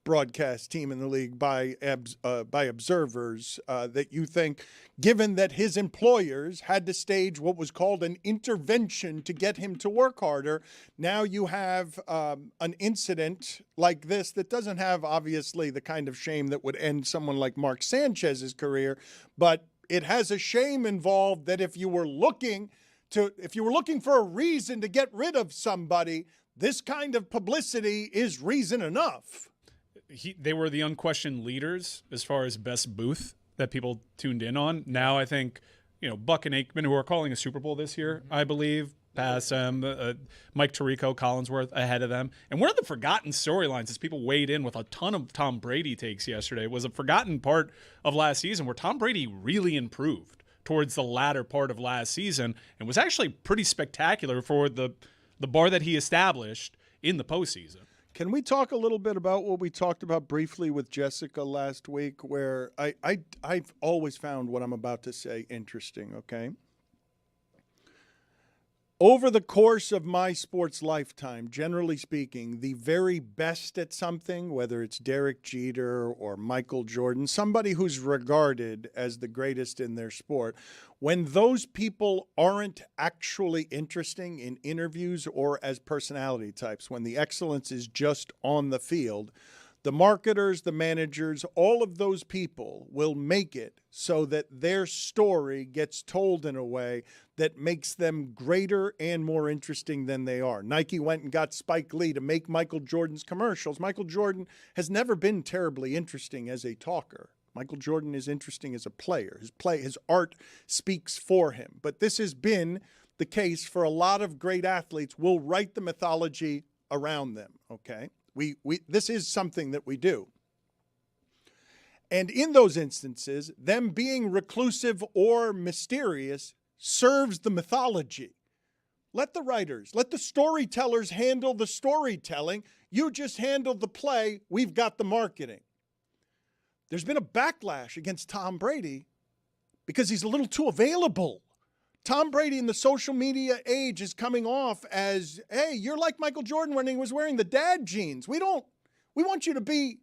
broadcast team in the league by observers, that you think, given that his employers had to stage what was called an intervention to get him to work harder, now you have an incident like this that doesn't have, obviously, the kind of shame that would end someone like Mark Sanchez's career, but it has a shame involved that if you were looking for a reason to get rid of somebody, this kind of publicity is reason enough. They were the unquestioned leaders as far as best booth that people tuned in on. Now I think, Buck and Aikman, who are calling a Super Bowl this year, I believe, pass them. Mike Tirico, Collinsworth ahead of them. And one of the forgotten storylines as people weighed in with a ton of Tom Brady takes yesterday was a forgotten part of last season where Tom Brady really improved towards the latter part of last season and was actually pretty spectacular for the bar that he established in the postseason. Can we talk a little bit about what we talked about briefly with Jessica last week, where I've always found what I'm about to say interesting, okay? Over the course of my sports lifetime, generally speaking, the very best at something, whether it's Derek Jeter or Michael Jordan, somebody who's regarded as the greatest in their sport, when those people aren't actually interesting in interviews or as personality types, when the excellence is just on the field, the marketers, the managers, all of those people will make it so that their story gets told in a way that makes them greater and more interesting than they are. Nike went and got Spike Lee to make Michael Jordan's commercials. Michael Jordan has never been terribly interesting as a talker. Michael Jordan is interesting as a player. His art speaks for him. But this has been the case for a lot of great athletes. We'll write the mythology around them, okay? This is something that we do. And in those instances, them being reclusive or mysterious serves the mythology. Let the writers, let the storytellers handle the storytelling. You just handle the play. We've got the marketing. There's been a backlash against Tom Brady because he's a little too available. Tom Brady in the social media age is coming off as, hey, you're like Michael Jordan when he was wearing the dad jeans. We want you to be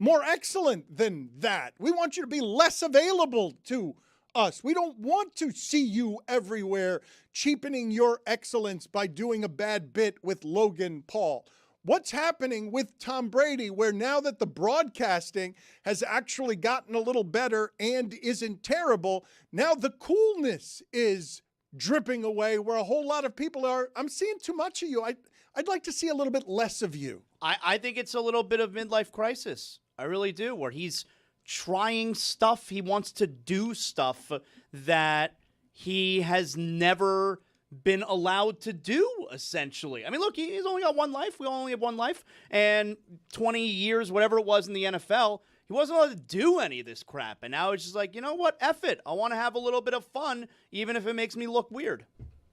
more excellent than that. We want you to be less available to us. We don't want to see you everywhere cheapening your excellence by doing a bad bit with Logan Paul. What's happening with Tom Brady, where now that the broadcasting has actually gotten a little better and isn't terrible, now the coolness is dripping away where a whole lot of people are, I'm seeing too much of you. I'd like to see a little bit less of you. I think it's a little bit of midlife crisis. I really do, where he's trying stuff. He wants to do stuff that he has never been allowed to do, essentially. I mean, look, he's only got one life. We only have one life. And 20 years, whatever it was in the NFL, he wasn't allowed to do any of this crap. And now it's just like, you know what? F it. I want to have a little bit of fun, even if it makes me look weird.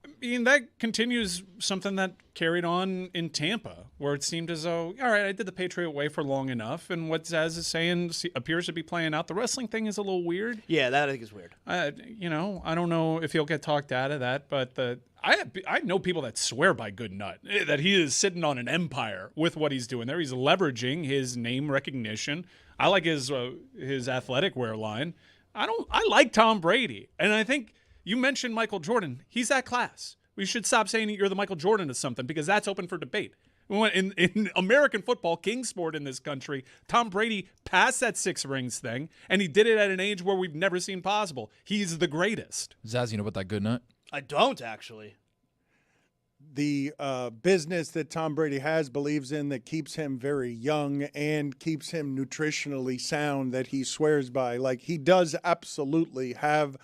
I mean, that continues something that carried on in Tampa, where it seemed as though, all right, I did the Patriot way for long enough, and what Zaz is saying appears to be playing out. The wrestling thing is a little weird. Yeah, that I think is weird. I don't know if he'll get talked out of that, but I know people that swear by Good Nut, that he is sitting on an empire with what he's doing there. He's leveraging his name recognition. I like his athletic wear line. I like Tom Brady, and I think you mentioned Michael Jordan. He's that class. We should stop saying you're the Michael Jordan of something, because that's open for debate. In American football, king sport in this country, Tom Brady passed that 6 rings thing, and he did it at an age where we've never seen possible. He's the greatest. Zaz, you know about that Good Nut? I don't, actually. The business that Tom Brady believes in, that keeps him very young and keeps him nutritionally sound, that he swears by. Like, he does absolutely have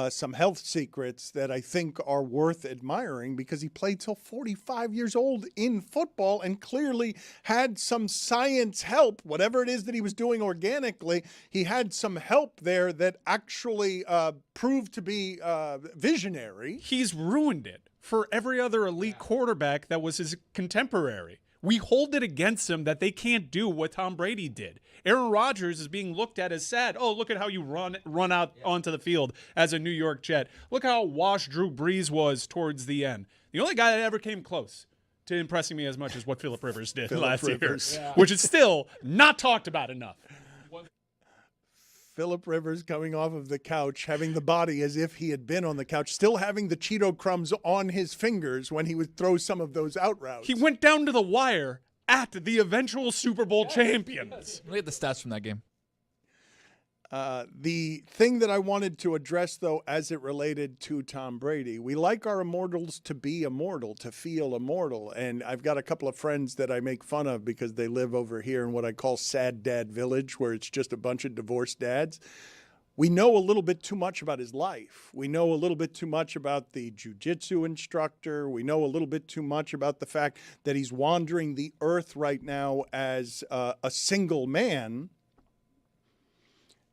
some health secrets that I think are worth admiring, because he played till 45 years old in football and clearly had some science help. Whatever it is that he was doing organically, he had some help there that actually proved to be visionary. He's ruined it for every other elite quarterback that was his contemporary. We hold it against him that they can't do what Tom Brady did. Aaron Rodgers is being looked at as sad. Oh, look at how you run out onto the field as a New York Jet. Look how washed Drew Brees was towards the end. The only guy that ever came close to impressing me as much as what Phillip Rivers did last year, which is still not talked about enough. Phillip Rivers coming off of the couch, having the body as if he had been on the couch, still having the Cheeto crumbs on his fingers when he would throw some of those out routes. He went down to the wire at the eventual Super Bowl champions. Look at the stats from that game. The thing that I wanted to address, though, as it related to Tom Brady, we like our immortals to be immortal, to feel immortal. And I've got a couple of friends that I make fun of because they live over here in what I call Sad Dad Village, where it's just a bunch of divorced dads. We know a little bit too much about his life. We know a little bit too much about the jiu-jitsu instructor. We know a little bit too much about the fact that he's wandering the earth right now as a single man.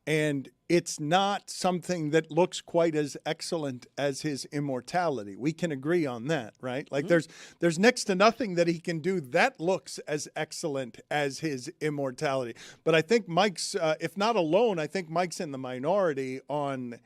And it's not something that looks quite as excellent as his immortality. We can agree on that, right? Like there's next to nothing that he can do that looks as excellent as his immortality. But I think Mike's, if not alone, I think Mike's in the minority on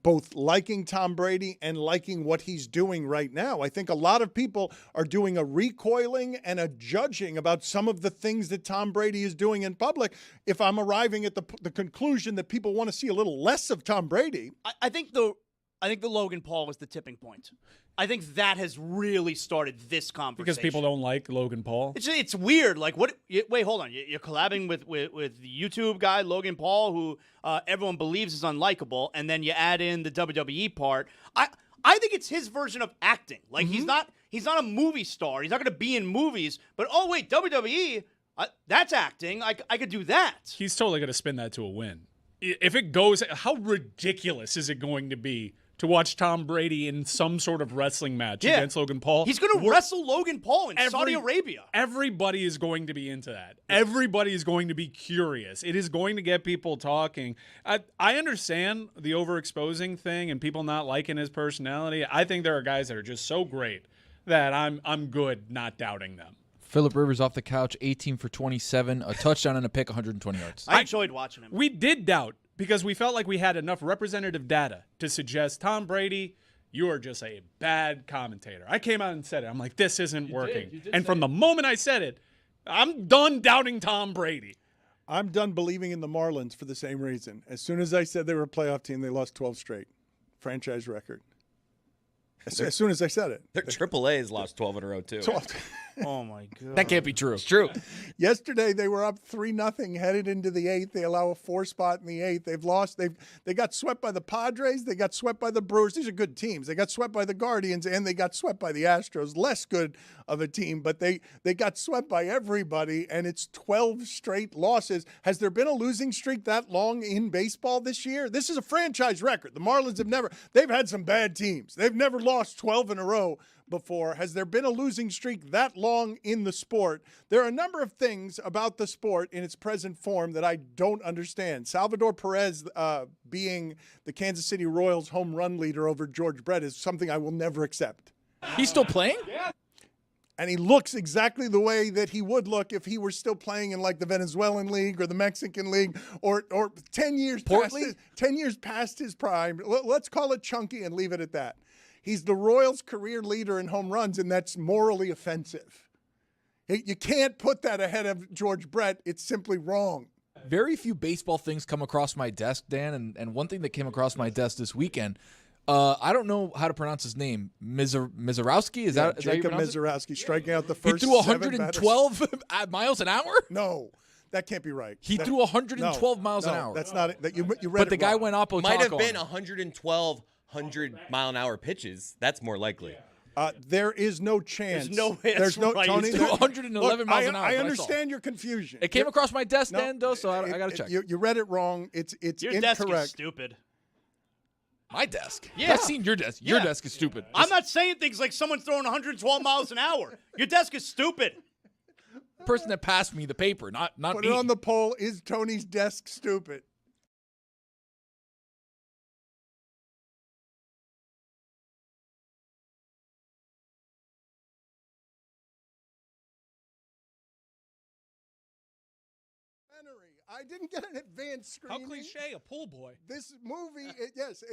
both liking Tom Brady and liking what he's doing right now. I think a lot of people are doing a recoiling and a judging about some of the things that Tom Brady is doing in public. If I'm arriving at the conclusion that people want to see a little less of Tom Brady. I think the Logan Paul was the tipping point. I think that has really started this conversation. Because people don't like Logan Paul? It's weird. Like, what? Wait, hold on. You're collabing with the YouTube guy, Logan Paul, who everyone believes is unlikable, and then you add in the WWE part. I think it's his version of acting. Like, he's not a movie star. He's not going to be in movies. But, oh, wait, WWE, that's acting. I could do that. He's totally going to spin that to a win. If it goes, how ridiculous is it going to be to watch Tom Brady in some sort of wrestling match against Logan Paul? He's going to wrestle Logan Paul in Saudi Arabia. Everybody is going to be into that. Everybody is going to be curious. It is going to get people talking. I understand the overexposing thing and people not liking his personality. I think there are guys that are just so great that I'm good not doubting them. Phillip Rivers off the couch, 18 for 27, a touchdown and a pick, 120 yards. I enjoyed watching him. We did doubt because we felt like we had enough representative data to suggest, Tom Brady, you are just a bad commentator. I came out and said it. I'm like, this isn't working. You did and say from it. the moment I said it, I'm done doubting Tom Brady. I'm done believing in the Marlins for the same reason. As soon as I said they were a playoff team, they lost 12 straight. Franchise record. As soon as I said it. Their AAA's lost 12 in a row, too. 12. Oh my god. That can't be true. It's true. Yesterday they were up 3-0 headed into the 8th. They allow a 4 spot in the 8th. They've lost. They got swept by the Padres. They got swept by the Brewers. These are good teams. They got swept by the Guardians and they got swept by the Astros. Less good of a team, but they got swept by everybody, and it's 12 straight losses. Has there been a losing streak that long in baseball this year? This is a franchise record. The Marlins they've had some bad teams. They've never lost 12 in a row before. Has there been a losing streak that long in the sport? There are a number of things about the sport in its present form that I don't understand. Salvador Perez being the Kansas City Royals home run leader over George Brett is something I will never accept. He's still playing? Yeah. And he looks exactly the way that he would look if he were still playing in like the Venezuelan league or the Mexican league or 10 years past his prime. Let's call it chunky and leave it at that. He's the Royals' career leader in home runs, and that's morally offensive. You can't put that ahead of George Brett. It's simply wrong. Very few baseball things come across my desk, Dan, and one thing that came across my desk this weekend, I don't know how to pronounce his name. Mizorowski? Is that Jacob Mizorowski striking out the first. He threw 112 miles an hour? No, that can't be right. He threw 112 miles an hour. That's not it. You read but it the guy wrong. went oppo. Might have been 112 100-mile-an-hour pitches. That's more likely. There is no chance. There's no way. There's no right. Tony. 111 miles an hour. I understand your confusion. It came across my desk, Dan, though, so I got to check. You read it wrong. It's Your incorrect. desk is stupid. My desk? Yeah. I've seen your desk. Your Yeah. desk is stupid. I'm not saying things like someone's throwing 112 miles an hour. Your desk is stupid. The person that passed me the paper, not Put me. it on the poll. Is Tony's desk stupid? I didn't get an advanced How screening. cliche, a pool boy. This movie, yes,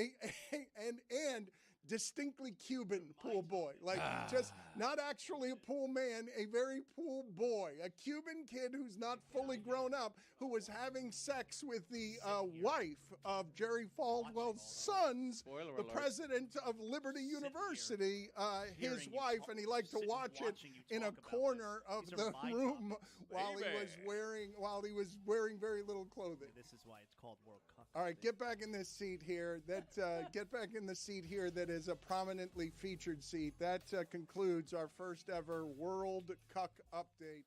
and distinctly Cuban pool boy. Like, just not actually a pool man, a very pool boy. A Cuban kid who's not fully grown up, who was having sex with the wife of Jerry Falwell's sons, the president of Liberty University, his wife, and he liked to watch it in a corner of the room while he was wearing very little clothing. This is why it's called World Cup. All right, get back in this seat here. Get back in the seat here that is a prominently featured seat. That concludes our first ever World Cup update.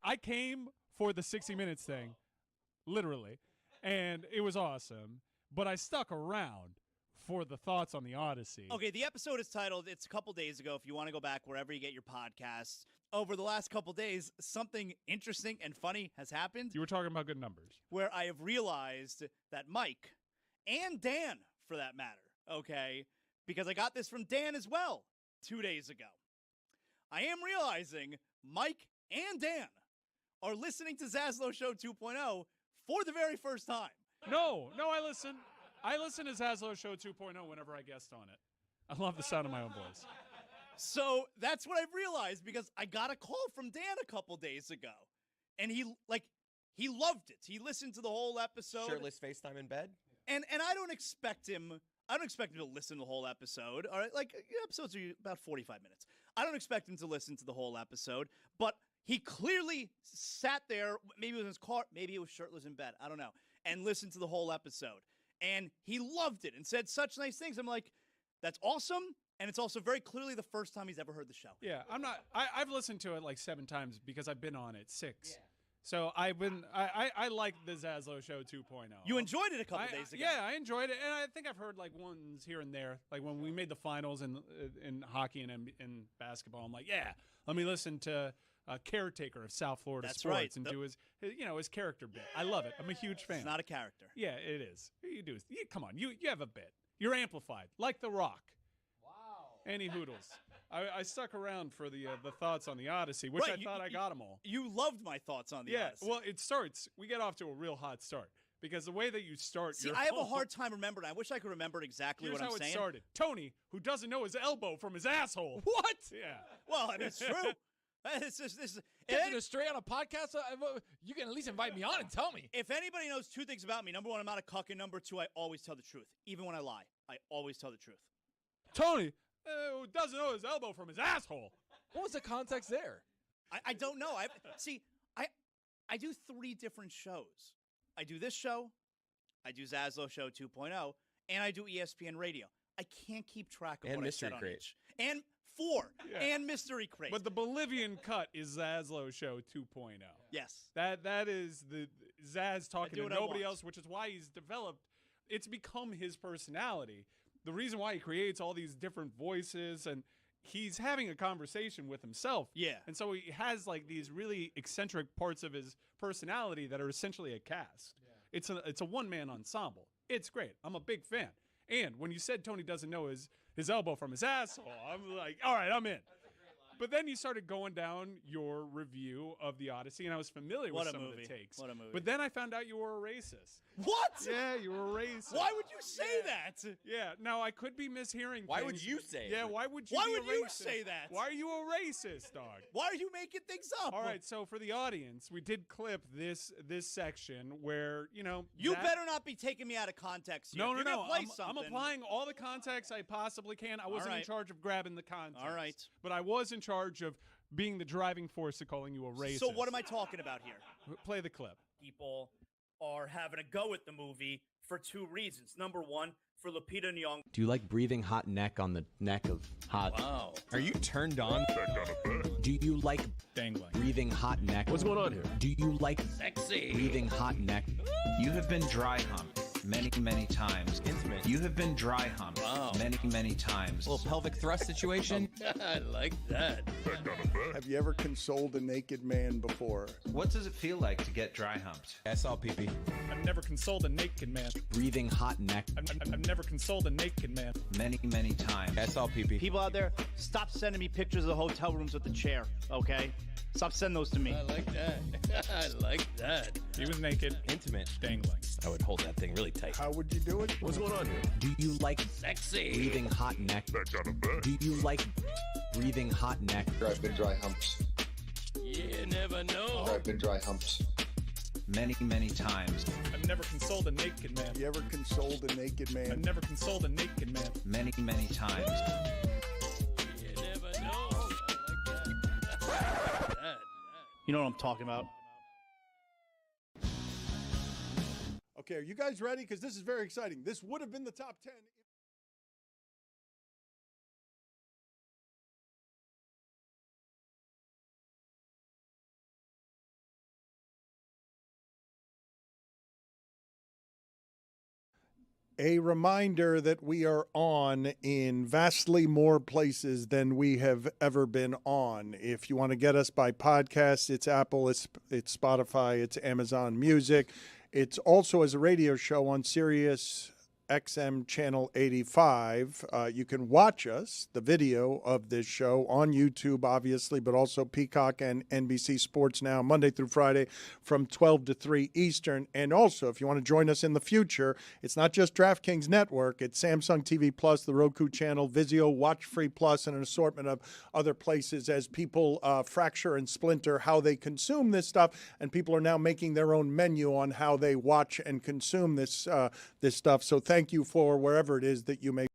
I came for the 60 Minutes thing, literally, and it was awesome. But I stuck around for the thoughts on the Odyssey. Okay, the episode is titled, it's a couple days ago, if you want to go back wherever you get your podcasts. Over the last couple days, something interesting and funny has happened. You were talking about good numbers. Where I have realized that Mike, and Dan for that matter, okay, because I got this from Dan as well 2 days ago. I am realizing Mike and Dan are listening to Zaslow Show 2.0 for the very first time. No, I listen. I listen to Zaslow Show 2.0 whenever I guest on it. I love the sound of my own voice. So that's what I've realized because I got a call from Dan a couple days ago. And he he loved it. He listened to the whole episode. Shirtless FaceTime in bed. And I don't expect him. I don't expect him to listen to the whole episode. All right, like episodes are about 45 minutes. I don't expect him to listen to the whole episode, but he clearly sat there. Maybe it was in his car. Maybe it was shirtless in bed. I don't know. And listened to the whole episode, and he loved it and said such nice things. I'm like, that's awesome. And it's also very clearly the first time he's ever heard the show. Yeah, I'm not. I've listened to it like 7 times because I've been on it 6. Yeah. So I've been. I like the Zaslow Show 2.0. You enjoyed it a couple days ago. Yeah, I enjoyed it, and I think I've heard like ones here and there. Like when we made the finals in hockey and in basketball, I'm like, yeah, let me listen to a caretaker of South Florida That's sports right. and do his character bit. I love it. I'm a huge fan. It's not a character. Yeah, it is. You do. Come on, you have a bit. You're amplified like The Rock. Any hoodles. I stuck around for the thoughts on the Odyssey, which I thought I got them all. You loved my thoughts on the Odyssey. Well, it starts. We get off to a real hot start because the way that you start. See, I have a hard time remembering. I wish I could remember exactly Here's what I'm how saying. It started. Tony, who doesn't know his elbow from his asshole. What? Yeah. Well, I mean, it's true. It's just this. Getting it straight on a podcast. You can at least invite me on and tell me. If anybody knows 2 things about me, number 1, I'm not a cuck, and number 2, I always tell the truth, even when I lie. I always tell the truth. Tony. Who doesn't know his elbow from his asshole? What was the context there? I don't know. I do 3 different shows. I do this show, I do Zaslow Show 2.0, and I do ESPN Radio. I can't keep track of And what Mystery I said Crate. on each. And 4. Yeah. And Mystery Crate. But the Bolivian cut is Zaslow Show 2.0. Yes. That is the Zaz talking do to what I nobody want. else, which is why he's developed. It's become his personality. The reason why he creates all these different voices, and he's having a conversation with himself. Yeah. And so he has like these really eccentric parts of his personality that are essentially a cast. Yeah. It's a one-man ensemble. It's great. I'm a big fan. And when you said Tony doesn't know his elbow from his asshole, I'm like, all right, I'm in. But then you started going down your review of the Odyssey, and I was familiar with some of the takes. What a movie. But then I found out you were a racist. What? Yeah, you were a racist. Why would you say that? Yeah, now I could be mishearing Why things. would you say Yeah, it? why would you Why be would a you racist? say that? Why are you a racist, dog? Why are you making things up? All right, so for the audience, we did clip this section where, You that- better not be taking me out of context here. No, If you're no, gonna no. play I'm something. applying all the context I possibly can. I wasn't in right. charge of grabbing the context. All right. But I was in charge of being the driving force of calling you a racist. So what am I talking about here? Play the clip. People are having a go at the movie for 2 reasons. Number 1, for Lupita Nyong'o. Do you like breathing hot neck on the neck of hot? Wow. Are you turned on? Do you like Dangling. breathing hot neck? What's going on here? Do you like Sexy. breathing hot neck? You have been dry humped many, many times. Intimate. You have been dry humped Wow. many, many times. Little pelvic thrust situation. I like that. Have you ever consoled a naked man before? What does it feel like to get dry humped? I saw pee-pee. I've never consoled a naked man. Breathing hot neck. I've never consoled a naked man. Many, many times. I saw pee-pee. People out there, stop sending me pictures of the hotel rooms with the chair, okay? Stop sending those to me. I like that. I like that. He was naked. Intimate. Dangling. I would hold that thing really tight. How would you do it? What's going on here? Do you like Sexy. breathing hot neck? Do you like breathing hot neck? I've been dry humps. You never know. I've been dry humps. Many, many times. I've never consoled a naked man. Have you ever consoled a naked man? I've never consoled a naked man. Many, many times. You never know. I like that. You know what I'm talking about? Okay, are you guys ready? Because this is very exciting. This would have been the top 10. A reminder that we are on in vastly more places than we have ever been on. If you want to get us by podcast, it's Apple, it's Spotify, it's Amazon Music. It's also as a radio show on Sirius XM Channel 85. You can watch us, the video of this show, on YouTube, obviously, but also Peacock and NBC Sports Now, Monday through Friday from 12 to 3 Eastern. And also, if you want to join us in the future, it's not just DraftKings Network. It's Samsung TV Plus, the Roku channel, Vizio, Watch Free Plus, and an assortment of other places as people fracture and splinter how they consume this stuff. And people are now making their own menu on how they watch and consume this stuff. So thank you for wherever it is that you may.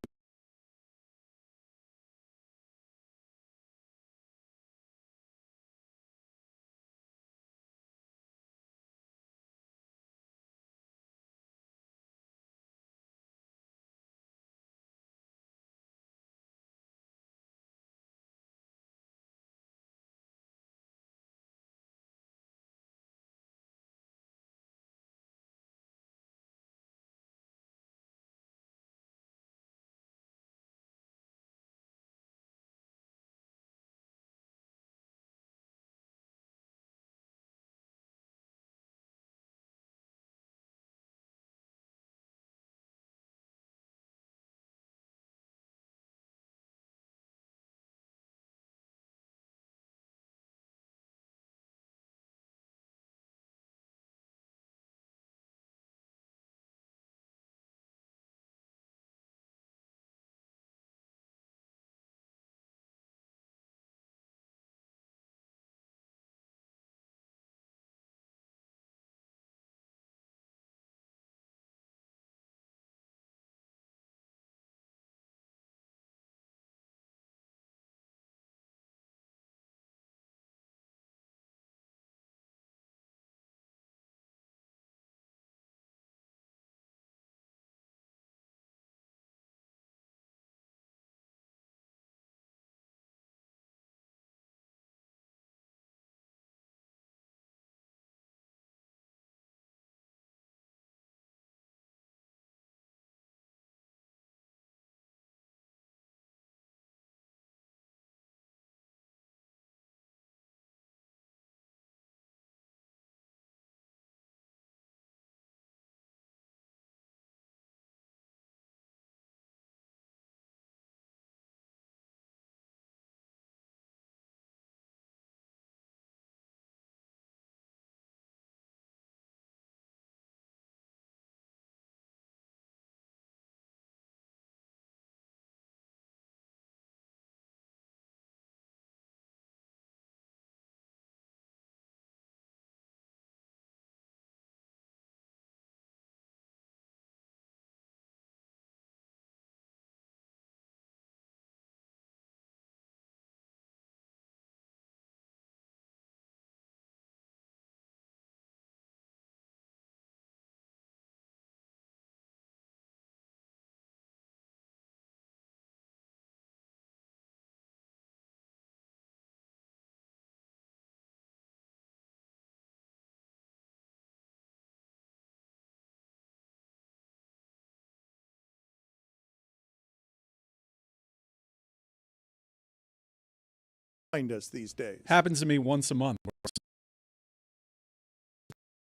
Find us these days. Happens to me once a month.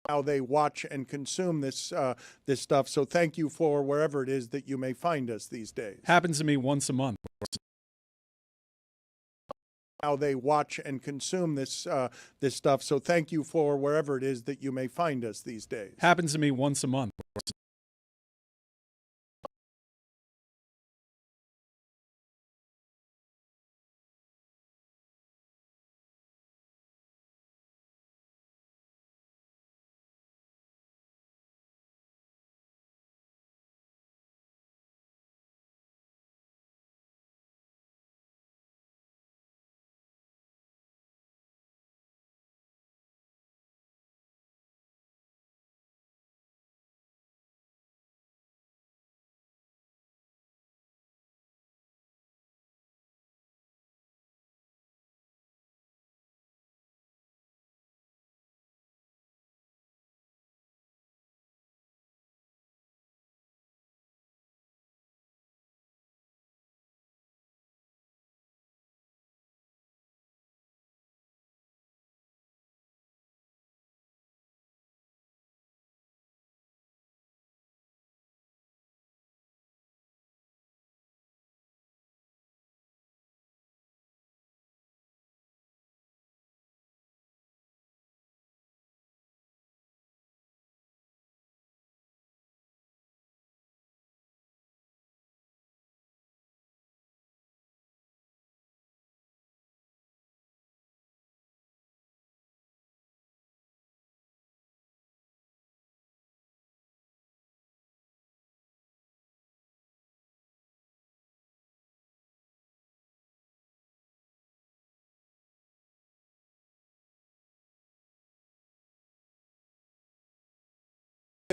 How they watch and consume this stuff. So thank you for wherever it is that you may find us these days. Happens to me once a month. How they watch and consume this stuff. So thank you for wherever it is that you may find us these days. Happens to me once a month.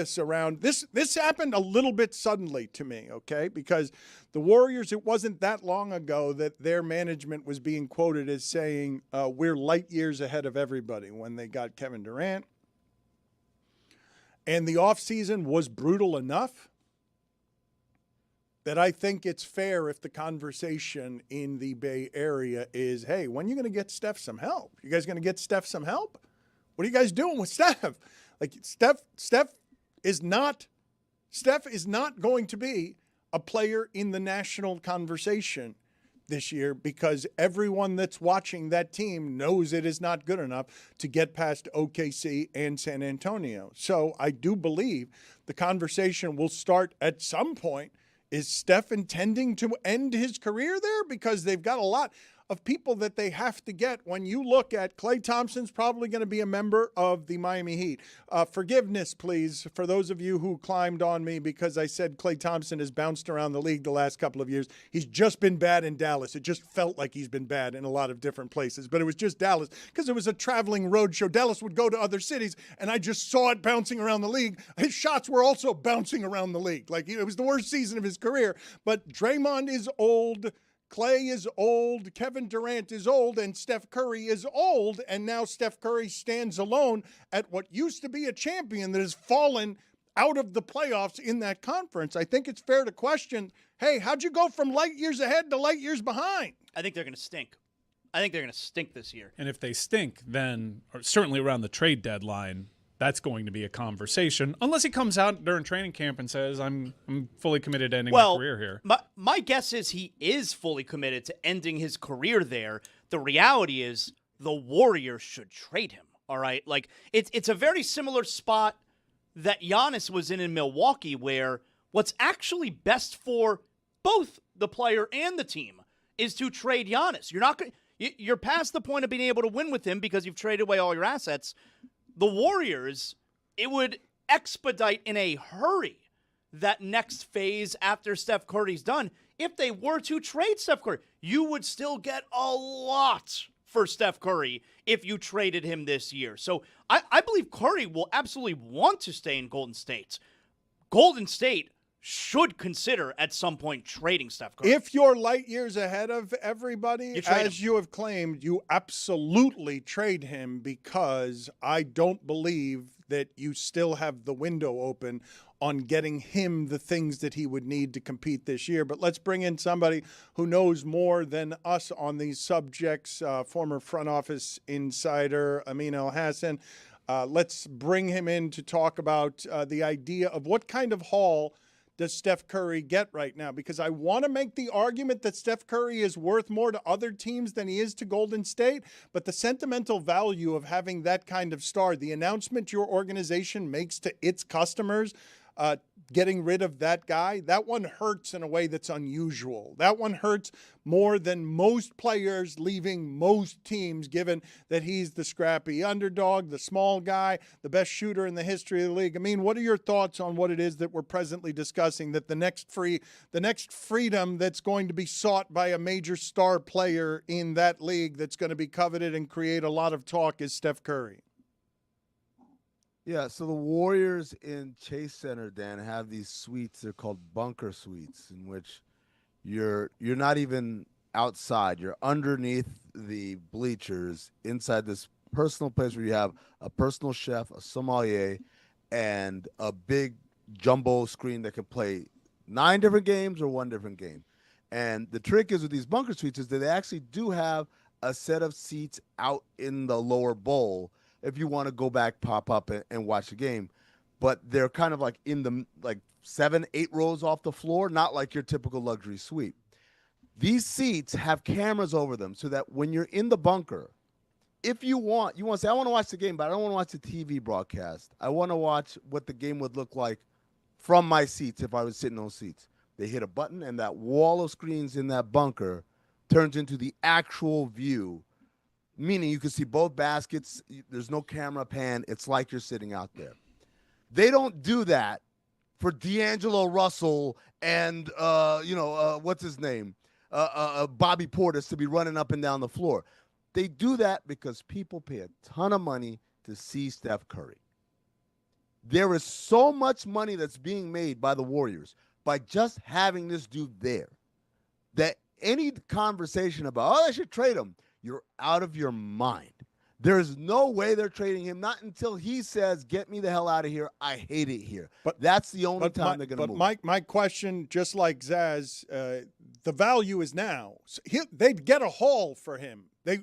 this around. This happened a little bit suddenly to me, okay? Because the Warriors, it wasn't that long ago that their management was being quoted as saying, we're light years ahead of everybody when they got Kevin Durant. And the offseason was brutal enough that I think it's fair if the conversation in the Bay Area is, hey, when are you going to get Steph some help? You guys going to get Steph some help? What are you guys doing with Steph? Like Steph is not going to be a player in the national conversation this year because everyone that's watching that team knows it is not good enough to get past OKC and San Antonio. So I do believe the conversation will start at some point. Is Steph intending to end his career there? Because they've got a lot of people that they have to get. When you look at Klay Thompson's probably going to be a member of the Miami Heat. Forgiveness, please, for those of you who climbed on me because I said Klay Thompson has bounced around the league the last couple of years. He's just been bad in Dallas. It just felt like he's been bad in a lot of different places, but it was just Dallas because it was a traveling road show. Dallas would go to other cities, and I just saw it bouncing around the league. His shots were also bouncing around the league. Like, it was the worst season of his career, but Draymond is old. Klay is old, Kevin Durant is old, and Steph Curry is old, and now Steph Curry stands alone at what used to be a champion that has fallen out of the playoffs in that conference. I think it's fair to question, hey, how'd you go from light years ahead to light years behind? I think they're going to stink. I think they're going to stink this year. And if they stink, then or certainly around the trade deadline, that's going to be a conversation. Unless he comes out during training camp and says, I'm fully committed to ending my career here. My guess is he is fully committed to ending his career there. The reality is the Warriors should trade him, all right? Like, it's a very similar spot that Giannis was in Milwaukee, where what's actually best for both the player and the team is to trade Giannis. You're past the point of being able to win with him because you've traded away all your assets. The Warriors, it would expedite in a hurry that next phase after Steph Curry's done. If they were to trade Steph Curry, you would still get a lot for Steph Curry if you traded him this year. So I believe Curry will absolutely want to stay in Golden State. Golden State should consider at some point trading Steph Curry. If you're light years ahead of everybody, as you have claimed, you absolutely trade him, because I don't believe that you still have the window open on getting him the things that he would need to compete this year. But let's bring in somebody who knows more than us on these subjects, former front office insider Amin El-Hassan. Let's bring him in to talk about the idea of what kind of haul does Steph Curry get right now? Because I want to make the argument that Steph Curry is worth more to other teams than he is to Golden State, but the sentimental value of having that kind of star, the announcement your organization makes to its customers, getting rid of that guy, that one hurts in a way that's unusual. That one hurts more than most players leaving most teams, given that he's the scrappy underdog, the small guy, the best shooter in the history of the league. I mean, what are your thoughts on what it is that we're presently discussing, that the next freedom that's going to be sought by a major star player in that league that's going to be coveted and create a lot of talk is Steph Curry? Yeah, so the Warriors in Chase Center, Dan, have these suites. They're called bunker suites, in which you're not even outside. You're underneath the bleachers inside this personal place where you have a personal chef, a sommelier, and a big jumbo screen that can play 9 different games or 1 different game. And the trick is with these bunker suites is that they actually do have a set of seats out in the lower bowl if you want to go back, pop up, and watch the game. But they're kind of like in the 7-8 rows off the floor, not like your typical luxury suite. These seats have cameras over them so that when you're in the bunker, if you want to say, I want to watch the game, but I don't want to watch the TV broadcast. I want to watch what the game would look like from my seats if I was sitting in those seats. They hit a button, and that wall of screens in that bunker turns into the actual view, meaning you can see both baskets. There's no camera pan. It's like you're sitting out there. They don't do that for D'Angelo Russell and, what's his name? Bobby Portis to be running up and down the floor. They do that because people pay a ton of money to see Steph Curry. There is so much money that's being made by the Warriors by just having this dude there that any conversation about, oh, they should trade him, you're out of your mind. There's no way they're trading him, not until he says, get me the hell out of here. I hate it here. But that's the only time they're going to move. But my question, just like Zaz, the value is now. So they'd get a haul for him. They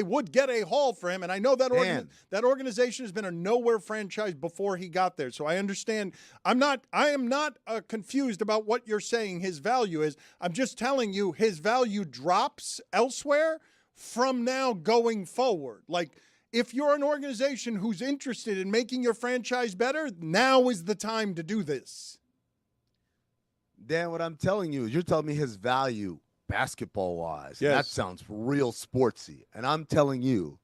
would get a haul for him. And I know that that organization has been a nowhere franchise before he got there. So I understand. I am not confused about what you're saying his value is. I'm just telling you his value drops elsewhere from now going forward. Like, if you're an organization who's interested in making your franchise better, now is the time to do this. Dan, what I'm telling you is you're telling me his value basketball-wise. Yes. That sounds real sportsy. And I'm telling you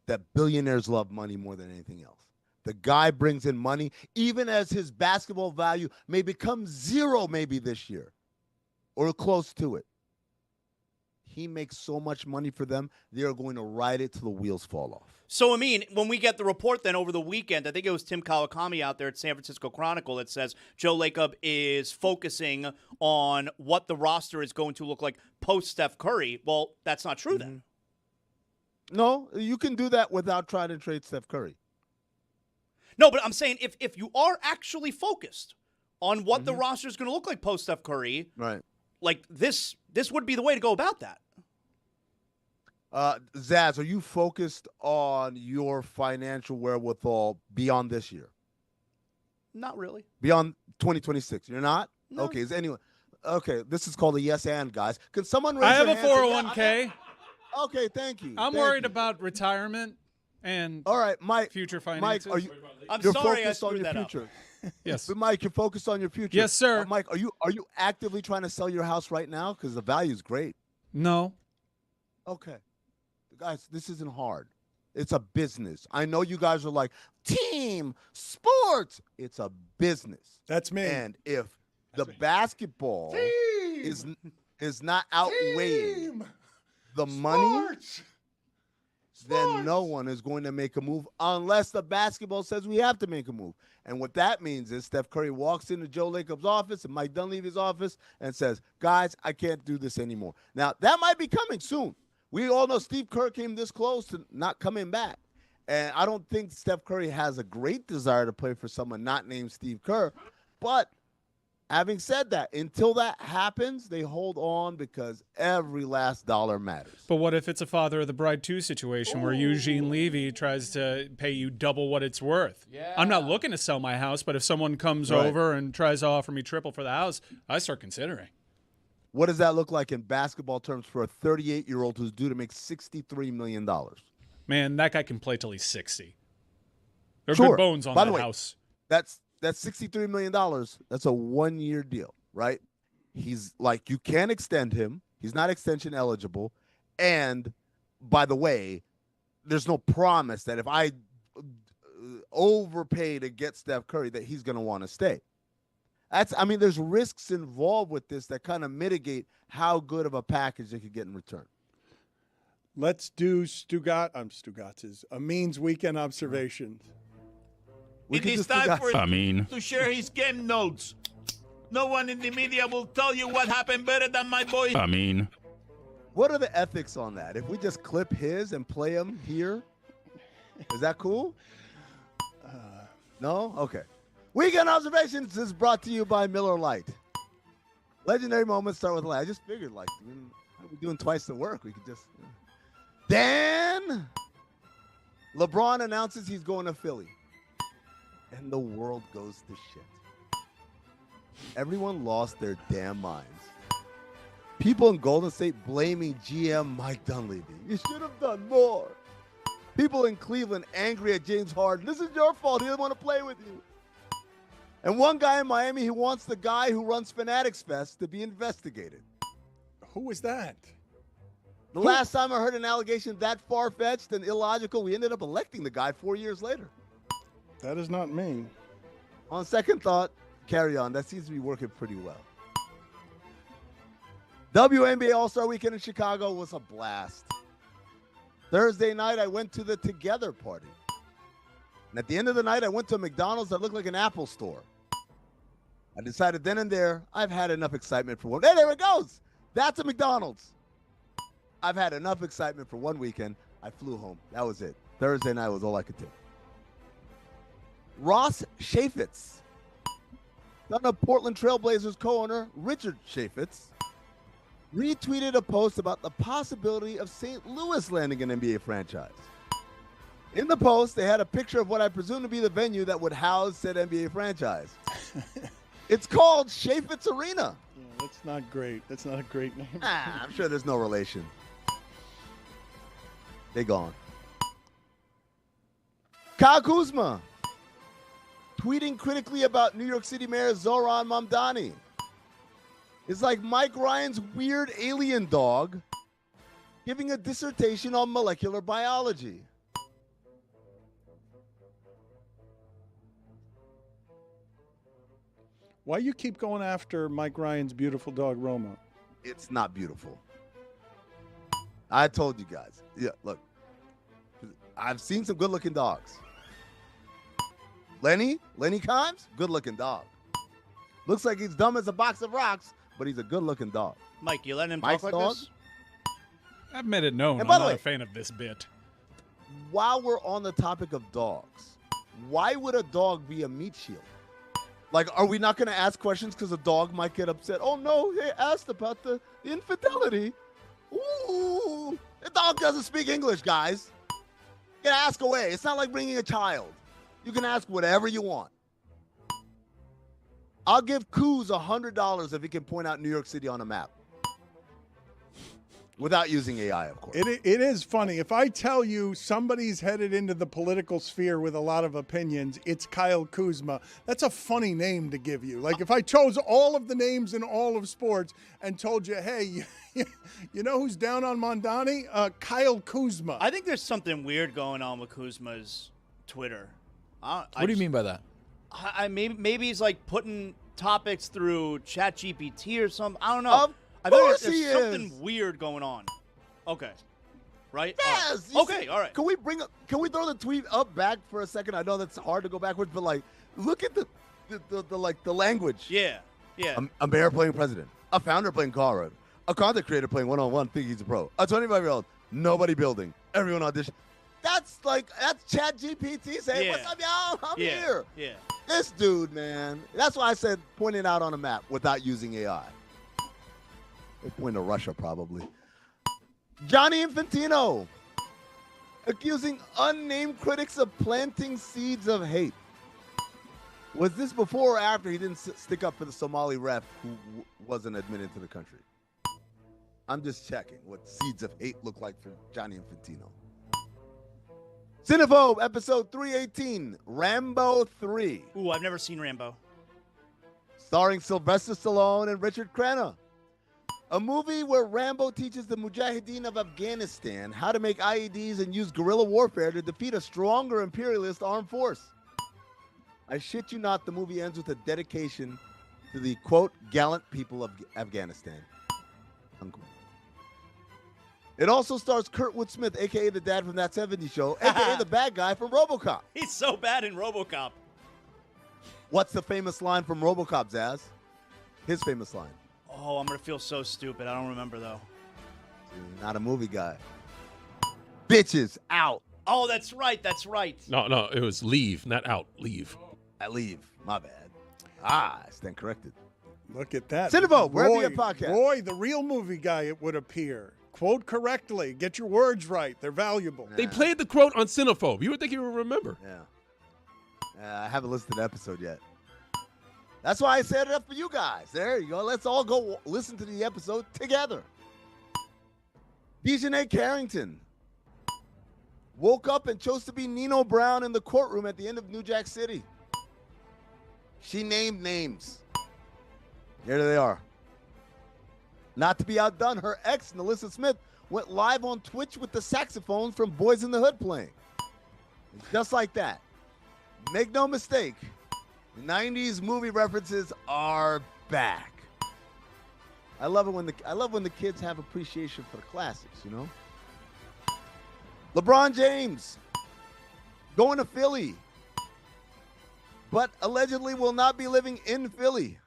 that billionaires love money more than anything else. The guy brings in money, even as his basketball value may become zero maybe this year or close to it. He makes so much money for them, they are going to ride it till the wheels fall off. So, when we get the report then over the weekend, I think it was Tim Kawakami out there at San Francisco Chronicle that says Joe Lacob is focusing on what the roster is going to look like post-Steph Curry. Well, that's not true then. No, you can do that without trying to trade Steph Curry. No, but I'm saying if you are actually focused on what the roster is going to look like post-Steph Curry, right? Like this would be the way to go about that. Zaz, are you focused on your financial wherewithal beyond this year? Not really. Beyond 2026, you're not? No. Okay, is anyone? Okay, this is called a yes and, guys. Can someone raise I have their a hand? 401k. Okay, thank you. I'm worried about retirement and all right, Mike. Future finances. Mike, are you? I'm you're sorry I focused on screwed your that future. Yes. But Mike, you're focused on your future. Yes, sir. Mike, are you actively trying to sell your house right now? Because the value is great. No. Okay. Guys, this isn't hard. It's a business. I know you guys are like, team, sports. It's a business. That's me. And if the basketball is not outweighing the money, then no one is going to make a move unless the basketball says we have to make a move. And what that means is Steph Curry walks into Joe Lacob's office and Mike Dunleavy's office and says, guys, I can't do this anymore. Now, that might be coming soon. We all know Steve Kerr came this close to not coming back. And I don't think Steph Curry has a great desire to play for someone not named Steve Kerr. But having said that, until that happens, they hold on because every last dollar matters. But what if it's a Father of the Bride 2 situation where Eugene Levy tries to pay you double what it's worth? Yeah. I'm not looking to sell my house, but if someone comes over and tries to offer me triple for the house, I start considering. What does that look like in basketball terms for a 38-year-old who's due to make $63 million? Man, that guy can play till he's 60. There are Sure. good bones on By that the way, house. That's $63 million. That's a one-year deal, right? He's like, you can't extend him. He's not extension eligible. And by the way, there's no promise that if I overpay to get Steph Curry that he's going to want to stay. There's risks involved with this that kind of mitigate how good of a package they could get in return. Let's do Stugatz's Amin's weekend observations. We It can is just time for Amin. to share his game notes. No one in the media will tell you what happened better than my boy. Amin. What are the ethics on that? If we just clip his and play him here, is that cool? No? Okay. Weekend Observations is brought to you by Miller Lite. Legendary moments start with a light. I just figured, we're doing twice the work. We could just... Dan! LeBron announces he's going to Philly. And the world goes to shit. Everyone lost their damn minds. People in Golden State blaming GM Mike Dunleavy. You should have done more. People in Cleveland angry at James Harden. This is your fault. He doesn't want to play with you. And one guy in Miami who wants the guy who runs Fanatics Fest to be investigated. Who was that? The last time I heard an allegation that far-fetched and illogical, we ended up electing the guy 4 years later. That is not me. On second thought, carry on. That seems to be working pretty well. WNBA All-Star Weekend in Chicago was a blast. Thursday night, I went to the Together party. And at the end of the night, I went to a McDonald's that looked like an Apple store. I decided then and there, I've had enough excitement for one. Hey, there it goes. That's a McDonald's. I've had enough excitement for one weekend. I flew home. That was it. Thursday night was all I could do. Ross Chaffetz, son of Portland Trailblazers co-owner Richard Chaffetz, retweeted a post about the possibility of St. Louis landing an NBA franchise. In the post, they had a picture of what I presume to be the venue that would house said NBA franchise. It's called Chaffetz Arena. Yeah, that's not great. That's not a great name. I'm sure there's no relation. They gone. Kyle Kuzma tweeting critically about New York City Mayor Zoran Mamdani. It's like Mike Ryan's weird alien dog giving a dissertation on molecular biology. Why you keep going after Mike Ryan's beautiful dog, Roma? It's not beautiful. I told you guys. Yeah, look. I've seen some good-looking dogs. Lenny Kimes, good-looking dog. Looks like he's dumb as a box of rocks, but he's a good-looking dog. Mike, you letting him Mike's talk like dog? this? I've made it known. And I'm by the not way- a fan of this bit. While we're on the topic of dogs, why would a dog be a meat shield? Like, are we not going to ask questions because a dog might get upset? Oh, no, they asked about the infidelity. Ooh, the dog doesn't speak English, guys. You can ask away. It's not like bringing a child. You can ask whatever you want. I'll give Kuz $100 if he can point out New York City on a map. Without using AI, of course. It is funny. If I tell you somebody's headed into the political sphere with a lot of opinions, it's Kyle Kuzma. That's a funny name to give you. Like if I chose all of the names in all of sports and told you, hey, you know who's down on Mondani? Kyle Kuzma. I think there's something weird going on with Kuzma's Twitter. What do you mean by that? Maybe he's like putting topics through ChatGPT or something. I don't know. Of I think course there's he something weird going on. Okay. Right? Yes. Okay, all right. Can we throw the tweet up back for a second? I know that's hard to go backwards, but like, look at the language. Yeah. Yeah. A mayor playing president, a founder playing Colorado, a content creator playing one-on-one, think he's a pro, a 25-year-old, nobody building, everyone audition. That's ChatGPT saying, "What's up, y'all? I'm here." Yeah. This dude, man. That's why I said pointing out on a map without using AI. They point to Russia, probably. Johnny Infantino accusing unnamed critics of planting seeds of hate. Was this before or after he didn't stick up for the Somali ref who wasn't admitted to the country? I'm just checking what seeds of hate look like for Johnny Infantino. Cinephobe, episode 318, Rambo 3. Ooh, I've never seen Rambo. Starring Sylvester Stallone and Richard Crenna. A movie where Rambo teaches the Mujahideen of Afghanistan how to make IEDs and use guerrilla warfare to defeat a stronger imperialist armed force. I shit you not, the movie ends with a dedication to the, quote, gallant people of Afghanistan. Unquote. It also stars Kurtwood Smith, a.k.a. the dad from That 70s Show, a.k.a. the bad guy from RoboCop. He's so bad in RoboCop. What's the famous line from RoboCop, Zaz? His famous line. Oh, I'm going to feel so stupid. I don't remember, though. Not a movie guy. Bitches, out. Oh, that's right. That's right. No, it was leave, not out. Leave. I leave. My bad. I stand corrected. Look at that. Cinevote, wherever you have podcasts. Roy, the real movie guy, it would appear. Quote correctly. Get your words right. They're valuable. They played the quote on Cinephobe. You would think you would remember. Yeah. I haven't listened to the episode yet. That's why I set it up for you guys. There you go. Let's all go listen to the episode together. Dejanay Carrington woke up and chose to be Nino Brown in the courtroom at the end of New Jack City. She named names. Here they are. Not to be outdone, her ex, Nelissa Smith, went live on Twitch with the saxophone from Boys in the Hood playing. Just like that. Make no mistake, 90s movie references are back. I love it when the kids have appreciation for the classics, you know? LeBron James going to Philly but allegedly will not be living in Philly.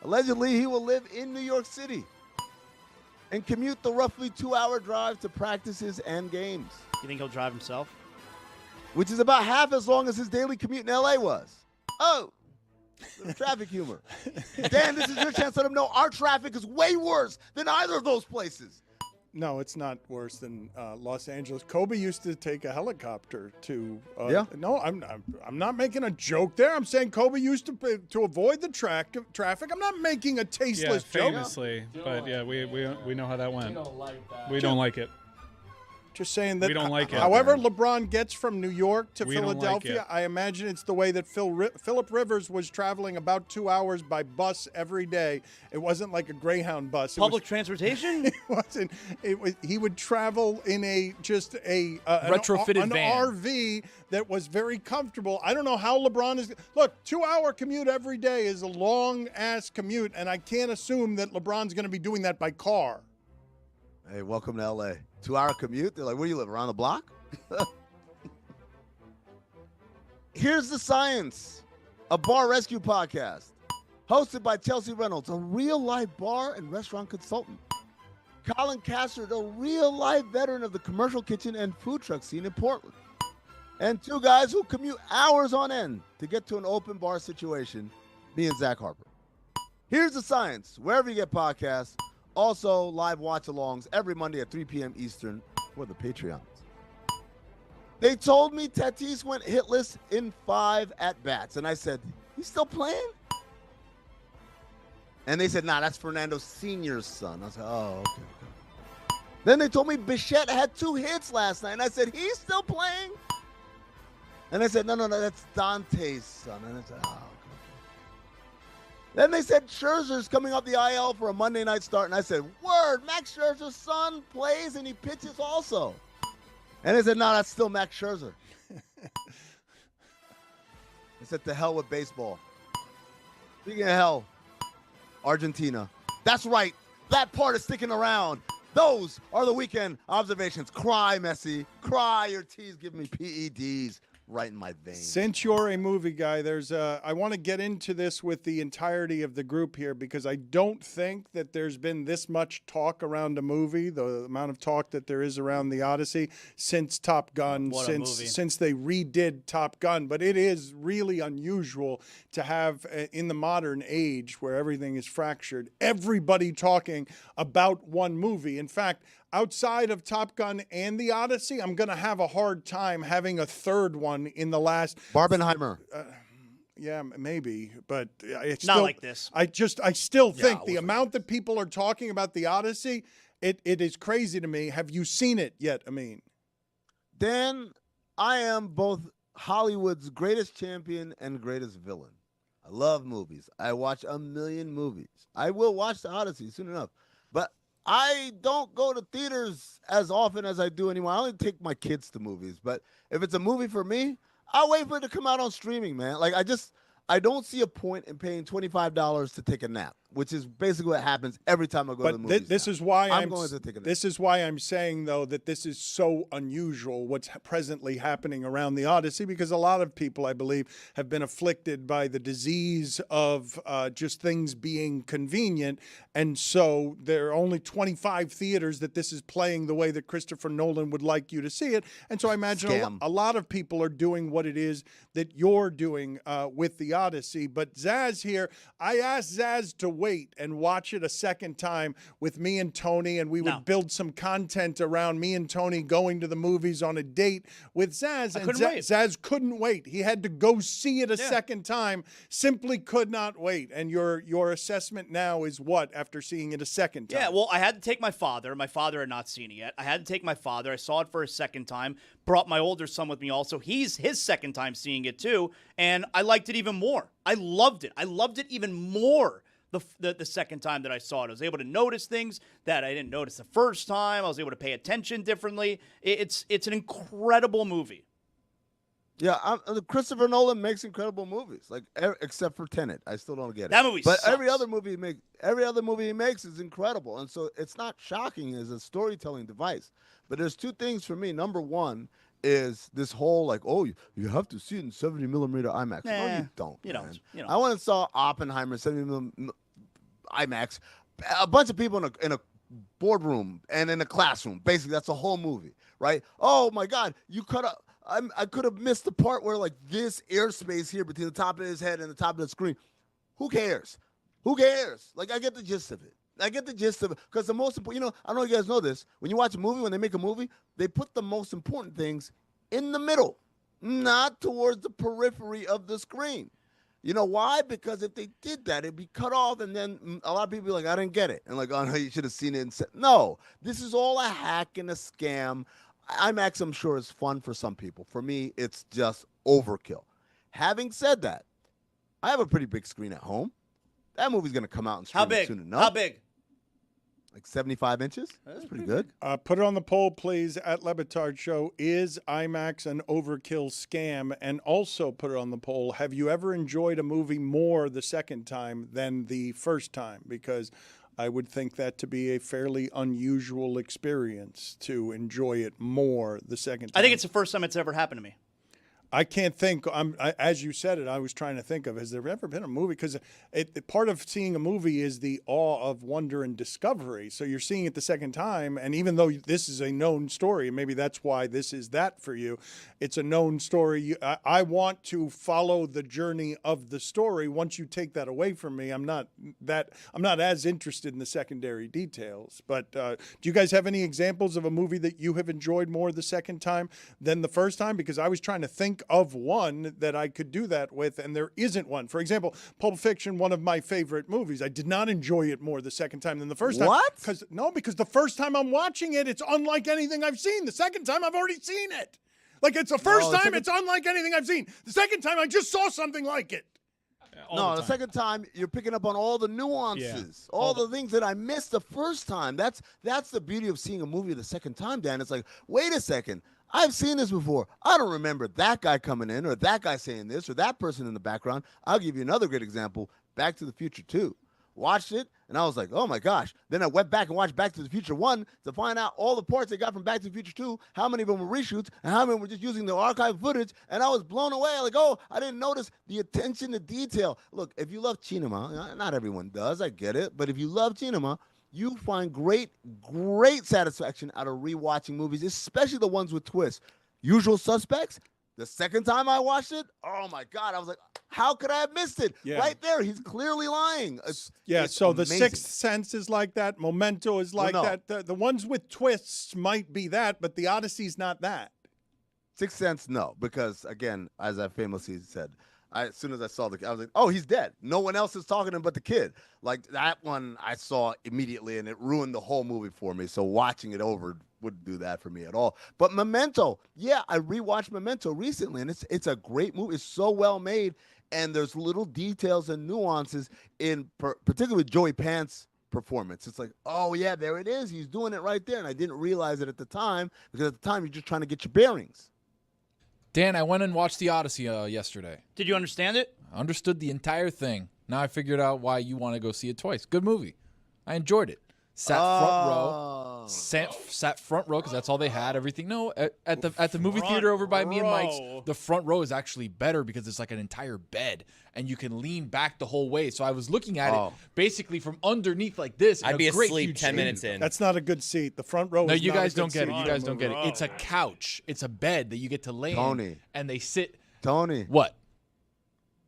Allegedly, he will live in New York City and commute the roughly 2-hour drive to practices and games. You think he'll drive himself? Which is about half as long as his daily commute in L.A. was. Oh, traffic humor. Dan, this is your chance to let them know our traffic is way worse than either of those places. No, it's not worse than Los Angeles. Kobe used to take a helicopter to. Yeah. No, I'm not making a joke there. I'm saying Kobe used to avoid the traffic. I'm not making a tasteless joke. Famously, but yeah, we know how that went. We don't like that. We don't like it. Just saying that. We don't like it. However, LeBron gets from New York to We don't like Philadelphia, it. I imagine it's the way that Philip Rivers was traveling about 2 hours by bus every day. It wasn't like a Greyhound bus. Public transportation? It wasn't. It was. He would travel in a retrofitted an van. RV that was very comfortable. I don't know how LeBron is. Look, 2-hour commute every day is a long ass commute, and I can't assume that LeBron's going to be doing that by car. Hey, welcome to L.A. 2-hour commute. They're like, where do you live, around the block? Here's the Science, a bar rescue podcast, hosted by Chelsea Reynolds, a real-life bar and restaurant consultant. Colin Castard, a real-life veteran of the commercial kitchen and food truck scene in Portland. And two guys who commute hours on end to get to an open bar situation, me and Zach Harper. Here's the Science, wherever you get podcasts. Also, live watch-alongs every Monday at 3 p.m. Eastern for the Patreons. They told me Tatis went hitless in 5 at-bats, and I said, he's still playing? And they said, nah, that's Fernando Sr.'s son. I said, oh, okay. Then they told me Bichette had 2 hits last night, and I said, he's still playing? And they said, no, that's Dante's son. And I said, oh, okay. Then they said Scherzer's coming off the IL for a Monday night start, and I said, word, Max Scherzer's son plays and he pitches also. And they said, no, that's still Max Scherzer. I said, to hell with baseball. Speaking of hell, Argentina. That's right. That part is sticking around. Those are the weekend observations. Cry, Messi. Cry. Your T's giving me PEDs right in my veins. Since you're a movie guy, I want to get into this with the entirety of the group here because I don't think that there's been this much talk around a movie, the amount of talk that there is around the Odyssey since Top Gun, since they redid Top Gun. But it is really unusual to have in the modern age where everything is fractured, everybody talking about one movie. In fact, outside of Top Gun and the Odyssey, I'm going to have a hard time having a third one in the last. Barbenheimer. Yeah, maybe, but it's not still, like this. I still think the amount that people are talking about the Odyssey, it is crazy to me. Have you seen it yet, Amin? Dan, I am both Hollywood's greatest champion and greatest villain. I love movies. I watch a million movies. I will watch the Odyssey soon enough, but I don't go to theaters as often as I do anymore. I only take my kids to movies. But if it's a movie for me, I'll wait for it to come out on streaming, man. Like, I don't see a point in paying $25 to take a nap, which is basically what happens every time I go to the movies. This is why I'm going to take a nap. This is why I'm saying, though, that this is so unusual what's presently happening around the Odyssey, because a lot of people, I believe, have been afflicted by the disease of just things being convenient. And so there are only 25 theaters that this is playing the way that Christopher Nolan would like you to see it. And so I imagine a lot of people are doing what it is that you're doing with the Odyssey. But Zaz here, I asked Zaz to wait and watch it a second time with me and Tony, and we would build some content around me and Tony going to the movies on a date with Zaz. And Zaz couldn't wait. He had to go see it a second time, simply could not wait. And your assessment now is what after seeing it a second time? Yeah, well, I had to take my father. My father had not seen it yet. I had to take my father. I saw it for a second time. Brought my older son with me also. He's his second time seeing it too, and I liked it even more. I loved it. I loved it even more the second time that I saw it. I was able to notice things that I didn't notice the first time. I was able to pay attention differently. It's an incredible movie. Yeah, Christopher Nolan makes incredible movies, like except for Tenet. I still don't get it. That movie sucks. Every other movie he makes is incredible, and so it's not shocking as a storytelling device. But there's two things for me. Number one is this whole like, oh, you have to see it in 70 millimeter IMAX. No, Nah, you don't. you man. don't. You don't. I went and saw Oppenheimer 70 millimeter IMAX. A bunch of people in a boardroom and in a classroom. Basically, that's a whole movie, right? Oh my God, you could have. I could have missed the part where like this airspace here between the top of his head and the top of the screen. Who cares? Who cares? Like I get the gist of it. Because the most important, I don't know if you guys know this. When you watch a movie, when they make a movie, they put the most important things in the middle, not towards the periphery of the screen. You know why? Because if they did that, it'd be cut off, and then a lot of people be like, I didn't get it. And like, oh, no, you should have seen it. No, this is all a hack and a scam. IMAX, I'm sure, is fun for some people. For me, it's just overkill. Having said that, I have a pretty big screen at home. That movie's going to come out and stream soon enough. How big? Like 75 inches? That's pretty good. Put it on the poll, please, at Le Batard Show. Is IMAX an overkill scam? And also put it on the poll, have you ever enjoyed a movie more the second time than the first time? Because I would think that to be a fairly unusual experience to enjoy it more the second time. I think it's the first time it's ever happened to me. I can't think. As you said it, I was trying to think of, has there ever been a movie? Because part of seeing a movie is the awe of wonder and discovery. So you're seeing it the second time, and even though this is a known story, maybe that's why this is that for you, it's a known story. I want to follow the journey of the story. Once you take that away from me, I'm not as interested in the secondary details. But do you guys have any examples of a movie that you have enjoyed more the second time than the first time? Because I was trying to think of one that I could do that with, and there isn't one. For example, Pulp Fiction, one of my favorite movies. I did not enjoy it more the second time than the first time. What? Because the first time I'm watching it, it's unlike anything I've seen. The second time, I've already seen it. Like, it's the first time, it's unlike anything I've seen. The second time, I just saw something like it. The second time, you're picking up on all the nuances, all the things that I missed the first time. That's the beauty of seeing a movie the second time, Dan. It's like, wait a second. I've seen this before. I don't remember that guy coming in or that guy saying this or that person in the background. I'll give you another great example. Back to the Future 2. Watched it, and I was like, oh, my gosh. Then I went back and watched Back to the Future 1 to find out all the parts they got from Back to the Future 2, how many of them were reshoots, and how many were just using the archive footage, and I was blown away. Like, oh, I didn't notice the attention to detail. Look, if you love cinema, not everyone does, I get it, but if you love cinema, you find great satisfaction out of rewatching movies, especially the ones with twists. Usual Suspects, the second time I watched it, oh my God, I was like, how could I have missed it? Yeah. Right there, he's clearly lying. It's so amazing. The Sixth Sense is like that. Memento is like that. The ones with twists might be that, but the Odyssey's not that. Sixth Sense, no, because again, as I famously said, as soon as I saw I was like, oh, he's dead. No one else is talking to him but the kid. Like that one I saw immediately, and it ruined the whole movie for me. So watching it over wouldn't do that for me at all. But Memento, I rewatched Memento recently, and it's a great movie. It's so well made, and there's little details and nuances in particularly with Joey Pants' performance. It's like, oh yeah, there it is. He's doing it right there, and I didn't realize it at the time because at the time you're just trying to get your bearings. Dan, I went and watched The Odyssey yesterday. Did you understand it? I understood the entire thing. Now I figured out why you want to go see it twice. Good movie. I enjoyed it. Sat front row. Sat front row because that's all they had. Everything. No, at the movie theater over by me and Mike's, the front row is actually better because it's like an entire bed and you can lean back the whole way. So I was looking at it basically from underneath like this. I'd be asleep 10 minutes in. That's not a good seat. The front row. No, is you not guys a good don't get seat. it. You guys don't get it. It's a couch. It's a bed that you get to lay in, and they sit. Tony, what?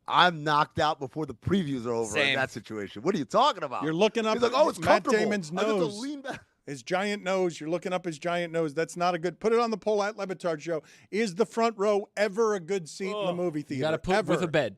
I'm knocked out before the previews are over in that situation. What are you talking about? You're looking up He's like, oh, it's Matt comfortable. Damon's I get to nose. lean back. His giant nose. You're looking up his giant nose. That's not a good. Put it on the poll at Le Batard Show. Is the front row ever a good seat in the movie theater? You got to put ever. with a bed.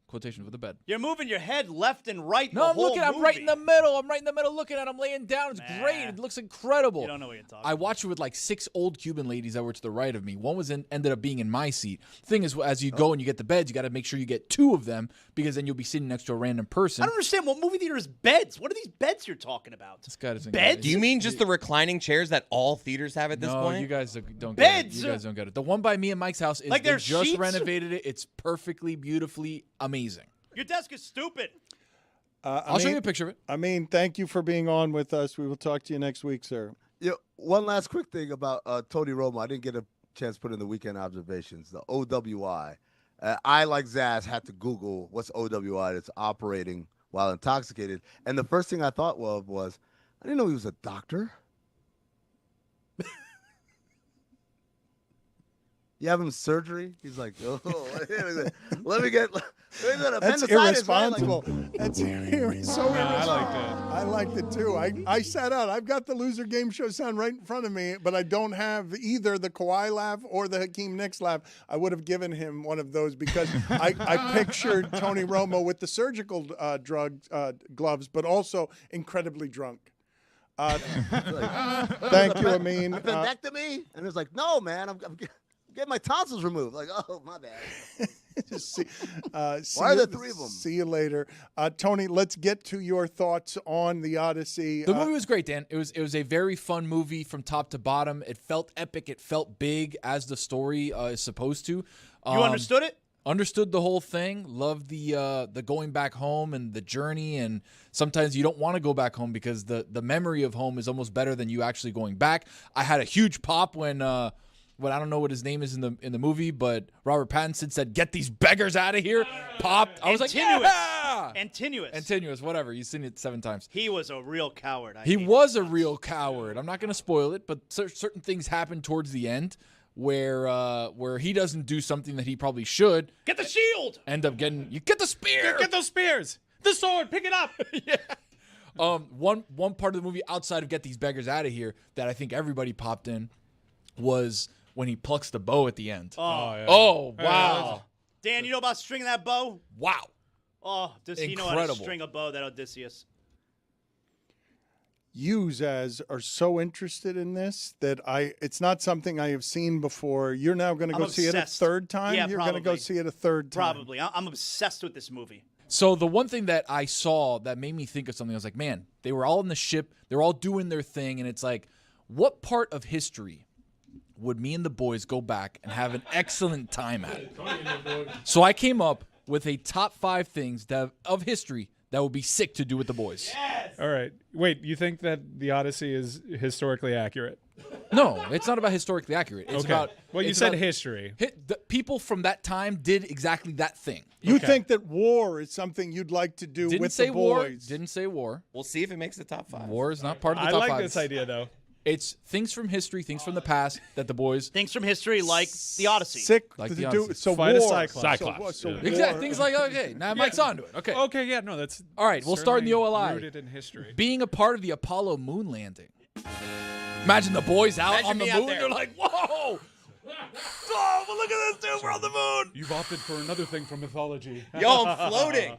Quotation with a bed. You're moving your head left and right. No, I'm looking. I'm right in the middle. I'm right in the middle looking at it. I'm laying down. It's great. It looks incredible. You don't know what you're talking I watched it with like 6 old Cuban ladies that were to the right of me. One was ended up being in my seat. Thing is, as you go and you get the beds, you got to make sure you get 2 of them because then you'll be sitting next to a random person. I don't understand what movie theater is beds. What are these beds you're talking about? This guy doesn't beds? get it. Do you mean just the reclining chairs that all theaters have at this No, point? you guys don't get Beds. it. You guys don't get it. The one by me and Mike's house is Like they they're just sheets? renovated it. It's perfectly, beautifully amazing. Your desk is stupid. I'll show you a picture of it. I mean, thank you for being on with us. We will talk to you next week, sir. One last quick thing about Tony Romo. I didn't get a chance to put in the weekend observations, the OWI. I, like Zaz, had to Google what's OWI that's operating while intoxicated. And the first thing I thought of was, I didn't know he was a doctor. You have him surgery? He's like, oh, let me get That's irresponsible. That's so irresponsible. I liked it. I liked it too. I sat out. I've got the loser game show sound right in front of me, but I don't have either the Kawhi laugh or the Hakeem Nicks laugh. I would have given him one of those because I pictured Tony Romo with the surgical gloves, but also incredibly drunk. Thank you, Amin. Appendectomy? And it's like, no, man, I'm getting my tonsils removed. Like, oh, my bad. Just see, Why are there three of them? See you later. Tony, let's get to your thoughts on The Odyssey. The movie was great, Dan. It was a very fun movie from top to bottom. It felt epic. It felt big, as the story is supposed to. You understood it? Understood the whole thing. Loved the going back home and the journey. And sometimes you don't want to go back home because the memory of home is almost better than you actually going back. I had a huge pop when I don't know what his name is in the movie, but Robert Pattinson said, "Get these beggars out of here." Popped. I was like, yeah! Antinuous, whatever. You've seen it 7 times. He was a real coward. He was a real coward. I'm not going to spoil it, but certain things happen towards the end where he doesn't do something that he probably should. Get the shield. End up getting you get the spear. Get those spears. The sword. Pick it up. Yeah. One part of the movie outside of get these beggars out of here that I think everybody popped in was when he plucks the bow at the end. Oh, wow. Dan, you know about stringing that bow? Wow. Oh, does he know how to string a bow, that Odysseus? You, Zaz, are so interested in this that it's not something I have seen before. You're now going to go see it a third time? Yeah, You're going to go see it a third time? Probably. I'm obsessed with this movie. So the one thing that I saw that made me think of something, I was like, man, they were all in the ship. They're all doing their thing. And it's like, what part of history would me and the boys go back and have an excellent time at? So I came up with a top 5 things of history that would be sick to do with the boys. Yes! All right. Wait, you think that the Odyssey is historically accurate? No, it's not about historically accurate. It's about... Well, you said history. The people from that time did exactly that thing. You think that war is something you'd like to do with the boys? Didn't say war. We'll see if it makes the top 5. War is not part of the top 5. I like this idea, though. It's things from history, things from the past that the boys... Things from history like the Odyssey. Like the Odyssey. So fight war. a Cyclops. Exactly. Things like, okay, now Mike's onto it. Okay. Okay, yeah, no, that's... All right, we'll start in the OLI. Rooted in history. Being a part of the Apollo moon landing. Imagine the boys out on the moon. They're like, whoa! Oh, but look at this, dude. We're on the moon. You've opted for another thing from mythology. Yo, I'm floating.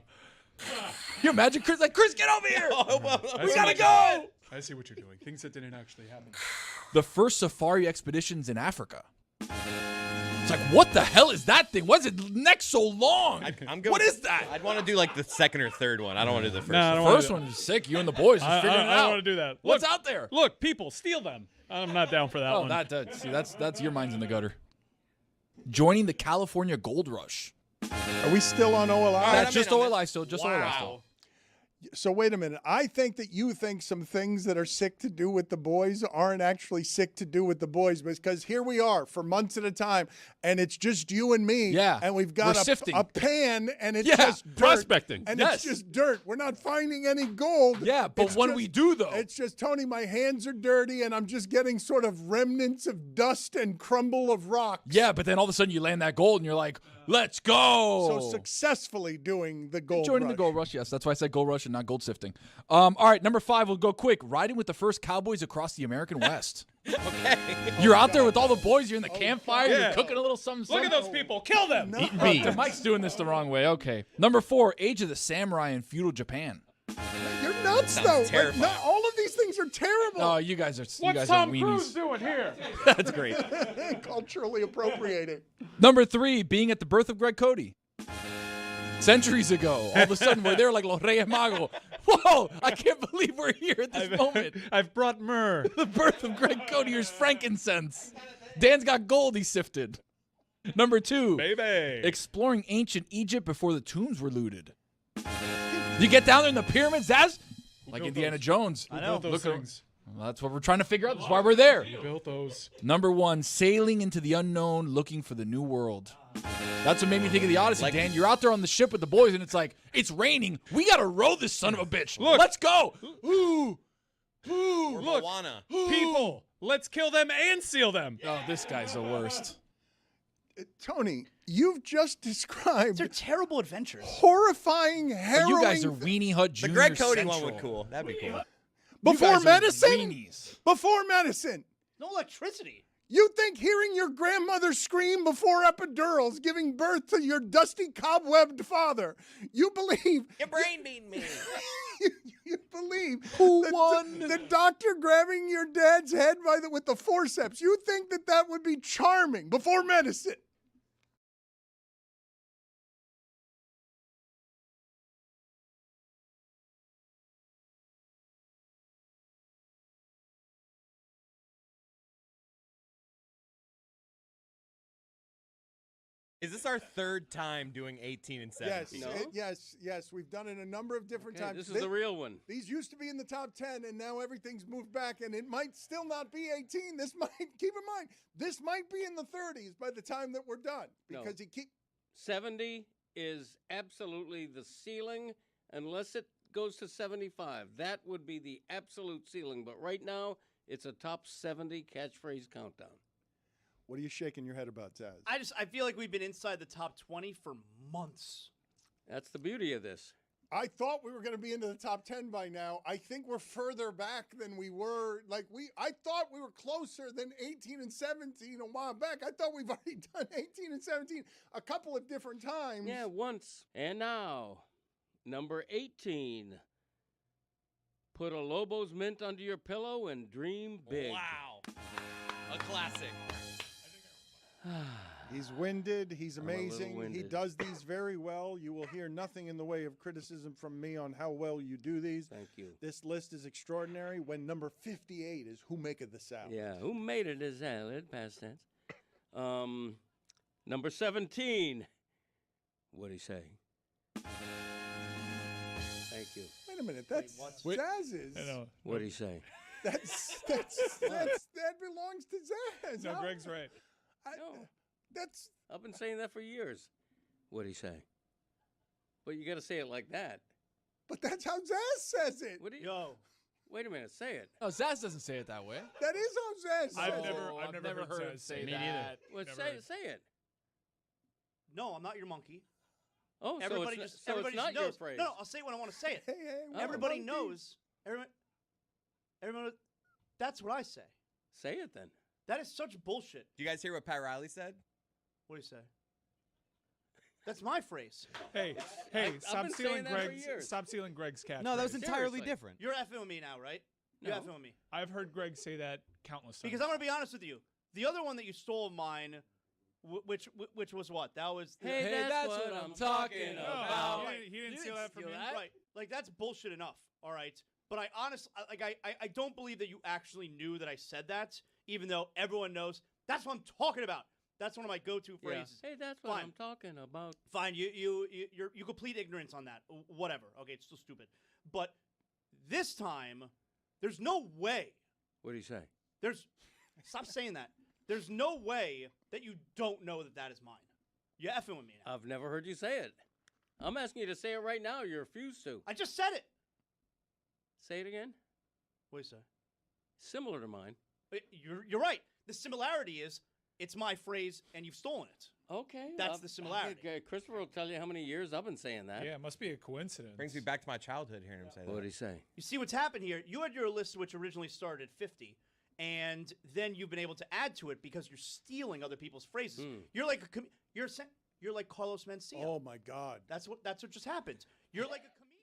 You imagine Chris like, Chris, get over here. We gotta go. I see what you're doing. Things that didn't actually happen. The first safari expeditions in Africa. It's like, what the hell is that thing? Why is its neck so long? What is that? I'd want to do like the second or third one. I don't want to do the first one. The first one is sick. You and the boys are figuring it out. I don't want to do that. What's out there? Look, people, steal them. I'm not down for that one. See, that's your mind's in the gutter. Joining the California Gold Rush. Are we still on OLI? That's just OLI still. Just OLI still. So wait a minute. I think that you think some things that are sick to do with the boys aren't actually sick to do with the boys, because here we are for months at a time, and it's just you and me. Yeah, and we've got a pan, and it's just dirt, prospecting, and it's just dirt. We're not finding any gold. Yeah, but when we do, though, it's just, Tony, my hands are dirty, and I'm just getting sort of remnants of dust and crumble of rocks. Yeah, but then all of a sudden you land that gold, and you're like, let's go. So successfully doing the gold Joining rush. the gold rush, yes. That's why I said gold rush and not gold sifting. All right, number 5, we'll go quick. Riding with the first cowboys across the American West. Okay. You're out there with all the boys. You're in the campfire. yeah. You're cooking a little something. Look at those people. Kill them. Eating beans. Mike's doing this the wrong way. Okay. Number 4, Age of the Samurai in feudal Japan. You're nuts, though. Like, no, all of these things are terrible. Oh, you guys are What's Tom Cruise doing here? That's great. Culturally appropriated. Number 3, being at the birth of Greg Cody. Centuries ago, all of a sudden we're there like Los Reyes Magos. Whoa! I can't believe we're here at this moment. I've brought myrrh. The birth of Greg Cody. Here's frankincense. Dan's got gold he sifted. Number 2, baby, exploring ancient Egypt before the tombs were looted. You get down there in the pyramids, that's like Indiana Jones. I know those things. Well, that's what we're trying to figure out. That's why we're there. You built those. Number 1, sailing into the unknown, looking for the new world. That's what made me think of the Odyssey, Dan. You're out there on the ship with the boys, and it's like, it's raining. We got to row this son of a bitch. Look. Let's go. Ooh. Or Look. Moana. People. Let's kill them and seal them. Oh, this guy's the worst. Tony, you've just described They're terrible adventures. horrifying, Oh, harrowing. you guys are Weenie Hut Jr. The Greg Cody Central. one would cool. That'd be cool. Before You guys are medicine? weenies. Before medicine. No electricity. You think hearing your grandmother scream before epidurals, giving birth to your dusty, cobwebbed father, you believe Your brain beating me. you believe Who that won? the doctor grabbing your dad's head with the forceps. You think that would be charming before medicine. Is this our third time doing 18 and 17? Yes. We've done it a number of different times. This is the real one. These used to be in the top 10, and now everything's moved back, and it might still not be 18. This might, keep in mind, this might be in the 30s by the time that we're done. Because 70 is absolutely the ceiling unless it goes to 75. That would be the absolute ceiling. But right now, it's a top 70 catchphrase countdown. What are you shaking your head about, Zaz? I feel like we've been inside the top 20 for months. That's the beauty of this. I thought we were going to be into the top 10 by now. I think we're further back than we were. I thought we were closer than 18 and 17 a while back. I thought we've already done 18 and 17 a couple of different times. Yeah, once. And now, number 18. Put a Lobo's mint under your pillow and dream big. Wow. A classic. He's winded. He's I'm a little amazing. He winded. does these very well. You will hear nothing in the way of criticism from me on how well you do these. Thank you. This list is extraordinary. When number 58 is Who Maketh the Salad. Yeah, who made it a salad? Past tense. Number 17. What'd he say? Thank you. Wait a minute. That's Jazz's. What'd he say? That belongs to Zaz. No, How- Greg's right. That's. I've been saying that for years. What'd he say? But you got to say it like that. But that's how Zaz says it. What do you? Wait a minute. Say it. No, Zaz doesn't say it that way. That is how Zaz says I've it. never heard Zaz say Me that. neither. Well, say it. No, I'm not your monkey. Oh, Everybody so just it's, everybody not just your knows. phrase. No, I'll say it when I want to say it. Hey, we're Everybody monkey. knows. Everyone. That's what I say. Say it then. That is such bullshit. Do you guys hear what Pat Riley said? What do you say? That's my phrase. Hey, I've stop been stealing saying that for Greg's. years. Stop stealing Greg's catchphrase. No, that was entirely Seriously. different. You're effing with me now, right? You're No. effing with me. I've heard Greg say that countless times. Because I'm going to be honest with you. The other one that you stole of mine, which was what? That was. Hey, that's what I'm talking about. He didn't steal that from me. Right. Like, that's bullshit enough. All right. But I honestly, I don't believe that you actually knew that I said that, even though everyone knows that's what I'm talking about. That's one of my go-to Yeah. phrases. Hey, that's what Fine. I'm talking about. Fine, you complete ignorance on that. Whatever. Okay, it's still stupid. But this time, there's no way. What do you say? Stop saying that. There's no way that you don't know that is mine. You're effing with me now. I've never heard you say it. I'm asking you to say it right now. You refuse to. I just said it. Say it again. What do you say? Similar to mine. You're right. The similarity is it's my phrase and you've stolen it. Okay. That's the similarity. Okay, Christopher will tell you how many years I've been saying that. Yeah, it must be a coincidence. Brings me back to my childhood hearing him say that. What did he say? You see what's happened here? You had your list, which originally started at 50, and then you've been able to add to it because you're stealing other people's phrases. You're like you're like Carlos Mencia. Oh my God. That's what just happened. You're like a comedian.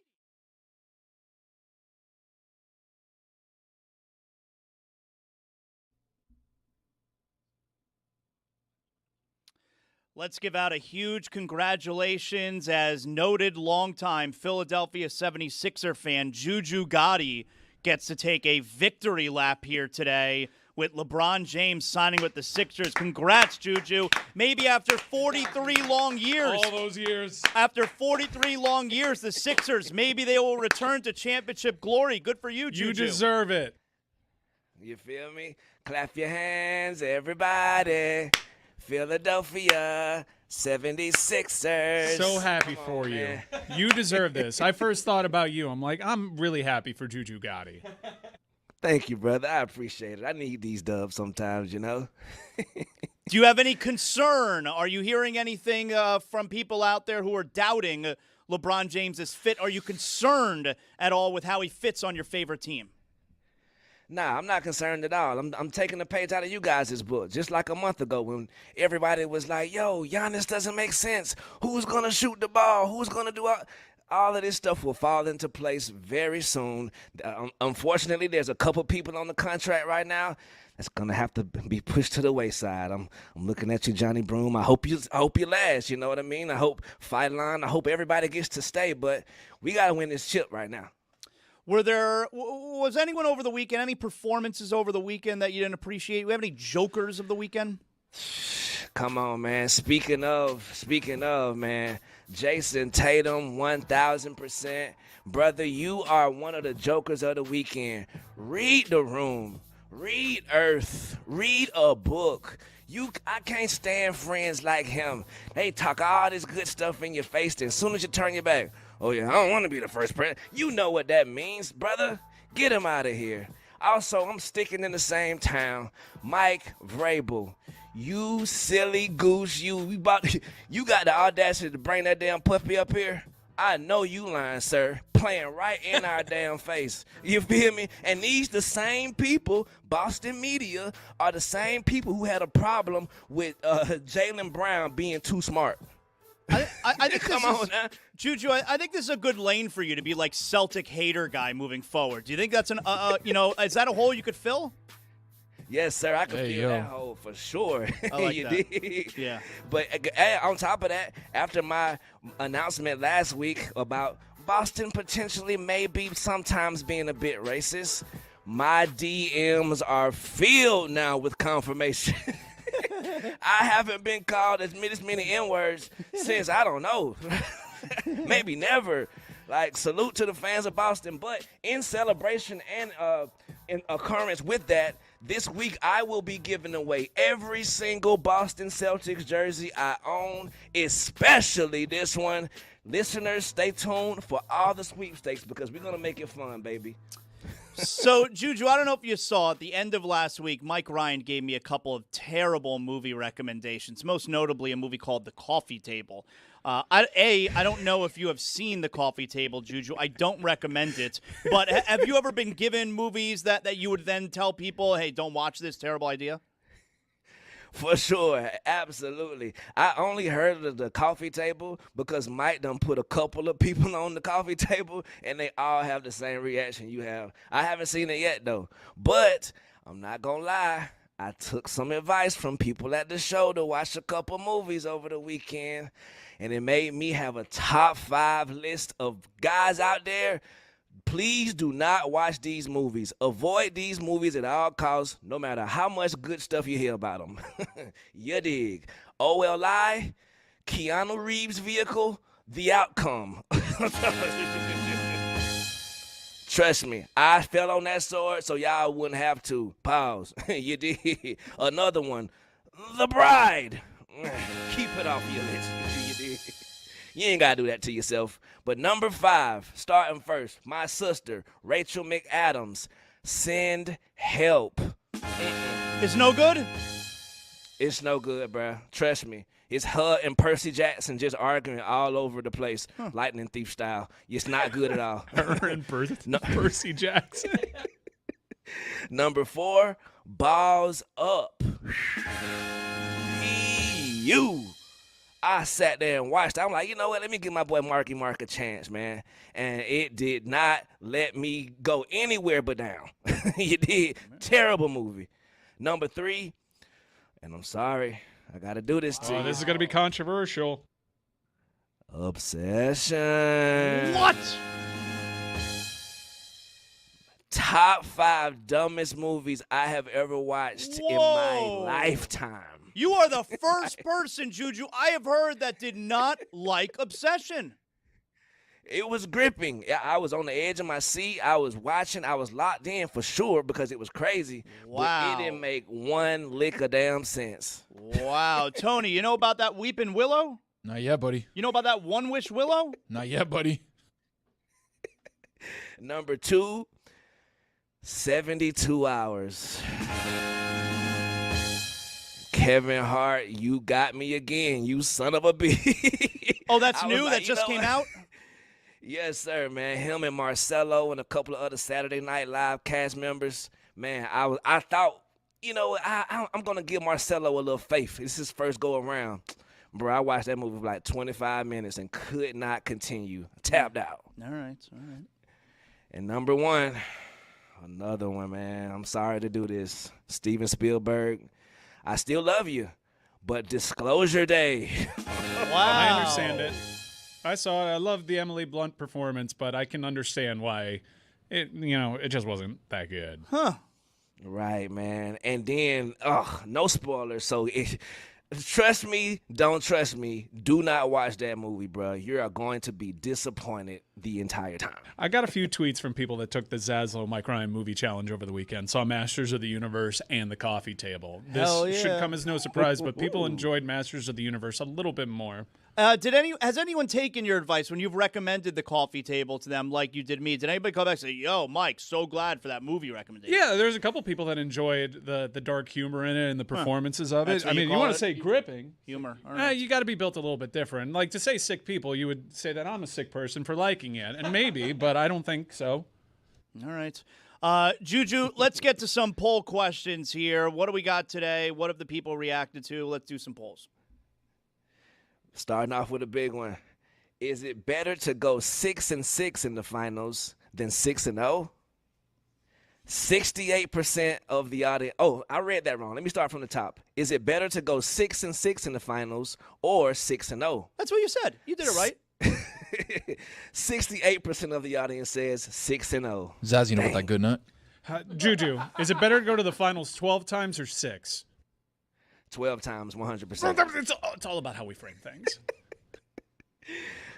Let's give out a huge congratulations as noted longtime Philadelphia 76er fan Juju Gotti gets to take a victory lap here today with LeBron James signing with the Sixers. Congrats, Juju. Maybe after 43 long years. All those years. After 43 long years, the Sixers, maybe they will return to championship glory. Good for you, Juju. You deserve it. You feel me? Clap your hands, everybody. Philadelphia 76ers. So happy Come for on, you. man. You deserve this. I first thought about you. I'm like, I'm really happy for Juju Gotti. Thank you, brother. I appreciate it. I need these dubs sometimes, you know. Do you have any concern? Are you hearing anything from people out there who are doubting LeBron James's fit? Are you concerned at all with how he fits on your favorite team? Nah, I'm not concerned at all. I'm taking a page out of you guys' book. Just like a month ago when everybody was like, yo, Giannis doesn't make sense. Who's going to shoot the ball? Who's going to do all of this stuff will fall into place very soon. Unfortunately, there's a couple people on the contract right now that's going to have to be pushed to the wayside. I'm looking at you, Johnny Broom. I hope you last, you know what I mean? I hope Fight-Line, I hope everybody gets to stay, but we got to win this chip right now. Was anyone over the weekend, any performances over the weekend that you didn't appreciate? Do we have any jokers of the weekend? Come on, man. Speaking of, man, Jason Tatum, 1,000%. Brother, you are one of the jokers of the weekend. Read The Room. Read Earth. Read a book. I can't stand friends like him. They talk all this good stuff in your face, and as soon as you turn your back, oh, yeah, I don't want to be the first president. You know what that means, brother. Get him out of here. Also, I'm sticking in the same town. Mike Vrabel, you silly goose. You got the audacity to bring that damn puppy up here? I know you lying, sir. Playing right in our damn face. You feel me? And the same people, Boston media, are the same people who had a problem with Jaylen Brown being too smart. I think Come on now. Juju, I think this is a good lane for you to be like Celtic hater guy moving forward. Do you think that's is that a hole you could fill? Yes, sir. I can feel that hole for sure. I like you that. dig? Yeah. But on top of that, after my announcement last week about Boston potentially maybe sometimes being a bit racist, my DMs are filled now with confirmation. I haven't been called as many N-words since, I don't know, maybe never. Like, salute to the fans of Boston. But in celebration and in occurrence with that, this week I will be giving away every single Boston Celtics jersey I own, especially this one. Listeners, stay tuned for all the sweepstakes because we're going to make it fun, baby. So, Juju, I don't know if you saw at the end of last week, Mike Ryan gave me a couple of terrible movie recommendations, most notably a movie called The Coffee Table. I don't know if you have seen The Coffee Table, Juju. I don't recommend it. But have you ever been given movies that you would then tell people, hey, don't watch this, terrible idea? For sure, absolutely. I only heard of The Coffee Table because Mike done put a couple of people on The Coffee Table, and they all have the same reaction you have. I haven't seen it yet, though. But I'm not going to lie. I took some advice from people at the show to watch a couple movies over the weekend, and it made me have a top 5 list of guys out there. Please do not watch these movies. Avoid these movies at all costs, no matter how much good stuff you hear about them. You dig. OLI, Keanu Reeves' vehicle, The Outcome. Trust me, I fell on that sword so y'all wouldn't have to. Pause. You dig. Another one, The Bride. Keep it off your list. You dig. You ain't got to do that to yourself. But number 5, starting first, my sister, Rachel McAdams, Send Help. It's no good? It's no good, bruh. Trust me. It's her and Percy Jackson just arguing all over the place, lightning thief style. It's not good at all. Her and Percy Jackson. Number 4, Balls Up. You. I sat there and watched. I'm like, you know what? Let me give my boy Marky Mark a chance, man. And it did not let me go anywhere but down. You did. Terrible movie. Number 3, and I'm sorry, I got to do this to you. This is going to be controversial. Obsession. What? Top 5 dumbest movies I have ever watched in my lifetime. You are the first person, Juju, I have heard that did not like Obsession. It was gripping. I was on the edge of my seat. I was watching. I was locked in for sure because it was crazy. Wow. But it didn't make one lick of damn sense. Wow. Tony, you know about that Weeping Willow? Not yet, buddy. You know about that One Wish Willow? Not yet, buddy. Number 2, 72 hours. Kevin Hart, you got me again, you son of a bitch. Oh, that's I was new? like, That you just know came what? out? Yes, sir, man. Him and Marcelo and a couple of other Saturday Night Live cast members. Man, I thought, I'm going to give Marcelo a little faith. It's his first go around. Bro, I watched that movie for like 25 minutes and could not continue. Tapped out. All right. And number 1, another one, man. I'm sorry to do this. Steven Spielberg, I still love you, but Disclosure Day. Wow. I understand it. I saw it. I love the Emily Blunt performance, but I can understand why it just wasn't that good. Huh. Right, man. And then, no spoilers. So trust me, don't trust me. Do not watch that movie, bro. You are going to be disappointed the entire time. I got a few tweets from people that took the Zaslow Mike Ryan movie challenge over the weekend. Saw Masters of the Universe and The Coffee Table. This Hell yeah. should come as no surprise, but people enjoyed Masters of the Universe a little bit more. Has anyone taken your advice when you've recommended The Coffee Table to them like you did me? Did anybody come back and say, yo, Mike, so glad for that movie recommendation? Yeah, there's a couple people that enjoyed the dark humor in it and the performances of That's it. what I you mean, you call want it? to say gripping. Humor. All right. You got to be built a little bit different. Like, to say sick people, you would say that I'm a sick person for liking it. And maybe, but I don't think so. All right. Juju, let's get to some poll questions here. What do we got today? What have the people reacted to? Let's do some polls. Starting off with a big one. Is it better to go 6-6 in the finals than 6-0? 68% of the audience. Oh, I read that wrong. Let me start from the top. Is it better to go 6-6 in the finals or 6-0? That's what you said. You did it right. 68% of the audience says 6-0. Zaz, you know what that good nut? Juju, is it better to go to the finals 12 times or 6? 12 times, 100%. It's all about how we frame things.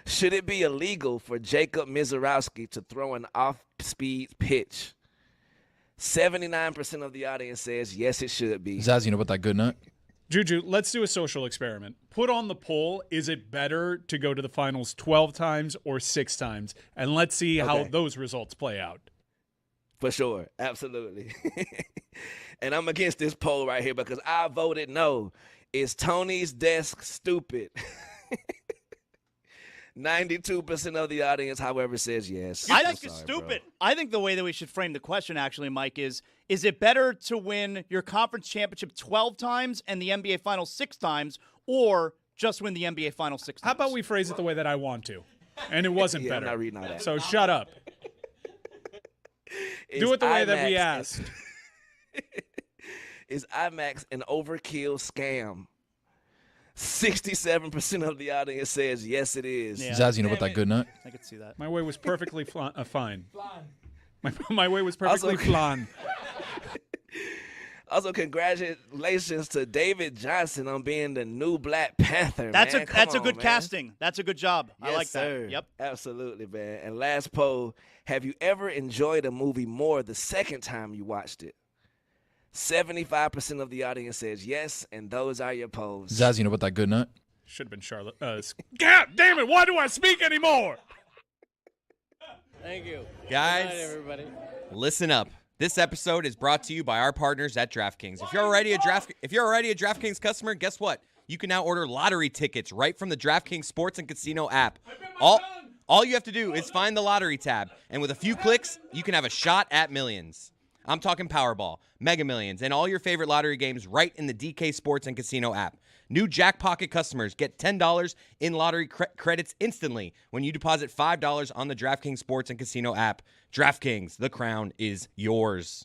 Should it be illegal for Jacob Mizorowski to throw an off-speed pitch? 79% of the audience says yes, it should be. Zaz, you know what that good nut? Juju, let's do a social experiment. Put on the poll, is it better to go to the finals 12 times or 6 times? And let's see how those results play out. For sure. Absolutely. And I'm against this poll right here because I voted no. Is Tony's desk stupid? 92% of the audience, however, says yes. I think it's stupid. I think the way that we should frame the question, actually, Mike, is it better to win your conference championship 12 times and the NBA Finals 6 times, or just win the NBA Finals 6 times? How about we phrase it the way that I want to? And it wasn't Yeah, I'm better. not reading all that. So shut up. Do it the way that we asked. Is IMAX an overkill scam? 67% of the audience says yes, it is. Yeah. Zaz, you know what that good nut? I could see that. My way was perfectly fine. My way was perfectly flan. Also, congratulations to David Johnson on being the new Black Panther. That's man. a good casting. That's a good job. I Yes, like sir. that. Yep. Absolutely, man. And last poll, have you ever enjoyed a movie more the second time you watched it? 75% of the audience says yes, and those are your polls. Zaz, you know what that good nut? Should have been Charlotte. God damn it, why do I speak anymore? Thank you. Guys, Good night, everybody. Listen up. This episode is brought to you by our partners at DraftKings. If you're already a DraftKings customer, guess what? You can now order lottery tickets right from the DraftKings Sports and Casino app. All you have to do is find the lottery tab, and with a few clicks, you can have a shot at millions. I'm talking Powerball, Mega Millions, and all your favorite lottery games right in the DK Sports and Casino app. New Jackpocket customers get $10 in lottery credits instantly when you deposit $5 on the DraftKings Sports and Casino app. DraftKings, the crown is yours.